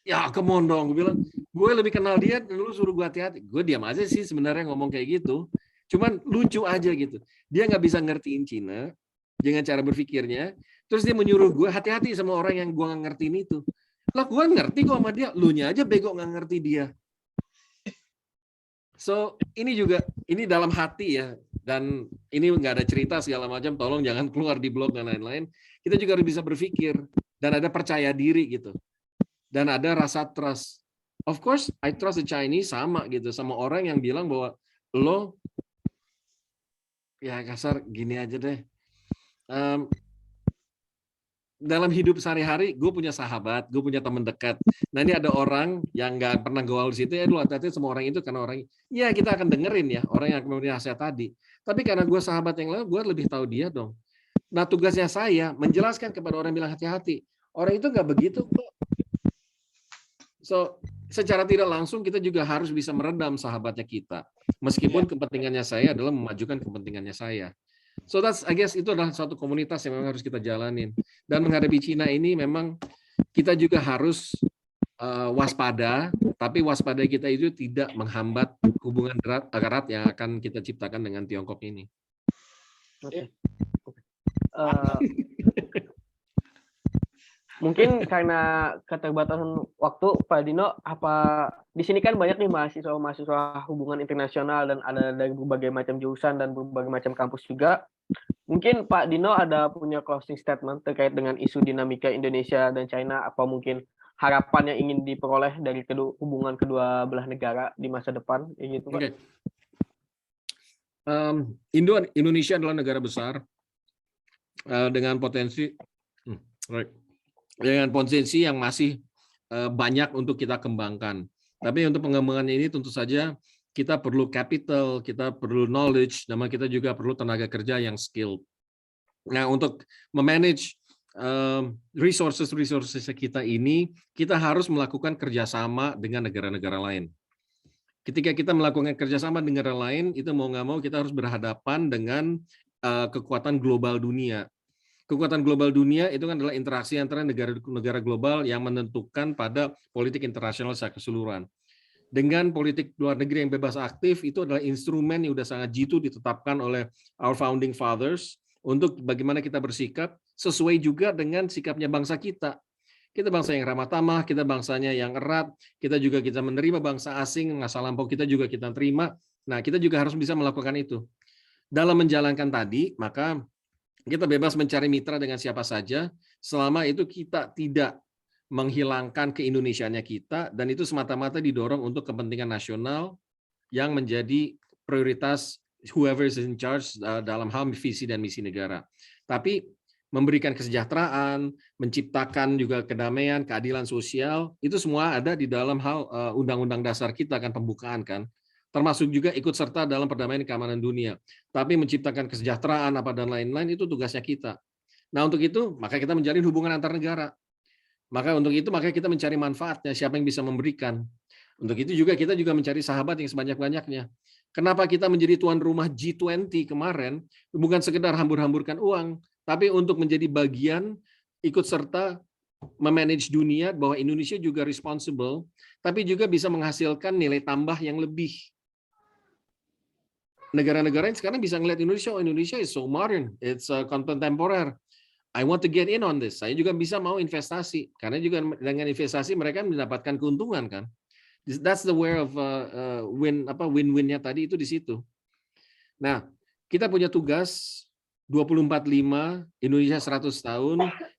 [SPEAKER 1] Ya, come on dong. Gue bilang, gue lebih kenal dia dan lu suruh gue hati-hati. Gue diam aja sih sebenarnya ngomong kayak gitu. Cuman lucu aja gitu. Dia nggak bisa ngertiin Cina dengan cara berpikirnya. Terus dia menyuruh gue hati-hati sama orang yang gue nggak ngertiin itu. Lah, gue ngerti kok sama dia. Lunya aja bego nggak ngerti dia. So, ini dalam hati ya. Dan ini nggak ada cerita segala macam. Tolong jangan keluar di blog dan lain-lain. Kita juga harus bisa berpikir. Dan ada percaya diri gitu. Dan ada rasa trust. Of course, I trust the Chinese sama gitu. Sama orang yang bilang bahwa lo, ya kasar gini aja deh. Dalam hidup sehari-hari, gue punya sahabat, gue punya teman dekat. Nah ini ada orang yang nggak pernah gaul di situ, ya lu hati-hati sama orang itu karena orang, ya kita akan dengerin ya orang yang kemudian nasihat tadi. Tapi karena gue sahabat yang lain, gue lebih tahu dia dong. Nah tugasnya saya menjelaskan kepada orang yang bilang hati-hati. Orang itu nggak begitu kok. So secara tidak langsung kita juga harus bisa meredam sahabatnya kita. Meskipun kepentingannya saya adalah memajukan kepentingannya saya. So I guess itu adalah suatu komunitas yang memang harus kita jalanin. Dan menghadapi Cina ini memang kita juga harus waspada, tapi waspada kita itu tidak menghambat hubungan erat yang akan kita ciptakan dengan Tiongkok ini.
[SPEAKER 2] Mungkin karena keterbatasan waktu, Pak Dino, apa di sini kan banyak nih mahasiswa hubungan internasional dan ada dari berbagai macam jurusan dan berbagai macam kampus juga. Mungkin Pak Dino ada punya closing statement terkait dengan isu dinamika Indonesia dan China, apa mungkin harapan yang ingin diperoleh dari hubungan kedua belah negara di masa depan, gitu Pak?
[SPEAKER 1] Okay. Indonesia adalah negara besar dengan potensi yang masih banyak untuk kita kembangkan. Tapi untuk pengembangan ini tentu saja kita perlu capital, kita perlu knowledge, dan kita juga perlu tenaga kerja yang skilled. Nah, untuk memanage resources kita ini, kita harus melakukan kerjasama dengan negara-negara lain. Ketika kita melakukan kerjasama dengan negara lain, itu mau nggak mau kita harus berhadapan dengan kekuatan global dunia. Kekuatan global dunia itu kan adalah interaksi antara negara-negara global yang menentukan pada politik internasional secara keseluruhan. Dengan politik luar negeri yang bebas aktif, itu adalah instrumen yang sudah sangat jitu ditetapkan oleh our founding fathers untuk bagaimana kita bersikap sesuai juga dengan sikapnya bangsa kita. Kita bangsa yang ramah tamah, kita bangsanya yang erat, kita menerima bangsa asing, masa lampau kita juga kita terima. Nah, kita juga harus bisa melakukan itu. Dalam menjalankan tadi, maka kita bebas mencari mitra dengan siapa saja, selama itu kita tidak menghilangkan keindonesiaannya kita, dan itu semata-mata didorong untuk kepentingan nasional yang menjadi prioritas whoever is in charge dalam hal visi dan misi negara. Tapi memberikan kesejahteraan, menciptakan juga kedamaian, keadilan sosial, itu semua ada di dalam hal Undang-Undang Dasar kita kan, pembukaan kan. termasuk juga ikut serta dalam perdamaian dan keamanan dunia. Tapi menciptakan kesejahteraan apa dan lain-lain itu tugasnya kita. Nah, untuk itu maka kita menjalin hubungan antar negara. Maka untuk itu maka kita mencari manfaatnya, siapa yang bisa memberikan. Untuk itu juga kita juga mencari sahabat yang sebanyak-banyaknya. Kenapa kita menjadi tuan rumah G20 kemarin? Bukan sekedar hambur-hamburkan uang, tapi untuk menjadi bagian ikut serta memanage dunia, bahwa Indonesia juga responsible, tapi juga bisa menghasilkan nilai tambah yang lebih. Negara-negara yang sekarang bisa ngelihat Indonesia, oh Indonesia is so modern, it's contemporary. I want to get in on this. Saya juga bisa mau investasi, karena juga dengan investasi mereka mendapatkan keuntungan kan. That's the way of win-win-nya tadi itu di situ. Nah, kita punya tugas 2045 Indonesia 100 tahun,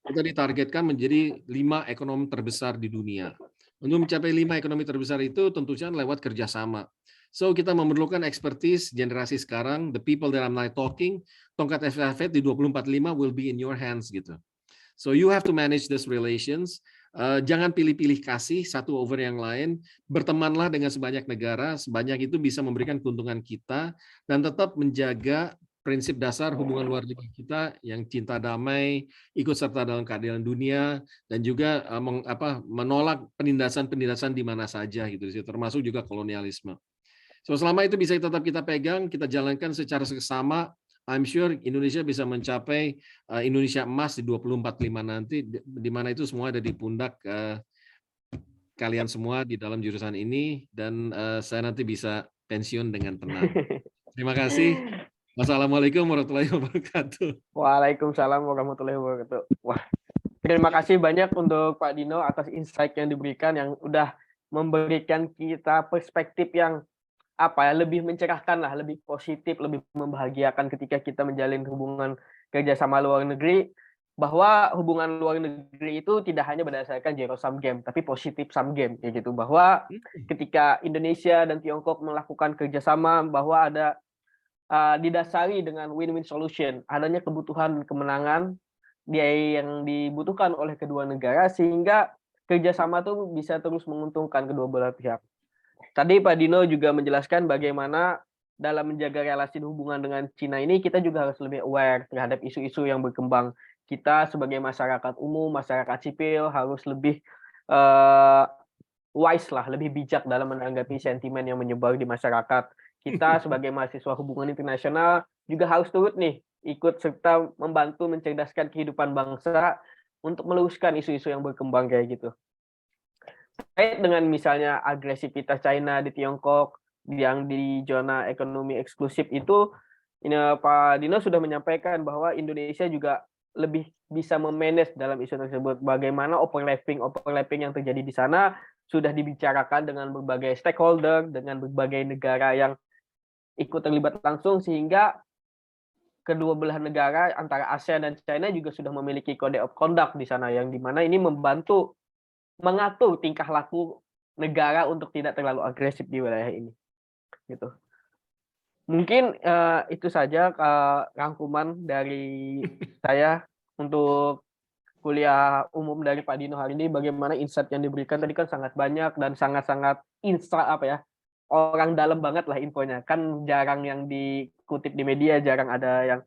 [SPEAKER 1] kita ditargetkan menjadi 5 ekonomi terbesar di dunia. Untuk mencapai 5 ekonomi terbesar itu tentunya lewat kerjasama. So kita memerlukan expertise generasi sekarang, the people that I'm now talking, tongkat estafet di 2045 will be in your hands gitu. So you have to manage these relations. Jangan pilih-pilih kasih satu over yang lain. Bertemanlah dengan sebanyak negara, sebanyak itu bisa memberikan keuntungan kita dan tetap menjaga prinsip dasar hubungan luar negeri kita yang cinta damai, ikut serta dalam keadilan dunia, dan juga menolak penindasan-penindasan di mana saja gitu, termasuk juga kolonialisme. So selama itu bisa tetap kita pegang, kita jalankan secara seksama, I'm sure Indonesia bisa mencapai Indonesia emas di 2045 nanti, di mana itu semua ada di pundak kalian semua di dalam jurusan ini, dan saya nanti bisa pensiun dengan tenang. Terima kasih. Wassalamualaikum warahmatullahi wabarakatuh.
[SPEAKER 2] Waalaikumsalam warahmatullahi wabarakatuh. Wah, terima kasih banyak untuk Pak Dino atas insight yang diberikan, yang udah memberikan kita perspektif yang lebih mencerahkan lah, lebih positif, lebih membahagiakan ketika kita menjalin hubungan kerja sama luar negeri, bahwa hubungan luar negeri itu tidak hanya berdasarkan zero sum game, tapi positif sum game, ya gitu. Bahwa ketika Indonesia dan Tiongkok melakukan kerjasama, bahwa ada didasari dengan win-win solution, adanya kebutuhan kemenangan yang dibutuhkan oleh kedua negara, sehingga kerjasama itu bisa terus menguntungkan kedua belah pihak. Tadi Pak Dino juga menjelaskan bagaimana dalam menjaga relasi hubungan dengan Cina ini kita juga harus lebih aware terhadap isu-isu yang berkembang. Kita sebagai masyarakat umum, masyarakat sipil harus lebih wise lah, lebih bijak dalam menanggapi sentimen yang menyebar di masyarakat. Kita sebagai mahasiswa hubungan internasional juga harus turut nih ikut serta membantu mencerdaskan kehidupan bangsa untuk meluruskan isu-isu yang berkembang kayak gitu. Terkait dengan misalnya agresivitas China di Tiongkok yang di zona ekonomi eksklusif itu, ini Pak Dino sudah menyampaikan bahwa Indonesia juga lebih bisa memanage dalam isu tersebut. Bagaimana overlapping yang terjadi di sana sudah dibicarakan dengan berbagai stakeholder, dengan berbagai negara yang ikut terlibat langsung, sehingga kedua belah negara antara ASEAN dan China juga sudah memiliki kode of conduct di sana, yang dimana ini membantu mengatur tingkah laku negara untuk tidak terlalu agresif di wilayah ini, gitu. Mungkin itu saja rangkuman dari saya untuk kuliah umum dari Pak Dino hari ini. Bagaimana insight yang diberikan tadi kan sangat banyak dan sangat-sangat orang dalam banget lah infonya. Kan jarang yang dikutip di media, jarang ada yang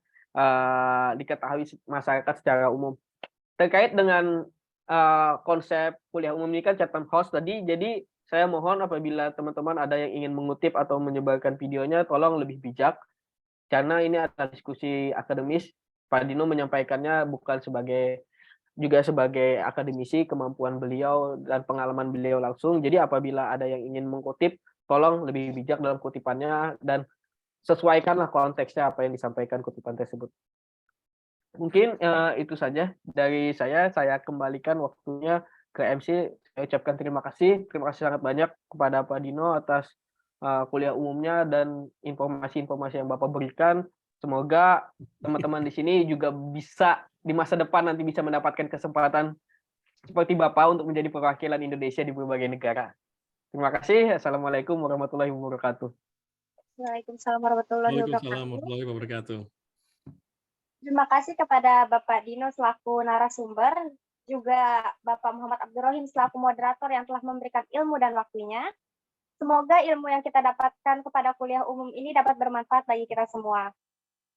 [SPEAKER 2] diketahui masyarakat secara umum. Terkait dengan konsep kuliah umum ini kan Chatham House tadi, jadi saya mohon apabila teman-teman ada yang ingin mengutip atau menyebarkan videonya, tolong lebih bijak, karena ini adalah diskusi akademis. Pak Dino menyampaikannya bukan juga sebagai akademisi, kemampuan beliau dan pengalaman beliau langsung. Jadi apabila ada yang ingin mengutip, tolong lebih bijak dalam kutipannya dan sesuaikanlah konteksnya apa yang disampaikan kutipan tersebut. Mungkin itu saja dari saya. Saya kembalikan waktunya ke MC. Saya ucapkan terima kasih sangat banyak kepada Pak Dino atas kuliah umumnya dan informasi-informasi yang Bapak berikan. Semoga teman-teman di sini juga bisa di masa depan nanti bisa mendapatkan kesempatan seperti Bapak untuk menjadi perwakilan Indonesia di berbagai negara. Terima kasih. Assalamualaikum warahmatullahi wabarakatuh.
[SPEAKER 4] Waalaikumsalam warahmatullahi
[SPEAKER 1] Waalaikumsalam wabarakatuh.
[SPEAKER 4] Terima kasih kepada Bapak Dino selaku narasumber, juga Bapak Muhammad Abdurrahim selaku moderator yang telah memberikan ilmu dan waktunya. Semoga ilmu yang kita dapatkan kepada kuliah umum ini dapat bermanfaat bagi kita semua.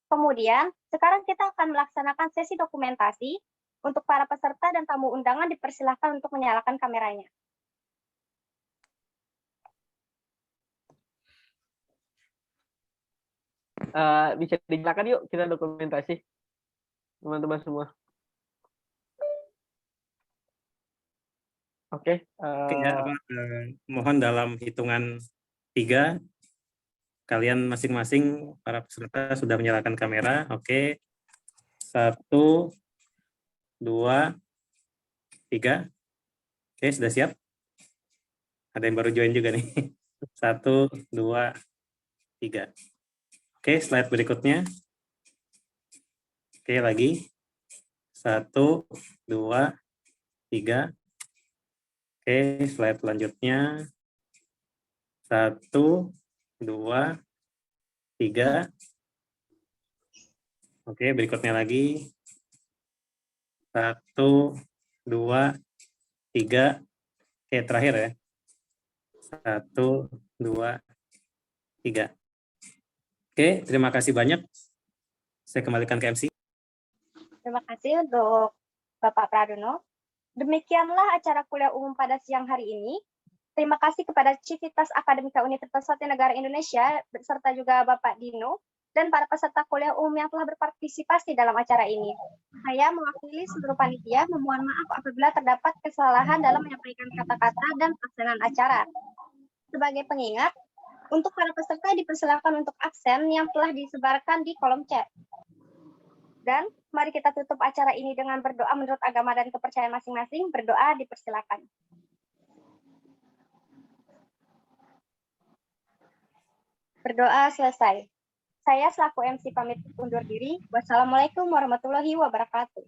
[SPEAKER 4] Kemudian, sekarang kita akan melaksanakan sesi dokumentasi. Untuk para peserta dan tamu undangan dipersilahkan untuk menyalakan kameranya.
[SPEAKER 2] Bisa dinyalakan yuk, kita dokumentasi. Teman-teman semua. Oke.
[SPEAKER 3] Oke ya, mohon dalam hitungan 3, kalian masing-masing para peserta sudah menyalakan kamera. Oke, 1, 2, 3. Oke, sudah siap? Ada yang baru join juga nih. 1, 2, 3. Oke, slide berikutnya. Oke, lagi. 1, 2, 3. Oke, slide selanjutnya. 1, 2, 3. Oke, berikutnya lagi. 1, 2, 3. Oke, terakhir ya. 1, 2, 3. Oke, terima kasih banyak. Saya kembalikan ke MC.
[SPEAKER 4] Terima kasih untuk Bapak Pradono. Demikianlah acara kuliah umum pada siang hari ini. Terima kasih kepada Civitas Akademika Universitas Suatu Negara Indonesia, beserta juga Bapak Dino, dan para peserta kuliah umum yang telah berpartisipasi dalam acara ini. Saya mewakili seluruh panitia memohon maaf apabila terdapat kesalahan dalam menyampaikan kata-kata dan pelaksanaan acara. Sebagai pengingat, untuk para peserta dipersilakan untuk absen yang telah disebarkan di kolom chat. Dan mari kita tutup acara ini dengan berdoa menurut agama dan kepercayaan masing-masing. Berdoa dipersilakan. Berdoa selesai. Saya selaku MC pamit undur diri. Wassalamualaikum warahmatullahi wabarakatuh.